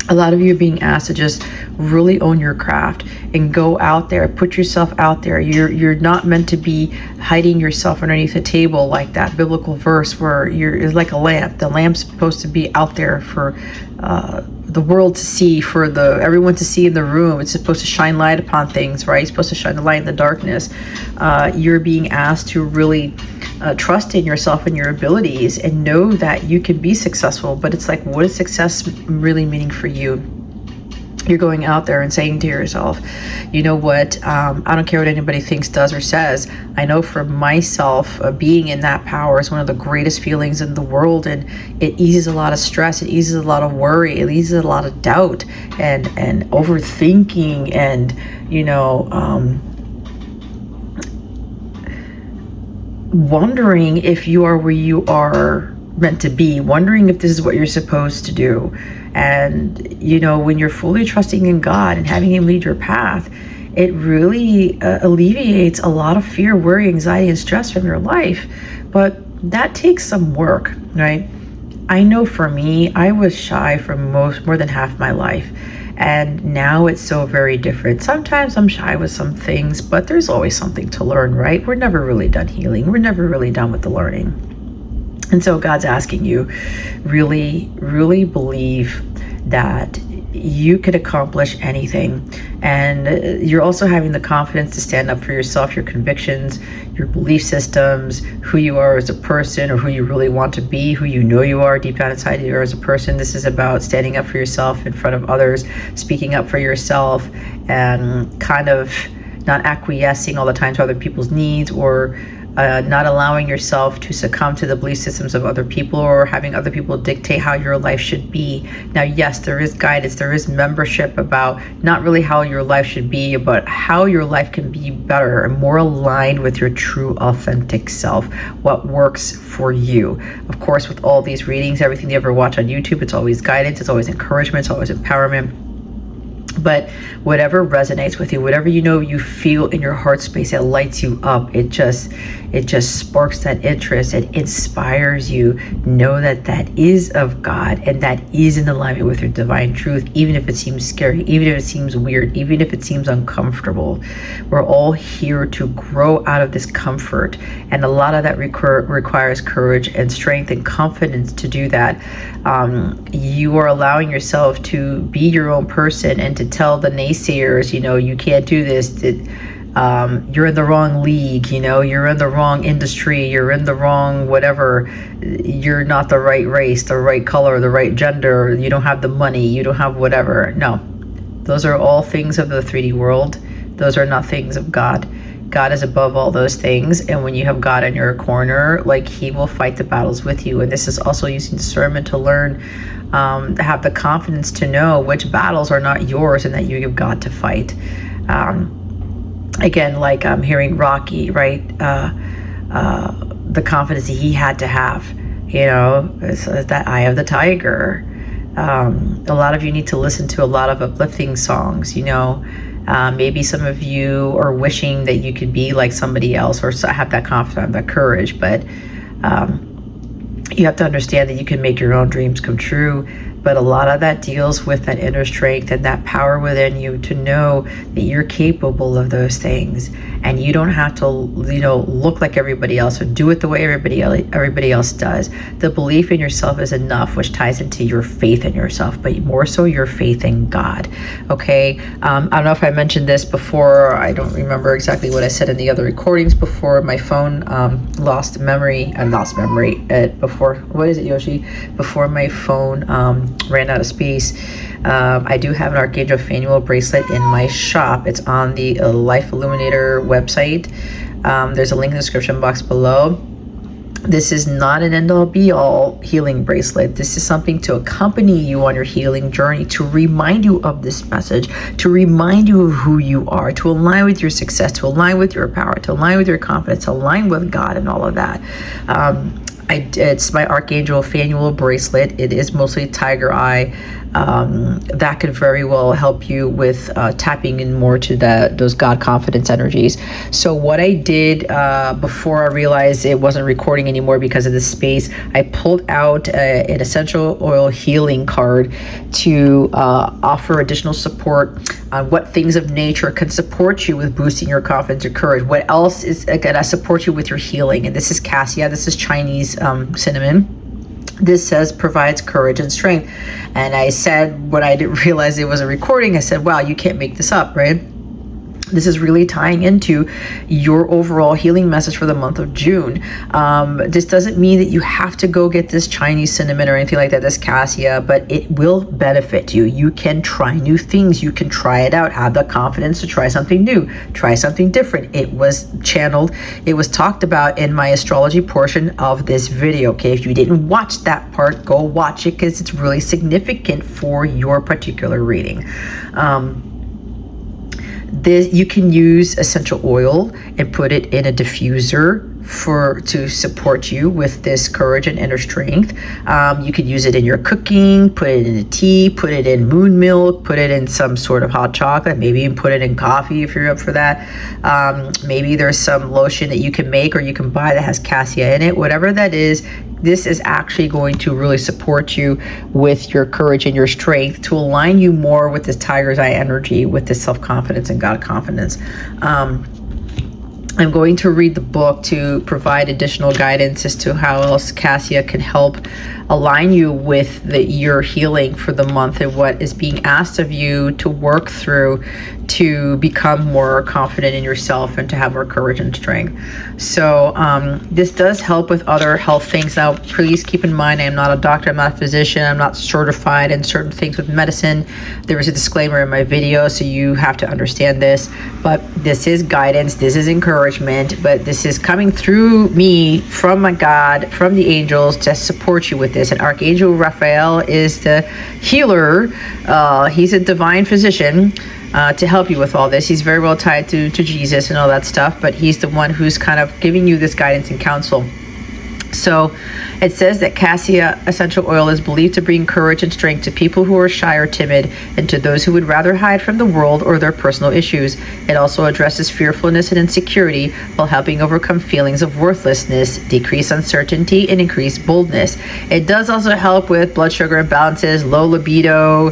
a lot of you are being asked to just really own your craft and go out there, put yourself out there. You're not meant to be hiding yourself underneath a table, like that biblical verse where it's like a lamp. The lamp's supposed to be out there for the world to see, for everyone to see in the room. It's supposed to shine light upon things, right? It's supposed to shine the light in the darkness. You're being asked to really trust in yourself and your abilities, and know that you can be successful. But it's like, what is success really meaning for you? You're going out there and saying to yourself, you know what, I don't care what anybody thinks, does, or says. I know for myself, being in that power is one of the greatest feelings in the world, and it eases a lot of stress, it eases a lot of worry, it eases a lot of doubt and overthinking, and, you know, wondering if you are where you are meant to be, wondering if this is what you're supposed to do. And, you know, when you're fully trusting in God and having him lead your path, it really alleviates a lot of fear, worry, anxiety, and stress from your life. But that takes some work, right? I know for me, I was shy for more than half my life, and now it's so very different. Sometimes I'm shy with some things, but there's always something to learn, right? We're never really done healing. We're never really done with the learning. And so God's asking you, really, really believe that you could accomplish anything. And you're also having the confidence to stand up for yourself, your convictions, your belief systems, who you are as a person, or who you really want to be, who you know you are deep down inside you as a person. This is about standing up for yourself in front of others, speaking up for yourself, and kind of not acquiescing all the time to other people's needs, or not allowing yourself to succumb to the belief systems of other people or having other people dictate how your life should be. Now, yes, there is guidance, there is membership about not really how your life should be, but how your life can be better and more aligned with your true authentic self, what works for you. Of course, with all these readings, everything you ever watch on YouTube, it's always guidance, it's always encouragement, it's always empowerment. But whatever resonates with you, whatever you feel in your heart space that lights you up, it just sparks that interest. It inspires you. Know that that is of God and that is in alignment with your divine truth, even if it seems scary, even if it seems weird, even if it seems uncomfortable. We're all here to grow out of this comfort, and a lot of that requires courage and strength and confidence to do that. You are allowing yourself to be your own person and to tell the naysayers, you can't do this, that you're in the wrong league, you're in the wrong industry, you're in the wrong whatever, you're not the right race, the right color, the right gender, you don't have the money, you don't have whatever. No, those are all things of the 3D world. Those are not things of God. God is above all those things, and when you have God in your corner, he will fight the battles with you. And this is also using discernment to learn, to have the confidence to know which battles are not yours and that you have God to fight. Again, I'm hearing Rocky, right? The confidence that he had to have, it's that eye of the tiger. A lot of you need to listen to a lot of uplifting songs, maybe some of you are wishing that you could be like somebody else or have that confidence, that courage, but you have to understand that you can make your own dreams come true. But a lot of that deals with that inner strength and that power within you to know that you're capable of those things, and you don't have to, look like everybody else or do it the way everybody else does. The belief in yourself is enough, which ties into your faith in yourself, but more so your faith in God. Okay, I don't know if I mentioned this before. I don't remember exactly what I said in the other recordings before. My phone lost memory. Before, what is it, Yoshi? Before my phone ran out of space. I do have an Archangel Phanuel bracelet in my shop. It's on the Life Illuminator website. There's a link in the description box below. This is not an end-all be-all healing bracelet. This is something to accompany you on your healing journey, to remind you of this message, to remind you of who you are, to align with your success, to align with your power, to align with your confidence, to align with God and all of that. It's my Archangel Phanuel bracelet. It is mostly tiger eye. That could very well help you with tapping in more to those God confidence energies. So what I did before I realized it wasn't recording anymore because of the space, I pulled out an essential oil healing card to offer additional support on what things of nature can support you with boosting your confidence or courage. What else is gonna support you with your healing? And this is cassia. This is Chinese cinnamon. This says provides courage and strength. And I said, when I didn't realize it was a recording, I said, wow, you can't make this up, right? This is really tying into your overall healing message for the month of June. This doesn't mean that you have to go get this Chinese cinnamon or anything like that, this cassia, but it will benefit you. You can try new things. You can try it out. Have the confidence to try something new, try something different. It was channeled. It was talked about in my astrology portion of this video. Okay, if you didn't watch that part, go watch it because it's really significant for your particular reading. You can use essential oil and put it in a diffuser to support you with this courage and inner strength. You could use it in your cooking, put it in a tea, put it in moon milk, put it in some sort of hot chocolate, maybe even put it in coffee if you're up for that. Maybe there's some lotion that you can make or you can buy that has cassia in it. Whatever that is, this is actually going to really support you with your courage and your strength to align you more with this tiger's eye energy, with this self-confidence and God confidence. I'm going to read the book to provide additional guidance as to how else cassia can help align you with your healing for the month and what is being asked of you to work through to become more confident in yourself and to have more courage and strength. So this does help with other health things. Now, please keep in mind, I am not a doctor, I'm not a physician, I'm not certified in certain things with medicine. There is a disclaimer in my video, so you have to understand this. But this is guidance, this is encouragement, but this is coming through me from my God, from the angels, to support you with this. And Archangel Raphael is the healer. He's a divine physician to help you with all this. He's very well tied to Jesus and all that stuff, but he's the one who's kind of giving you this guidance and counsel. So it says that cassia essential oil is believed to bring courage and strength to people who are shy or timid, and to those who would rather hide from the world or their personal issues. It also addresses fearfulness and insecurity while helping overcome feelings of worthlessness, decrease uncertainty, and increase boldness. It does also help with blood sugar imbalances, low libido,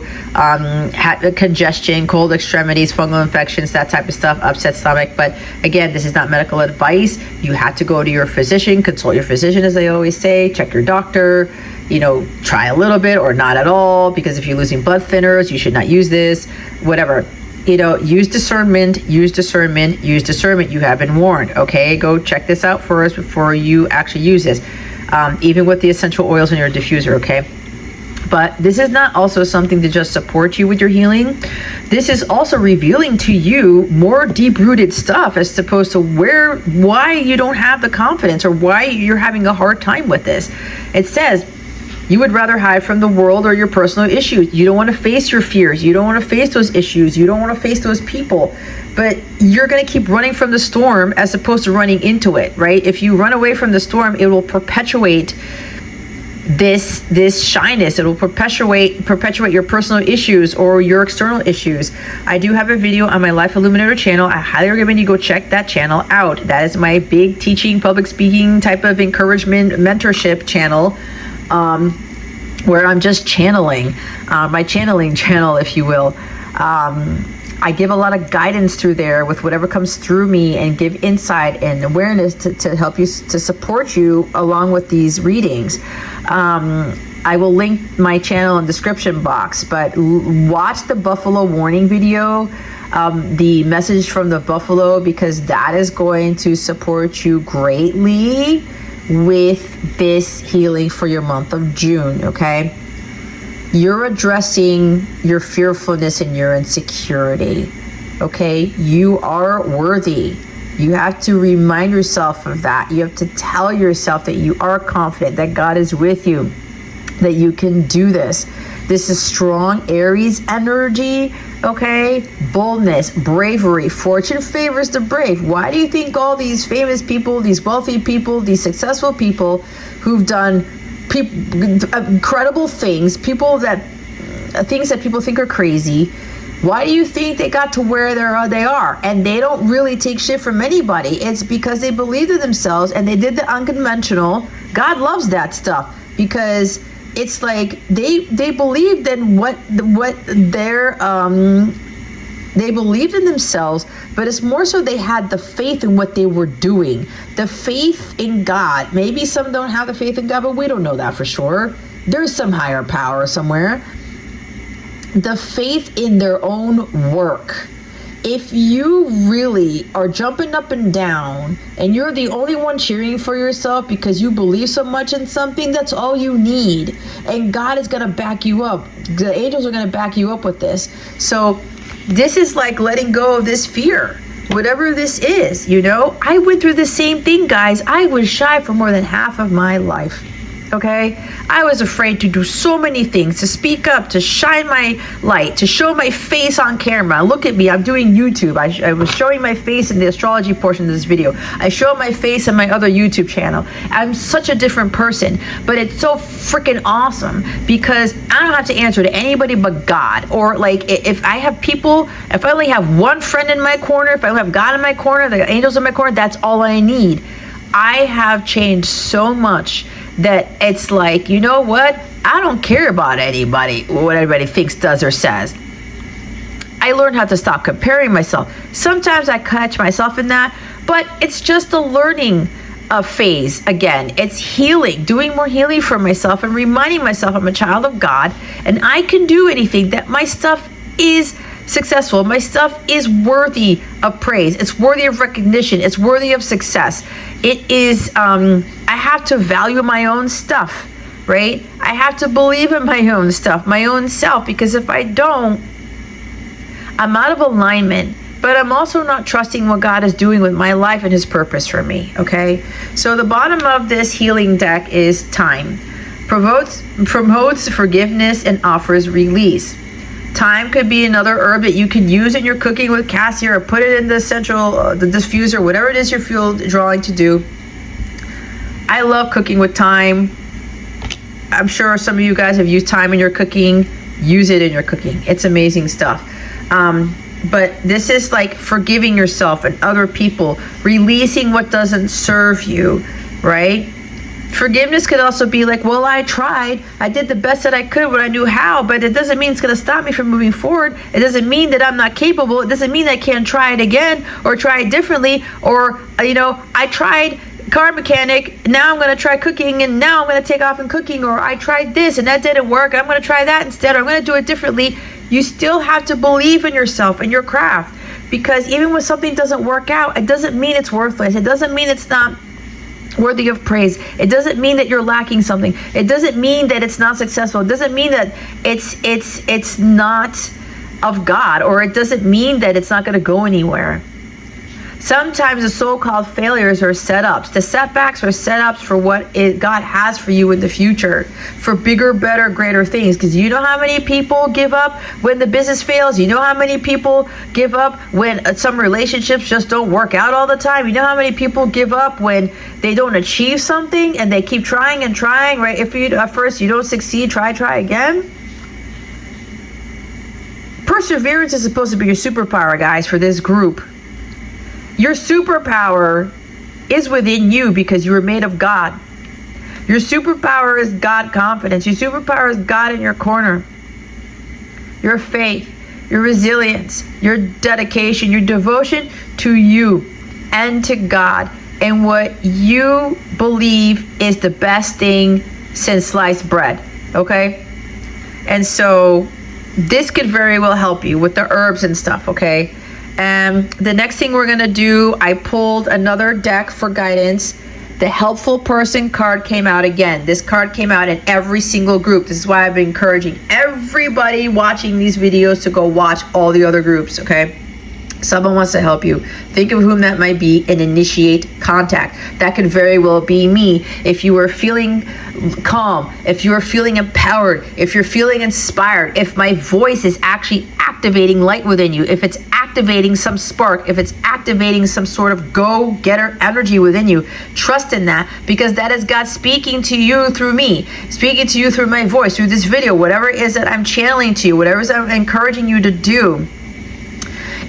congestion, cold extremities, fungal infections, that type of stuff, upset stomach. But again, this is not medical advice. You have to go to your physician, consult your physician, as they always say, check your doctor, try a little bit or not at all, because if you're losing blood thinners, you should not use this, whatever. Use discernment, use discernment, use discernment. You have been warned, okay? Go check this out first before you actually use this, even with the essential oils in your diffuser, okay? But this is not also something to just support you with your healing. This is also revealing to you more deep-rooted stuff as opposed to why you don't have the confidence or why you're having a hard time with this. It says you would rather hide from the world or your personal issues. You don't want to face your fears. You don't want to face those issues. You don't want to face those people. But you're going to keep running from the storm as opposed to running into it, right? If you run away from the storm, it will perpetuate this shyness. It will perpetuate your personal issues or your external issues. I do have a video on my Life Illuminator channel. I highly recommend you go check that channel out. That is my big teaching, public speaking type of encouragement, mentorship channel, where I'm just channeling, my channeling channel, if you will. I give a lot of guidance through there with whatever comes through me, and give insight and awareness to help you, to support you along with these readings. I will link my channel in the description box, but watch the buffalo warning video, the message from the buffalo, because that is going to support you greatly with this healing for your month of June, okay? You're addressing your fearfulness and your insecurity, okay? You are worthy. You have to remind yourself of that. You have to tell yourself that you are confident, that God is with you, that you can do this. This is strong Aries energy, okay? Boldness, bravery. Fortune favors the brave. Why do you think all these famous people, these wealthy people, these successful people who've done incredible things, things that people think are crazy, why do you think they got to where they are? And they don't really take shit from anybody. It's because they believed in themselves and they did the unconventional. God loves that stuff, because it's like they believed in they believed in themselves, but it's more so they had the faith in what they were doing, the faith in God. Maybe some don't have the faith in God, but we don't know that for sure. There's some higher power somewhere. The faith in their own work. If you really are jumping up and down and you're the only one cheering for yourself because you believe so much in something, that's all you need. And God is going to back you up. The angels are going to back you up with this. So this is like letting go of this fear, whatever this is, I went through the same thing, guys. I was shy for more than half of my life. Okay, I was afraid to do so many things, to speak up, to shine my light, to show my face on camera. Look at me, I'm doing YouTube. I was showing my face in the astrology portion of this video. I show my face in my other YouTube channel. I'm such a different person, but it's so freaking awesome because I don't have to answer to anybody but God. Or like if I have people, if I only have one friend in my corner, if I have God in my corner, the angels in my corner, that's all I need. I have changed so much that it's like, you know what? I don't care about anybody, what anybody thinks, does, or says. I learned how to stop comparing myself. Sometimes I catch myself in that, but it's just a learning phase. Again, it's healing, doing more healing for myself and reminding myself I'm a child of God and I can do anything, that my stuff is successful. My stuff is worthy of praise. It's worthy of recognition. It's worthy of success. It is, I have to value my own stuff, right? I have to believe in my own stuff, my own self, because if I don't, I'm out of alignment. But I'm also not trusting what God is doing with my life and his purpose for me, okay? So the bottom of this healing deck is time. Promotes forgiveness and offers release. Thyme could be another herb that you could use in your cooking with cassia, or put it in the central, the diffuser, whatever it is you're field drawing to do. I love cooking with thyme. I'm sure some of you guys have used thyme in your cooking. Use it in your cooking. It's amazing stuff. But this is like forgiving yourself and other people, releasing what doesn't serve you, right? Forgiveness could also be like, well, I tried. I did the best that I could when I knew how, but it doesn't mean it's going to stop me from moving forward. It doesn't mean that I'm not capable. It doesn't mean that I can't try it again or try it differently. Or, I tried car mechanic, now I'm going to try cooking, and now I'm going to take off in cooking. Or I tried this and that didn't work, I'm going to try that instead, or I'm going to do it differently. You still have to believe in yourself and your craft, because even when something doesn't work out, it doesn't mean it's worthless. It doesn't mean it's not worthy of praise. It doesn't mean that you're lacking something. It doesn't mean that it's not successful. It doesn't mean that it's not of God, or it doesn't mean that it's not going to go anywhere. Sometimes the so-called failures are setups. The setbacks are setups for what God has for you in the future, for bigger, better, greater things. Because you know how many people give up when the business fails? You know how many people give up when some relationships just don't work out all the time? You know how many people give up when they don't achieve something and they keep trying and trying, right? If you at first you don't succeed, try again. Perseverance is supposed to be your superpower, guys, for this group. Your superpower is within you because you were made of God. Your superpower is God confidence. Your superpower is God in your corner. Your faith, your resilience, your dedication, your devotion to you and to God, and what you believe is the best thing since sliced bread, okay? And so this could very well help you with the herbs and stuff, okay? And the next thing we're going to do, I pulled another deck for guidance. The helpful person card came out again. This card came out in every single group. This is why I've been encouraging everybody watching these videos to go watch all the other groups, okay? Someone wants to help you. Think of whom that might be and initiate contact. That could very well be me. If you are feeling calm, if you are feeling empowered, if you're feeling inspired, if my voice is actually activating light within you, if it's activating some spark, if it's activating some sort of go-getter energy within you, trust in that, because that is God speaking to you through me, speaking to you through my voice, through this video, whatever it is that I'm channeling to you, whatever it is I'm encouraging you to do.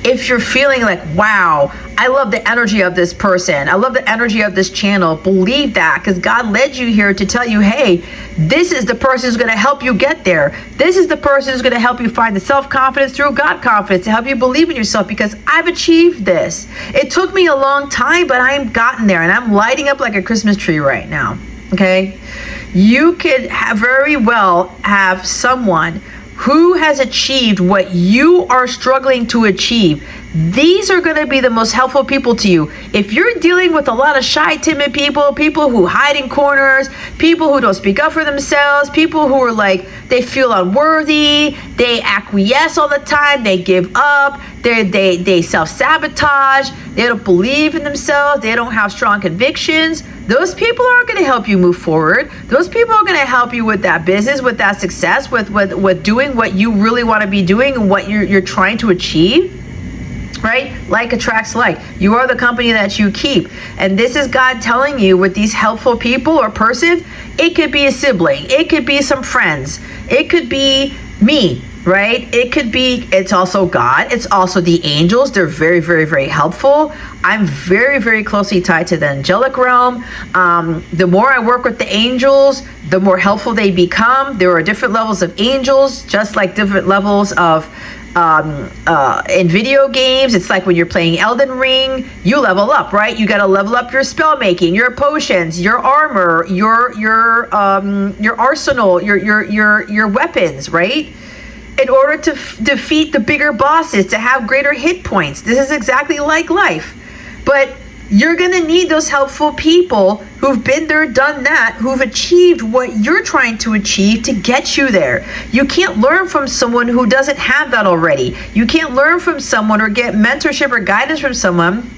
If you're feeling like, wow, I love the energy of this person, I love the energy of this channel, believe that, because God led you here to tell you, hey, this is the person who's going to help you get there. This is the person who's going to help you find the self-confidence through God confidence, to help you believe in yourself, because I've achieved this. It took me a long time, but I've gotten there, and I'm lighting up like a Christmas tree right now, okay? You could very well have someone who has achieved what you are struggling to achieve. These are going to be the most helpful people to you. If you're dealing with a lot of shy, timid people, people who hide in corners, people who don't speak up for themselves, people who are like, they feel unworthy, they acquiesce all the time, they give up, they self-sabotage, they don't believe in themselves, they don't have strong convictions, those people aren't going to help you move forward. Those people are going to help you with that business, with that success, with doing what you really want to be doing and what you're trying to achieve. Right? Like attracts like. You are the company that you keep. And this is God telling you with these helpful people or person. It could be a sibling. It could be some friends. It could be me. Right? It could be, it's also God. It's also the angels. They're very, very, very helpful. I'm very, very closely tied to the angelic realm. The more I work with the angels, the more helpful they become. There are different levels of angels, just like different levels of in video games. It's like when you're playing Elden Ring, you level up, right? You got to level up your spell making, your potions, your armor, your arsenal, your weapons, right? in order to defeat the bigger bosses, to have greater hit points. This is exactly like life. But you're going to need those helpful people who've been there, done that, who've achieved what you're trying to achieve to get you there. You can't learn from someone who doesn't have that already. You can't learn from someone or get mentorship or guidance from someone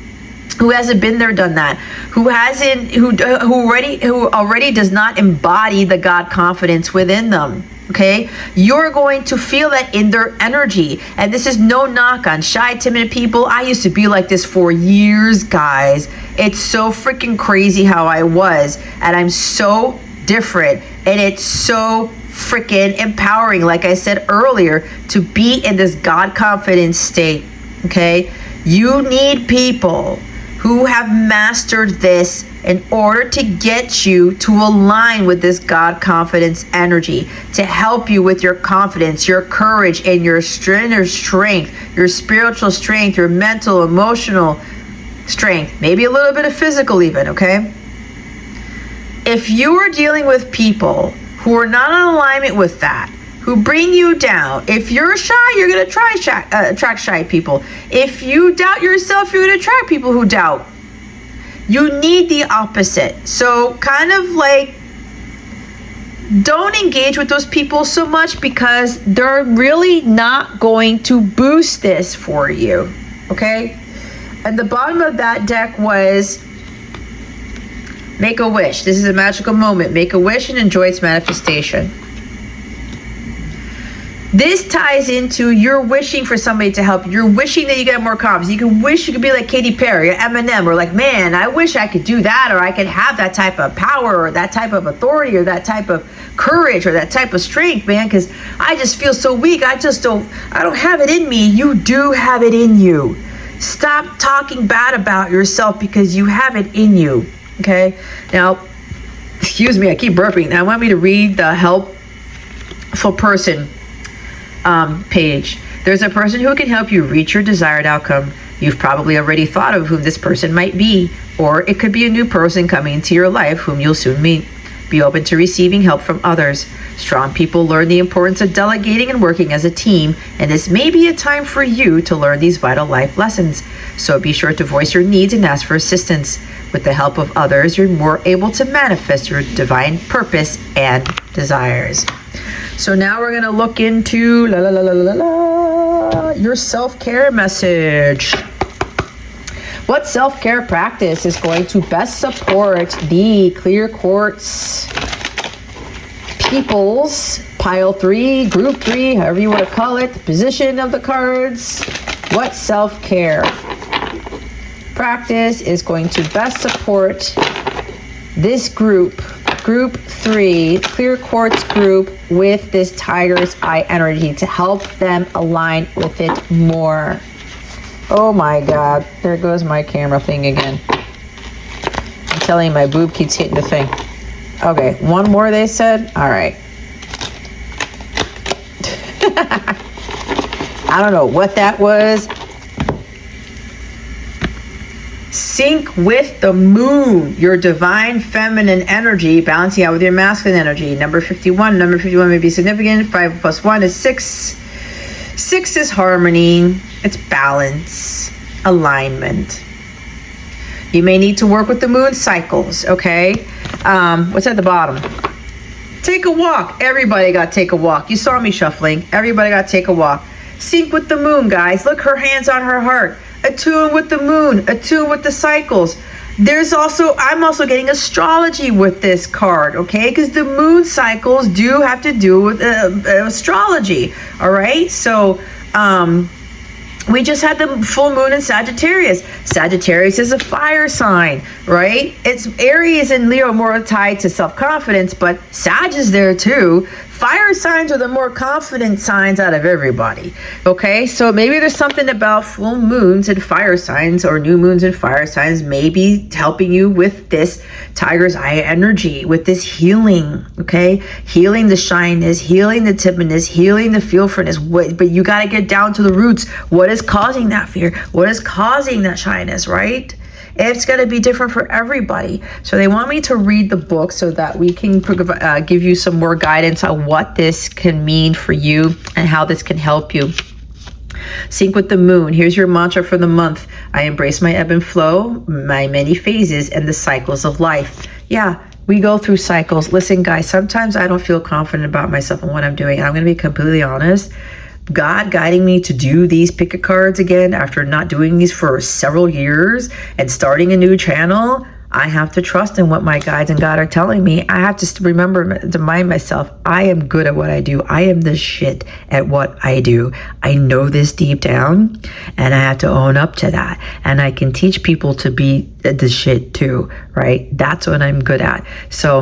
who hasn't been there, done that, who already does not embody the God confidence within them. Okay, you're going to feel that in their energy. And this is no knock on shy, timid people. I used to be like this for years, guys. It's so freaking crazy how I was. And I'm so different. And it's so freaking empowering, like I said earlier, to be in this God confidence state. Okay, you need people who have mastered this in order to get you to align with this God confidence energy, to help you with your confidence, your courage, and your strength, your spiritual strength, your mental, emotional strength, maybe a little bit of physical even, okay? If you are dealing with people who are not in alignment with that, who bring you down, if you're shy, you're going to attract shy people. If you doubt yourself, you're going to attract people who doubt. You need the opposite. So kind of like, don't engage with those people so much, because they're really not going to boost this for you. Okay? And the bottom of that deck was make a wish. This is a magical moment. Make a wish and enjoy its manifestation. This ties into you're wishing for somebody to help you. You're wishing that you get more confidence. You can wish you could be like Katy Perry or Eminem, or like, man, I wish I could do that, or I could have that type of power, or that type of authority, or that type of courage, or that type of strength, man, because I just feel so weak. I don't have it in me. You do have it in you. Stop talking bad about yourself, because you have it in you. Okay? Now, excuse me, I keep burping. Now, I want me to read the helpful person page. There's a person who can help you reach your desired outcome. You've probably already thought of who this person might be, or it could be a new person coming into your life whom you'll soon meet. Be open to receiving help from others. Strong people learn the importance of delegating and working as a team, and this may be a time for you to learn these vital life lessons. So be sure to voice your needs and ask for assistance. With the help of others, you're more able to manifest your divine purpose and desires. So now we're going to look into your self-care message. What self-care practice is going to best support the clear quartz peoples, pile 3, group 3, however you want to call it, the position of the cards? What self-care practice is going to best support this group 3, clear quartz group, with this tiger's eye energy to help them align with it more? Oh my God, there goes my camera thing again. I'm telling you, my boob keeps hitting the thing. Okay, one more they said. All right. I don't know what that was. Sync with the moon, your divine feminine energy, balancing out with your masculine energy. Number 51. Number 51 may be significant. 5 plus 1 is 6. 6 is harmony. It's balance, alignment. You may need to work with the moon cycles, okay? What's at the bottom? Take a walk. Everybody got to take a walk. You saw me shuffling. Everybody got to take a walk. Sync with the moon, guys. Look, her hands on her heart. Attune with the moon. Attune with the cycles. I'm also getting astrology with this card, okay? Because the moon cycles do have to do with astrology, all right? So, we just had the full moon in Sagittarius. Sagittarius is a fire sign, right? It's Aries and Leo more tied to self-confidence, but Sag is there too. Fire signs are the more confident signs out of everybody, okay? So maybe there's something about full moons and fire signs, or new moons and fire signs, maybe helping you with this tiger's eye energy, with this healing, okay? Healing the shyness, healing the timidness, healing the fearfulness. But you got to get down to the roots. What is causing that fear? What is causing that shyness, right? It's going to be different for everybody. So they want me to read the book so that we can give you some more guidance on what this can mean for you and how this can help you. Sync with the moon. Here's your mantra for the month. I embrace my ebb and flow, my many phases, and the cycles of life. Yeah, we go through cycles. Listen, guys, sometimes I don't feel confident about myself and what I'm doing. And I'm going to be completely honest. God guiding me to do these pick a cards again after not doing these for several years and starting a new channel, I have to trust in what my guides and God are telling me. I have to remember to remind myself, I am good at what I do. I am the shit at what I do. I know this deep down and I have to own up to that. And I can teach people to be the shit too, right? That's what I'm good at. So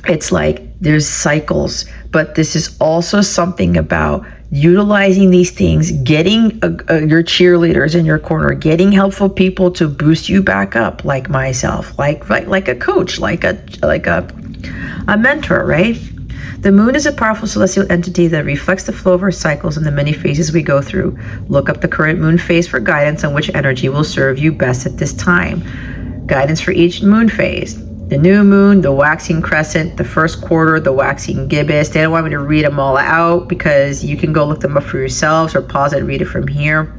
it's like there's cycles, but this is also something about utilizing these things, getting your cheerleaders in your corner, getting helpful people to boost you back up, like myself, like a coach, like a mentor, right? The moon is a powerful celestial entity that reflects the flow of our cycles and the many phases we go through. Look up the current moon phase for guidance on which energy will serve you best at this time. Guidance for each moon phase. The new moon, the waxing crescent, the first quarter, the waxing gibbous. They don't want me to read them all out because you can go look them up for yourselves or pause and read it from here.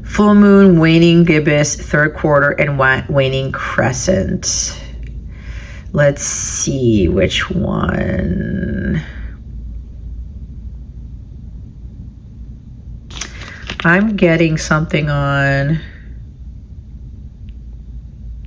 Full moon, waning gibbous, third quarter, and waning crescent. Let's see which one. I'm getting something on...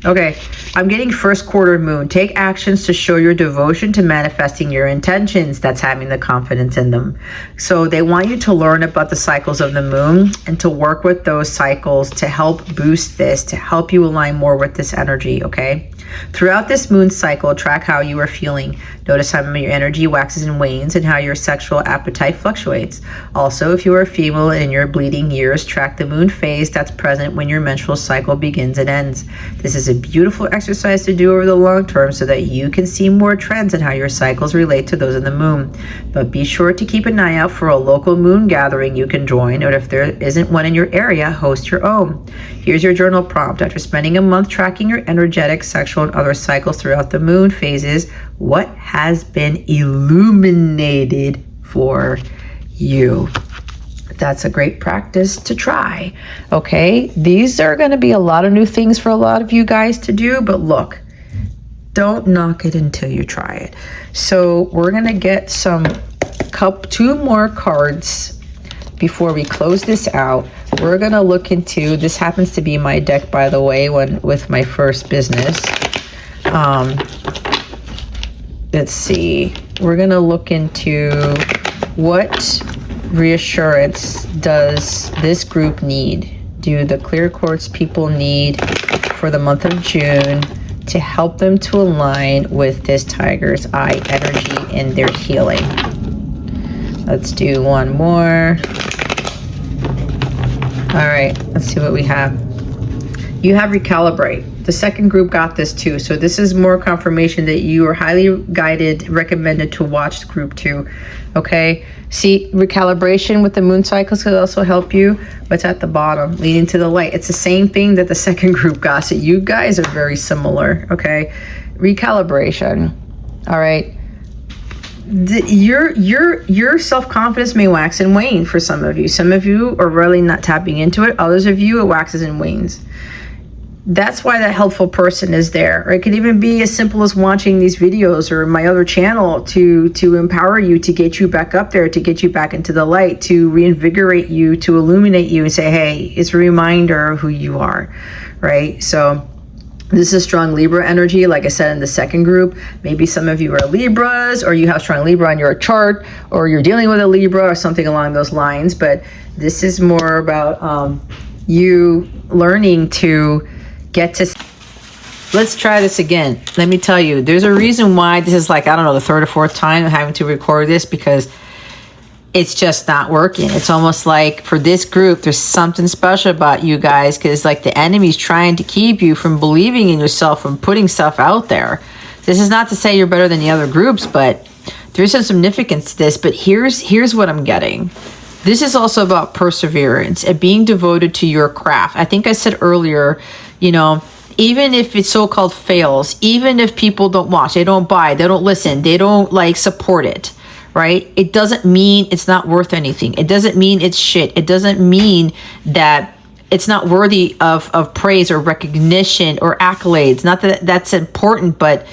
Okay, I'm getting first quarter moon. Take actions to show your devotion to manifesting your intentions. That's having the confidence in them. So they want you to learn about the cycles of the moon and to work with those cycles to help boost this, to help you align more with this energy, okay? Throughout this moon cycle, track how you are feeling. Notice how your energy waxes and wanes and how your sexual appetite fluctuates. Also, if you are female in your bleeding years, track the moon phase that's present when your menstrual cycle begins and ends. This is a beautiful exercise to do over the long term so that you can see more trends in how your cycles relate to those of the moon. But be sure to keep an eye out for a local moon gathering you can join, or if there isn't one in your area, host your own. Here's your journal prompt. After spending a month tracking your energetic, sexual, and other cycles throughout the moon phases, what has been illuminated for you? That's a great practice to try. Okay, these are going to be a lot of new things for a lot of you guys to do, but look, don't knock it until you try it. So we're going to get two more cards before we close this out. We're going to look into, this happens to be my deck, by the way, with my first business. Let's see. We're going to look into what reassurance does this group need? Do the clear quartz people need for the month of June to help them to align with this tiger's eye energy in their healing? Let's do one more. All right, let's see what we have. You have recalibrate. The second group got this too. So this is more confirmation that you are highly guided, recommended to watch group 2. Okay. See, recalibration with the moon cycles could also help you. What's at the bottom? Leading to the light. It's the same thing that the second group got. So you guys are very similar. Okay. Recalibration. All right. Your self-confidence may wax and wane for some of you. Some of you are really not tapping into it. Others of you, it waxes and wanes. That's why that helpful person is there. Or it could even be as simple as watching these videos or my other channel to empower you, to get you back up there, to get you back into the light, to reinvigorate you, to illuminate you and say, hey, it's a reminder of who you are, right? So this is strong Libra energy, like I said in the second group. Maybe some of you are Libras, or you have strong Libra on your chart, or you're dealing with a Libra or something along those lines. But this is more about you learning to get to... Let's try this again. Let me tell you, there's a reason why this is like, I don't know, the third or fourth time I'm having to record this, because it's just not working. It's almost like for this group, there's something special about you guys, because like the enemy's trying to keep you from believing in yourself, from putting stuff out there. This is not to say you're better than the other groups, but there's some significance to this. But here's what I'm getting. This is also about perseverance and being devoted to your craft. I think I said earlier, you know, even if it so-called fails, even if people don't watch, they don't buy, they don't listen, they don't like support it, right? It doesn't mean it's not worth anything. It doesn't mean it's shit. It doesn't mean that it's not worthy of praise or recognition or accolades. Not that that's important, but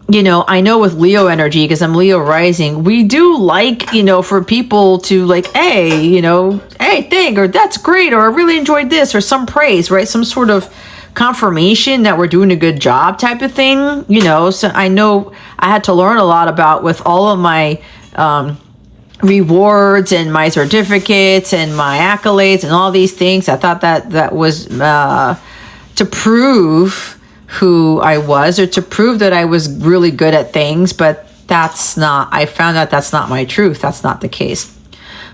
you know, I know with Leo energy, because I'm Leo rising, we do like, you know, for people to like, hey, you know, hey, thank, or that's great, or I really enjoyed this, or some praise, right? Some sort of confirmation that we're doing a good job type of thing, you know. So I know I had to learn a lot about with all of my rewards and my certificates and my accolades and all these things. I thought that was to prove who I was, or to prove that I was really good at things, but that's not, I found out that's not my truth. That's not the case.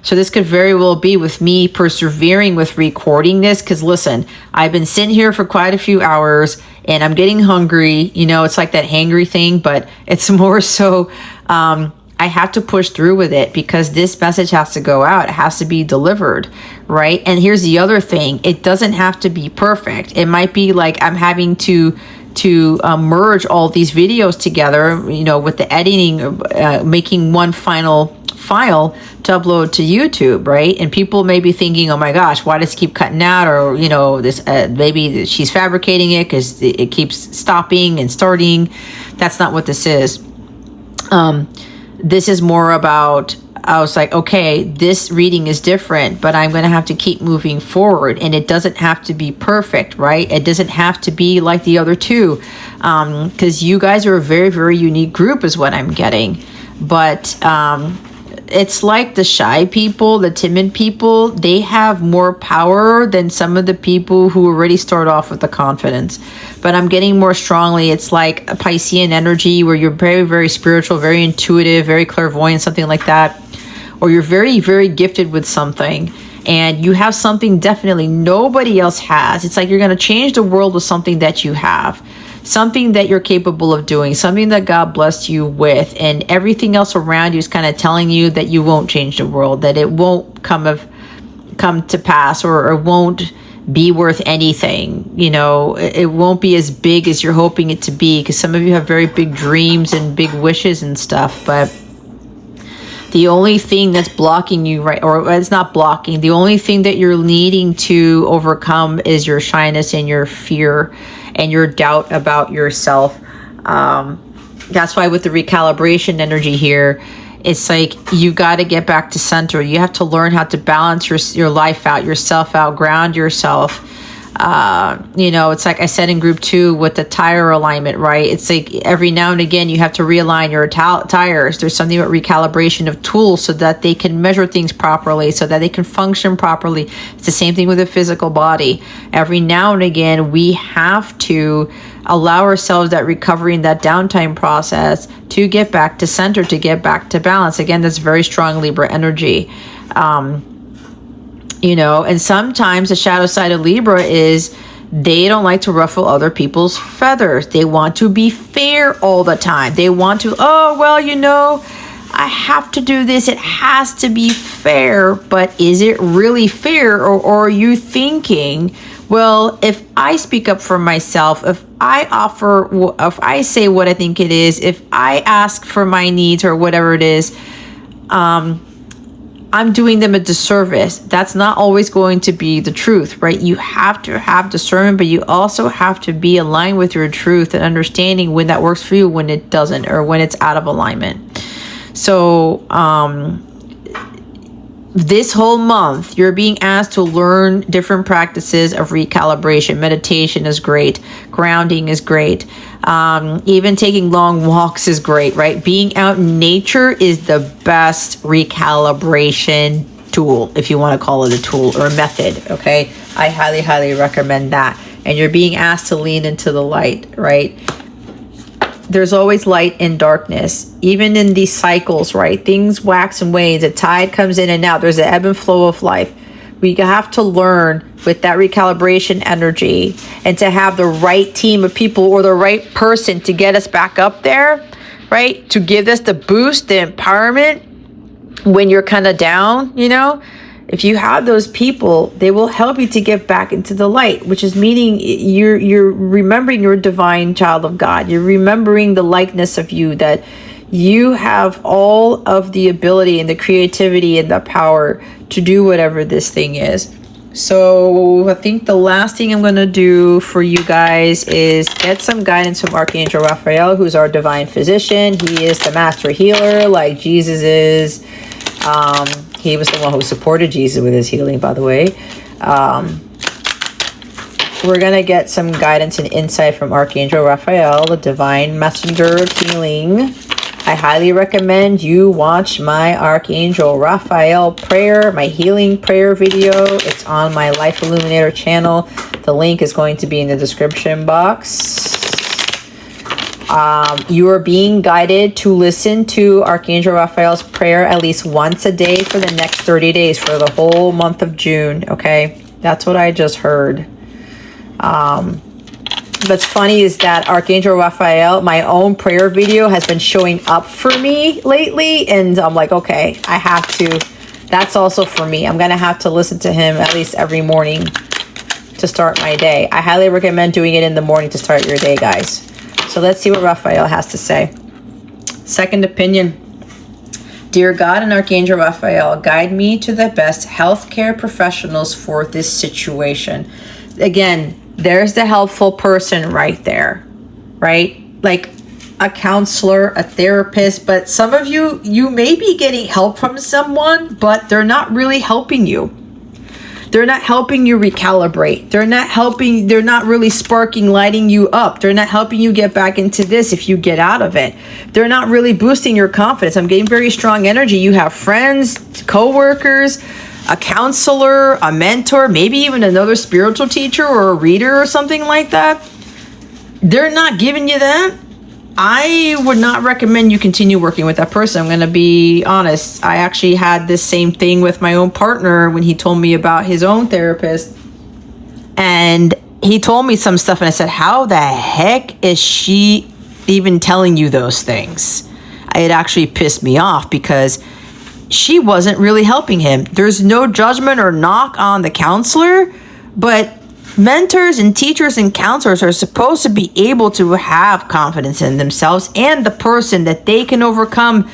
So this could very well be with me persevering with recording this, because listen, I've been sitting here for quite a few hours and I'm getting hungry. You know, it's like that hangry thing, but it's more so I have to push through with it, because this message has to go out. It has to be delivered, right? And here's the other thing. It doesn't have to be perfect. It might be like I'm having to merge all these videos together, you know, with the editing, making one final file to upload to YouTube, right? And people may be thinking, oh my gosh, why does it keep cutting out? Or, you know, this maybe she's fabricating it because it keeps stopping and starting. That's not what this is. This is more about, I was like, okay, this reading is different, but I'm going to have to keep moving forward, and it doesn't have to be perfect, right? It doesn't have to be like the other two, because you guys are a very, very unique group is what I'm getting. But it's like the shy people, the timid people, they have more power than some of the people who already start off with the confidence. But I'm getting more strongly, it's like a Piscean energy where you're very, very spiritual, very intuitive, very clairvoyant, something like that. Or you're very, very gifted with something, and you have something definitely nobody else has. It's like you're going to change the world with something that you have, something that you're capable of doing, something that God blessed you with, and everything else around you is kind of telling you that you won't change the world, that it won't come to pass, or won't be worth anything. You know, it won't be as big as you're hoping it to be, because some of you have very big dreams and big wishes and stuff, but the only thing that's blocking you, right, or it's not blocking, the only thing that you're needing to overcome is your shyness and your fear and your doubt about yourself. That's why with the recalibration energy here, it's like you got to get back to center. You have to learn how to balance your life out, yourself out, ground yourself. You know, it's like I said in group 2 with the tire alignment, right? It's like every now and again you have to realign your tires. There's something about recalibration of tools so that they can measure things properly, so that they can function properly. It's the same thing with the physical body. Every now and again we have to allow ourselves that recovery and that downtime process to get back to center, to get back to balance. Again, that's very strong Libra energy. You know, and sometimes the shadow side of Libra is they don't like to ruffle other people's feathers. They want to be fair all the time. They want to, oh, well, you know, I have to do this. It has to be fair. But is it really fair? Or are you thinking, well, if I speak up for myself, if I say what I think it is, if I ask for my needs or whatever it is, I'm doing them a disservice. That's not always going to be the truth, right? You have to have discernment, but you also have to be aligned with your truth and understanding when that works for you, when it doesn't, or when it's out of alignment. So this whole month, you're being asked to learn different practices of recalibration. Meditation is great. Grounding is great. Even taking long walks is great, right? Being out in nature is the best recalibration tool, if you want to call it a tool or a method, okay? I highly, highly recommend that. And you're being asked to lean into the light, right? There's always light and darkness, even in these cycles, right? Things wax and wane. The tide comes in and out. There's an ebb and flow of life. We have to learn with that recalibration energy and to have the right team of people or the right person to get us back up there, right? To give us the boost, the empowerment when you're kind of down, you know? If you have those people, they will help you to get back into the light, which is meaning you're remembering you're a divine child of God. You're remembering the likeness of you, that you have all of the ability and the creativity and the power to do whatever this thing is. So I think the last thing I'm going to do for you guys is get some guidance from Archangel Raphael, who's our divine physician. He is the master healer, like Jesus is. He was the one who supported Jesus with his healing, by the way. We're going to get some guidance and insight from Archangel Raphael, the divine messenger of healing. I highly recommend you watch my Archangel Raphael prayer, my healing prayer video. It's on my Life Illuminator channel. The link is going to be in the description box. You are being guided to listen to Archangel Raphael's prayer at least once a day for the next 30 days for the whole month of June. Okay, that's what I just heard. What's funny is that Archangel Raphael, my own prayer video, has been showing up for me lately, and I'm like, okay, I have to. That's also for me. I'm gonna have to listen to him at least every morning to start my day. I highly recommend doing it in the morning to start your day, guys. So let's see what Raphael has to say. Second opinion. Dear God and Archangel Raphael, guide me to the best healthcare professionals for this situation. Again, there's the helpful person right there, right? Like a counselor, a therapist, but some of you, you may be getting help from someone, but they're not really helping you. They're not helping you recalibrate. They're not really sparking, lighting you up. They're not helping you get back into this if you get out of it. They're not really boosting your confidence. I'm getting very strong energy. You have friends, co-workers, a counselor, a mentor, maybe even another spiritual teacher or a reader or something like that. They're not giving you that. I would not recommend you continue working with that person. I'm going to be honest. I actually had this same thing with my own partner when he told me about his own therapist. And he told me some stuff and I said, how the heck is she even telling you those things? It actually pissed me off because she wasn't really helping him. There's no judgment or knock on the counselor, but mentors and teachers and counselors are supposed to be able to have confidence in themselves and the person, that they can overcome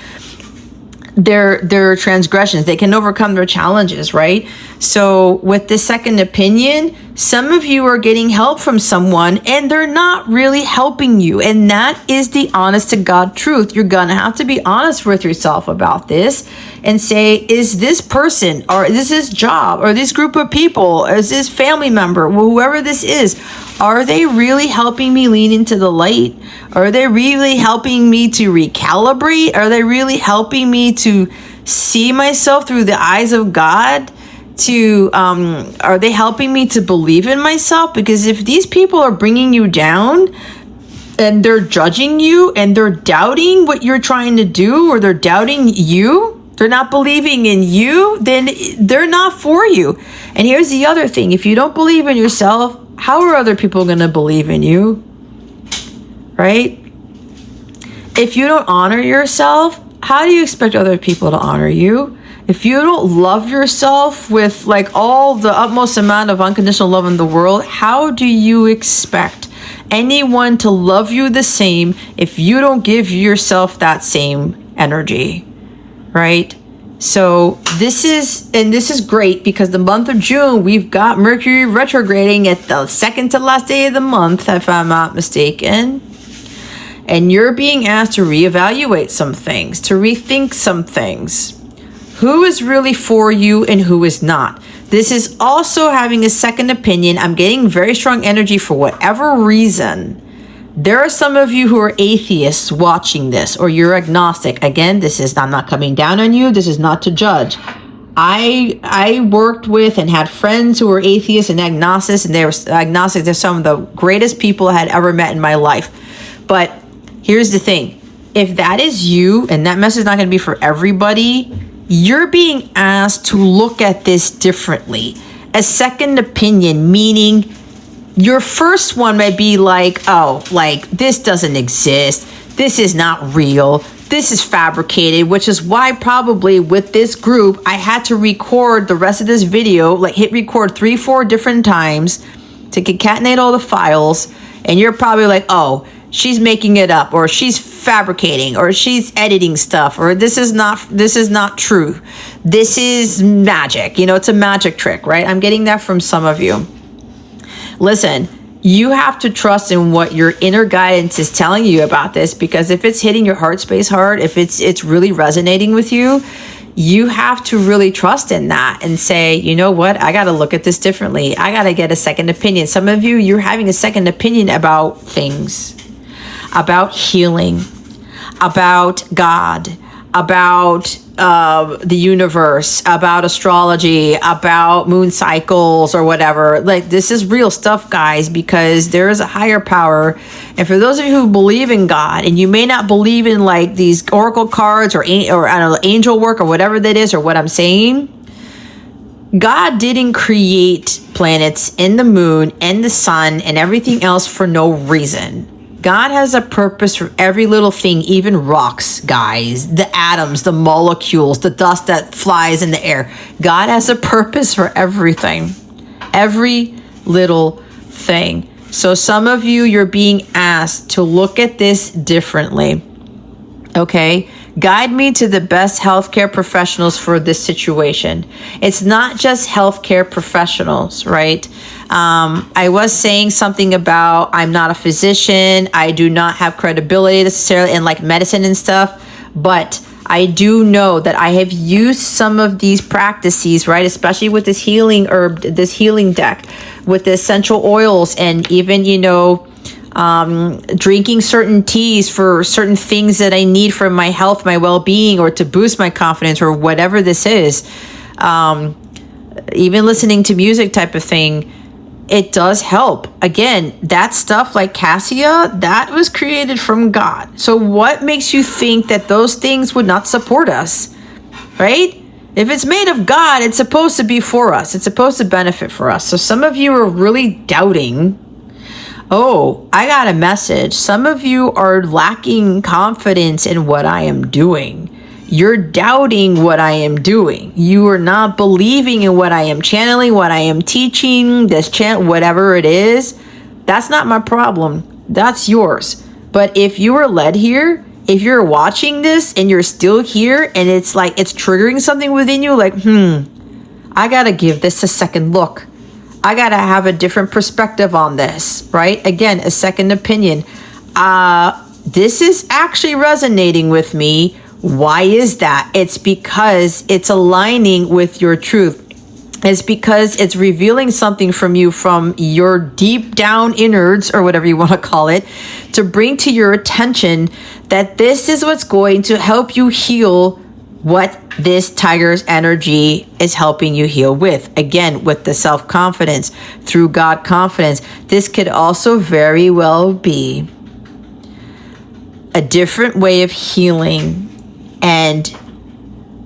their transgressions, they can overcome their challenges, right? So with the second opinion, some of you are getting help from someone and they're not really helping you, and that is the honest to God truth. You're gonna have to be honest with yourself about this and say, is this person or is this job or this group of people, is this family member, whoever this is, are they really helping me lean into the light? Are they really helping me to recalibrate? Are they really helping me to see myself through the eyes of God? Are they helping me to believe in myself? Because if these people are bringing you down and they're judging you and they're doubting what you're trying to do, or they're doubting you, they're not believing in you, then they're not for you. And here's the other thing. If you don't believe in yourself, how are other people going to believe in you? Right? If you don't honor yourself, how do you expect other people to honor you? If you don't love yourself with like all the utmost amount of unconditional love in the world, how do you expect anyone to love you the same if you don't give yourself that same energy, right? So this is great because the month of June, we've got Mercury retrograding at the second to last day of the month, if I'm not mistaken. And you're being asked to reevaluate some things, to rethink some things. Who is really for you and who is not? This is also having a second opinion. I'm getting very strong energy for whatever reason. There are some of you who are atheists watching this, or you're agnostic. Again, I'm not coming down on you. This is not to judge. I worked with and had friends who were atheists and agnostics, and they were agnostic. They're some of the greatest people I had ever met in my life. But here's the thing. If that is you, and that message is not going to be for everybody, you're being asked to look at this differently. A second opinion, meaning your first one might be like, oh, like this doesn't exist. This is not real. this is fabricated, which is why probably with this group, I had to record the rest of this video, like hit record 3-4 different times to concatenate all the files. And you're probably like, oh, she's making it up, or she's fabricating, or she's editing stuff, or this is not true. This is magic. You know, it's a magic trick, right? I'm getting that from some of you. Listen, you have to trust in what your inner guidance is telling you about this, because if it's hitting your heart space hard, if it's really resonating with you, you have to really trust in that and say, you know what, I got to look at this differently. I got to get a second opinion. Some of you, you're having a second opinion about things, about healing, about God, about the universe, about astrology, about moon cycles or whatever. Like, this is real stuff, guys, because there is a higher power. And for those of you who believe in God, and you may not believe in like these oracle cards or I don't know, angel work or whatever that is, or what I'm saying, God didn't create planets and the moon and the sun and everything else for no reason. God has a purpose for every little thing, even rocks, guys, the atoms, the molecules, the dust that flies in the air. God has a purpose for everything, every little thing. So some of you, you're being asked to look at this differently. Okay? Guide me to the best healthcare professionals for this situation. It's not just healthcare professionals, right? I was saying something about I'm not a physician. I do not have credibility necessarily in like medicine and stuff, but I do know that I have used some of these practices, right? Especially with this healing herb, this healing deck, with the essential oils, and even, you know, drinking certain teas for certain things that I need for my health, my well-being, or to boost my confidence, or whatever this is. Even listening to music type of thing, it does help. Again, that stuff like cassia, that was created from God. So what makes you think that those things would not support us, right? If it's made of God, it's supposed to be for us. It's supposed to benefit for us. So some of you are really doubting. Oh, I got a message. Some of you are lacking confidence in what I am doing. You're doubting what I am doing. You are not believing in what I am channeling, what I am teaching, this chant, whatever it is. That's not my problem. That's yours. But if you were led here, if you're watching this and you're still here and it's like it's triggering something within you, like, I got to give this a second look. I got to have a different perspective on this, right? Again, a second opinion. This is actually resonating with me. Why is that? It's because it's aligning with your truth. It's because it's revealing something from you, from your deep down innards, or whatever you want to call it, to bring to your attention that this is what's going to help you heal what this tiger's energy is helping you heal with. Again, with the self-confidence, through God confidence. This could also very well be a different way of healing and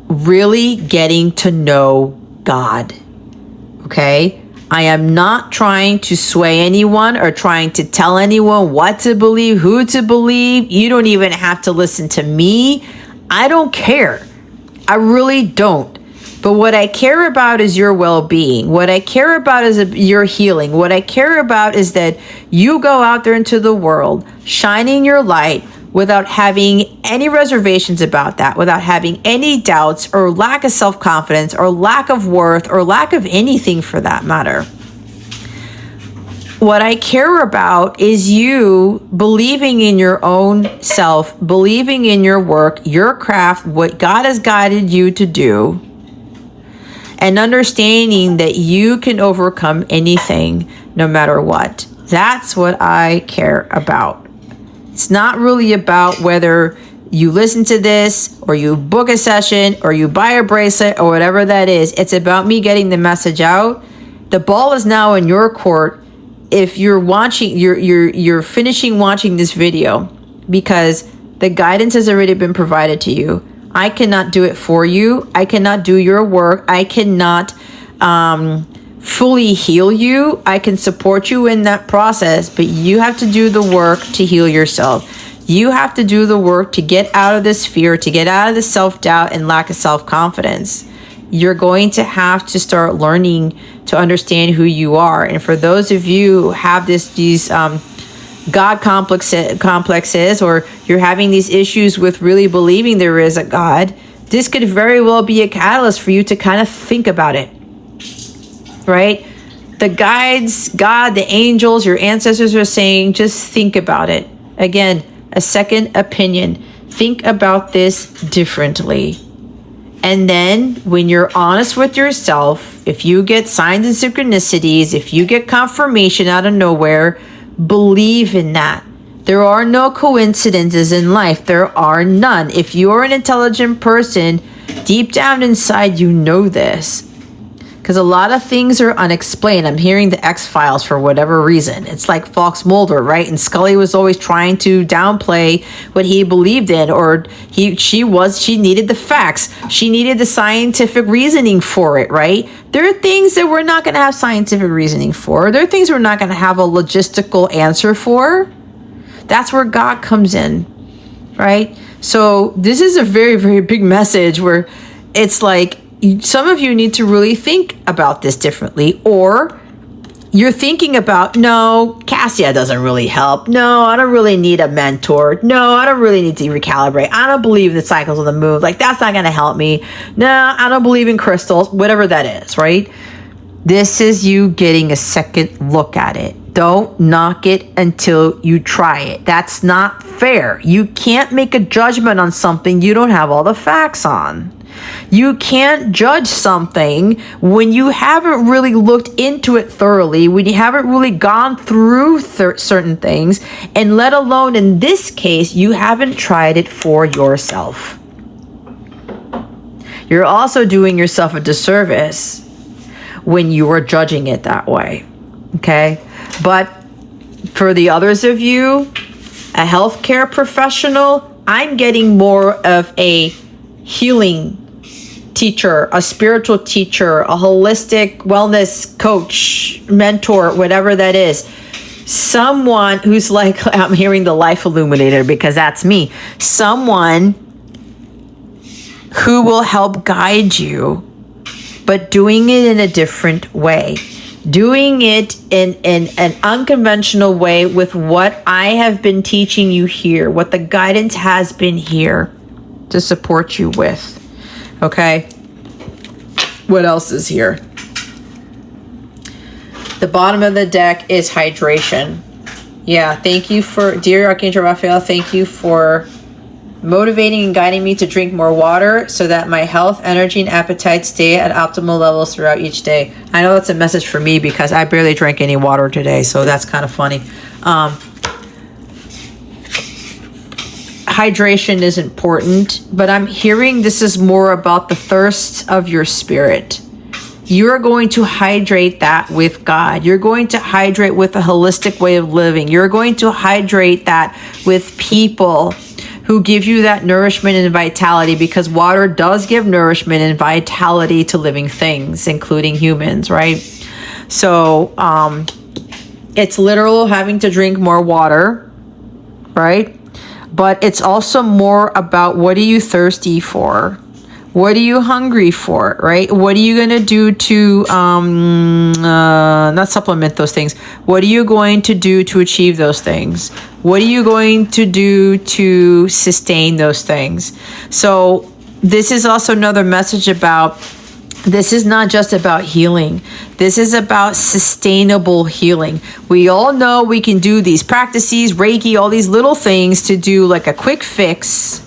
really getting to know God. Okay? I am not trying to sway anyone or trying to tell anyone what to believe, who to believe. You don't even have to listen to me. I don't care. I really don't. But what I care about is your well-being. What I care about is your healing. What I care about is that you go out there into the world, shining your light, without having any reservations about that, without having any doubts or lack of self-confidence or lack of worth or lack of anything for that matter. What I care about is you believing in your own self, believing in your work, your craft, what God has guided you to do, and understanding that you can overcome anything no matter what. That's what I care about. It's not really about whether you listen to this or you book a session or you buy a bracelet or whatever that is. It's about me getting the message out. The ball is now in your court. If you're watching, you're finishing watching this video, because the guidance has already been provided to you. I cannot do it for you. I cannot do your work. I cannot fully heal you. I can support you in that process, but you have to do the work to heal yourself. You have to do the work to get out of this fear, to get out of the self-doubt and lack of self-confidence. You're going to have to start learning to understand who you are. And for those of you who have these God complexes, or you're having these issues with really believing there is a God, this could very well be a catalyst for you to kind of think about it, right? The guides, God, the angels, your ancestors are saying, just think about it. Again, a second opinion. Think about this differently. And then when you're honest with yourself, if you get signs and synchronicities, if you get confirmation out of nowhere, believe in that. There are no coincidences in life. There are none. If you're an intelligent person, deep down inside, you know this. Because a lot of things are unexplained. I'm hearing the X-Files for whatever reason. It's like Fox Mulder, right? And Scully was always trying to downplay what he believed in, or she needed the facts. She needed the scientific reasoning for it, right? There are things that we're not going to have scientific reasoning for. There are things we're not going to have a logistical answer for. That's where God comes in, right? So this is a very, very big message where it's like, some of you need to really think about this differently, or you're thinking about, no, Cassia doesn't really help. No, I don't really need a mentor. No, I don't really need to recalibrate. I don't believe in the cycles of the moon. Like, that's not going to help me. No, I don't believe in crystals, whatever that is, right? This is you getting a second look at it. Don't knock it until you try it. That's not fair. You can't make a judgment on something you don't have all the facts on. You can't judge something when you haven't really looked into it thoroughly, when you haven't really gone through certain things, and let alone in this case, you haven't tried it for yourself. You're also doing yourself a disservice when you are judging it that way, okay? But for the others of you, a healthcare professional, I'm getting more of a healing teacher, a spiritual teacher, a holistic wellness coach, mentor, whatever that is. Someone who's like, I'm hearing the life illuminator because that's me. Someone who will help guide you, but doing it in a different way. Doing it in an unconventional way with what I have been teaching you here, what the guidance has been here to support you with. Okay, what else is here? The bottom of the deck is hydration. Yeah, thank you for, dear Archangel Raphael, thank you for motivating and guiding me to drink more water so that my health, energy, and appetite stay at optimal levels throughout each day. I know that's a message for me because I barely drank any water today, so that's kind of funny. Hydration is important, but I'm hearing this is more about the thirst of your spirit. You're going to hydrate that with God. You're going to hydrate with a holistic way of living. You're going to hydrate that with people who give you that nourishment and vitality, because water does give nourishment and vitality to living things, including humans, right? So it's literal having to drink more water, right? But it's also more about, what are you thirsty for? What are you hungry for, right? What are you going to do to not supplement those things? What are you going to do to achieve those things? What are you going to do to sustain those things? So this is also another message about, this is not just about healing. This is about sustainable healing. We all know we can do these practices, Reiki, all these little things to do like a quick fix.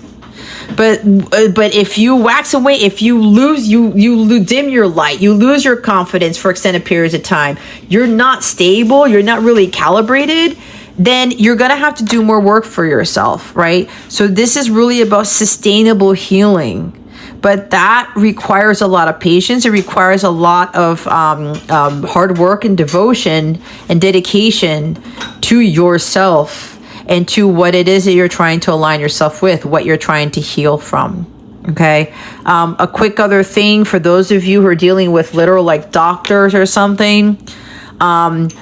But if you wax away, if you lose, you dim your light, you lose your confidence for extended periods of time, you're not stable, you're not really calibrated, then you're going to have to do more work for yourself, right? So this is really about sustainable healing. But that requires a lot of patience. It requires a lot of hard work and devotion and dedication to yourself and to what it is that you're trying to align yourself with, what you're trying to heal from. Okay. A quick other thing for those of you who are dealing with literal like doctors or something.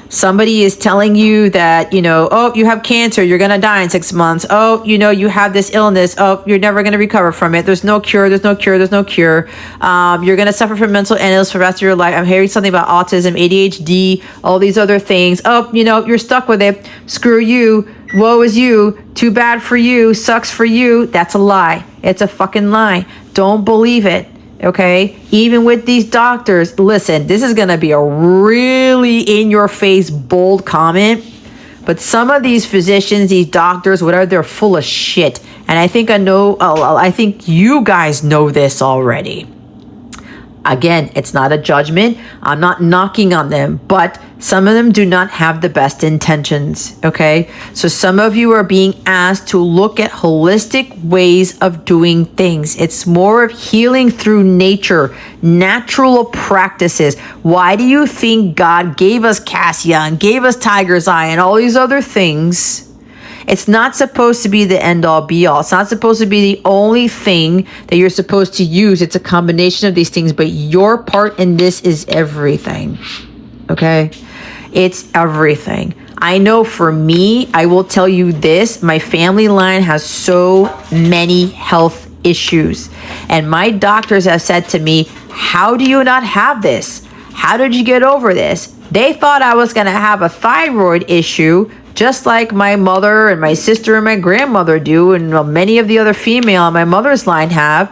Somebody is telling you that, you know, oh, you have cancer, you're going to die in 6 months. Oh, you know, you have this illness. Oh, you're never going to recover from it. There's no cure. There's no cure. There's no cure. You're going to suffer from mental illness for the rest of your life. I'm hearing something about autism, ADHD, all these other things. Oh, you know, you're stuck with it. Screw you. Woe is you. Too bad for you. Sucks for you. That's a lie. It's a fucking lie. Don't believe it. Okay, even with these doctors, listen, this is going to be a really in your face, bold comment, but some of these physicians, these doctors, whatever, they're full of shit. And I think I think you guys know this already. Again, it's not a judgment. I'm not knocking on them, but some of them do not have the best intentions, okay? So some of you are being asked to look at holistic ways of doing things. It's more of healing through nature, natural practices. Why do you think God gave us cassia and gave us tiger's eye and all these other things? It's not supposed to be the end all be all. It's not supposed to be the only thing that you're supposed to use. It's a combination of these things, but your part in this is everything. Okay? It's everything. I know for me, I will tell you this, my family line has so many health issues. And my doctors have said to me, how do you not have this? How did you get over this? They thought I was going to have a thyroid issue, just like my mother and my sister and my grandmother do, and many of the other female on my mother's line have.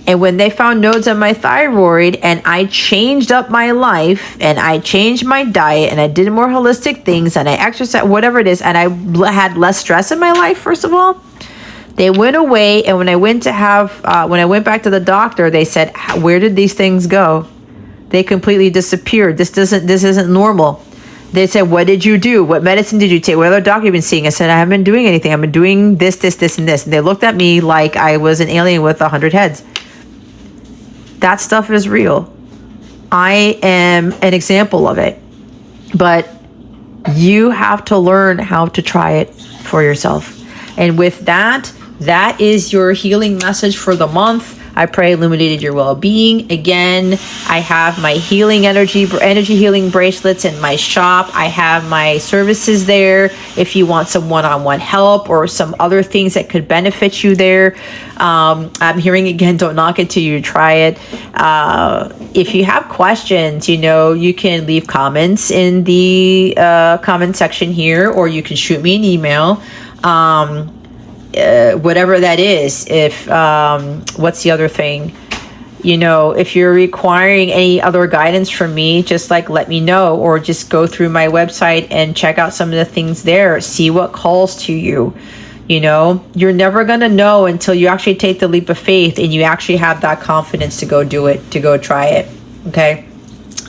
And when they found nodes on my thyroid and I changed up my life and I changed my diet and I did more holistic things and I exercised, whatever it is, and I had less stress in my life, first of all, they went away. And when I went back to the doctor, they said, where did these things go? They completely disappeared. This isn't normal. They said, what did you do? What medicine did you take? What other doctor have you been seeing? I said, I haven't been doing anything. I've been doing this, and this. And they looked at me like I was an alien with 100 heads. That stuff is real. I am an example of it. But you have to learn how to try it for yourself. And with that, that is your healing message for the month. I pray illuminated your well-being. Again, I have my healing energy healing bracelets in my shop. I have my services there if you want some one-on-one help or some other things that could benefit you there. I'm hearing again, don't knock it till you try it. If you have questions, you can leave comments in the comment section here, or you can shoot me an email. Whatever that is. If what's the other thing? If you're requiring any other guidance from me, just let me know, or just go through my website and check out some of the things there. See what calls to you. You're never going to know until you actually take the leap of faith and you actually have that confidence to go do it, to go try it. Okay.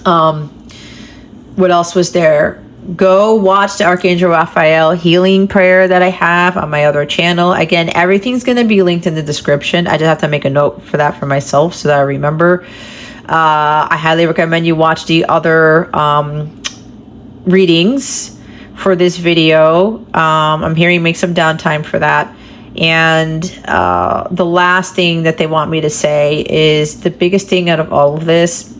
What else was there? Go watch the Archangel Raphael healing prayer that I have on my other channel. Again, everything's going to be linked in the description. I just have to make a note for that for myself so that I remember. I highly recommend you watch the other readings for this video. I'm hearing make some downtime for that. And the last thing that they want me to say is the biggest thing out of all of this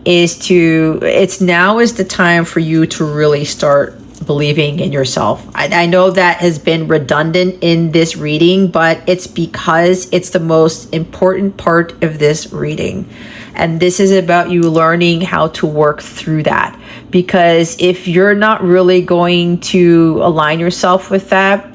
is now is the time for you to really start believing in yourself. I know that has been redundant in this reading, but it's because it's the most important part of this reading. And this is about you learning how to work through that. Because if you're not really going to align yourself with that,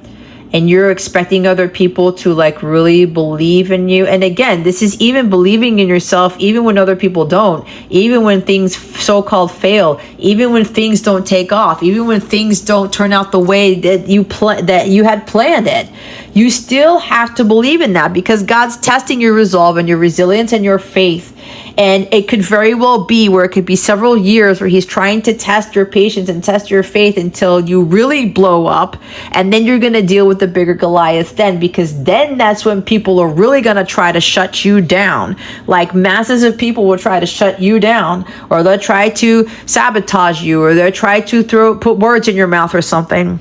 and you're expecting other people to really believe in you. And again, this is even believing in yourself, even when other people don't, even when things so-called fail, even when things don't take off, even when things don't turn out the way that you had planned it. You still have to believe in that, because God's testing your resolve and your resilience and your faith. And it could very well be where it could be several years where he's trying to test your patience and test your faith until you really blow up. And then you're going to deal with the bigger Goliath then, because then that's when people are really going to try to shut you down. Masses of people will try to shut you down, or they'll try to sabotage you, or they'll try to put words in your mouth or something.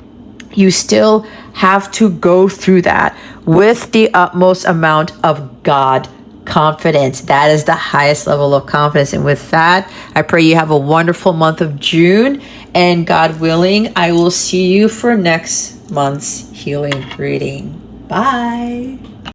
You still have to go through that with the utmost amount of God confidence. That is the highest level of confidence. And with that, I pray you have a wonderful month of June. And God willing, I will see you for next month's healing reading. Bye.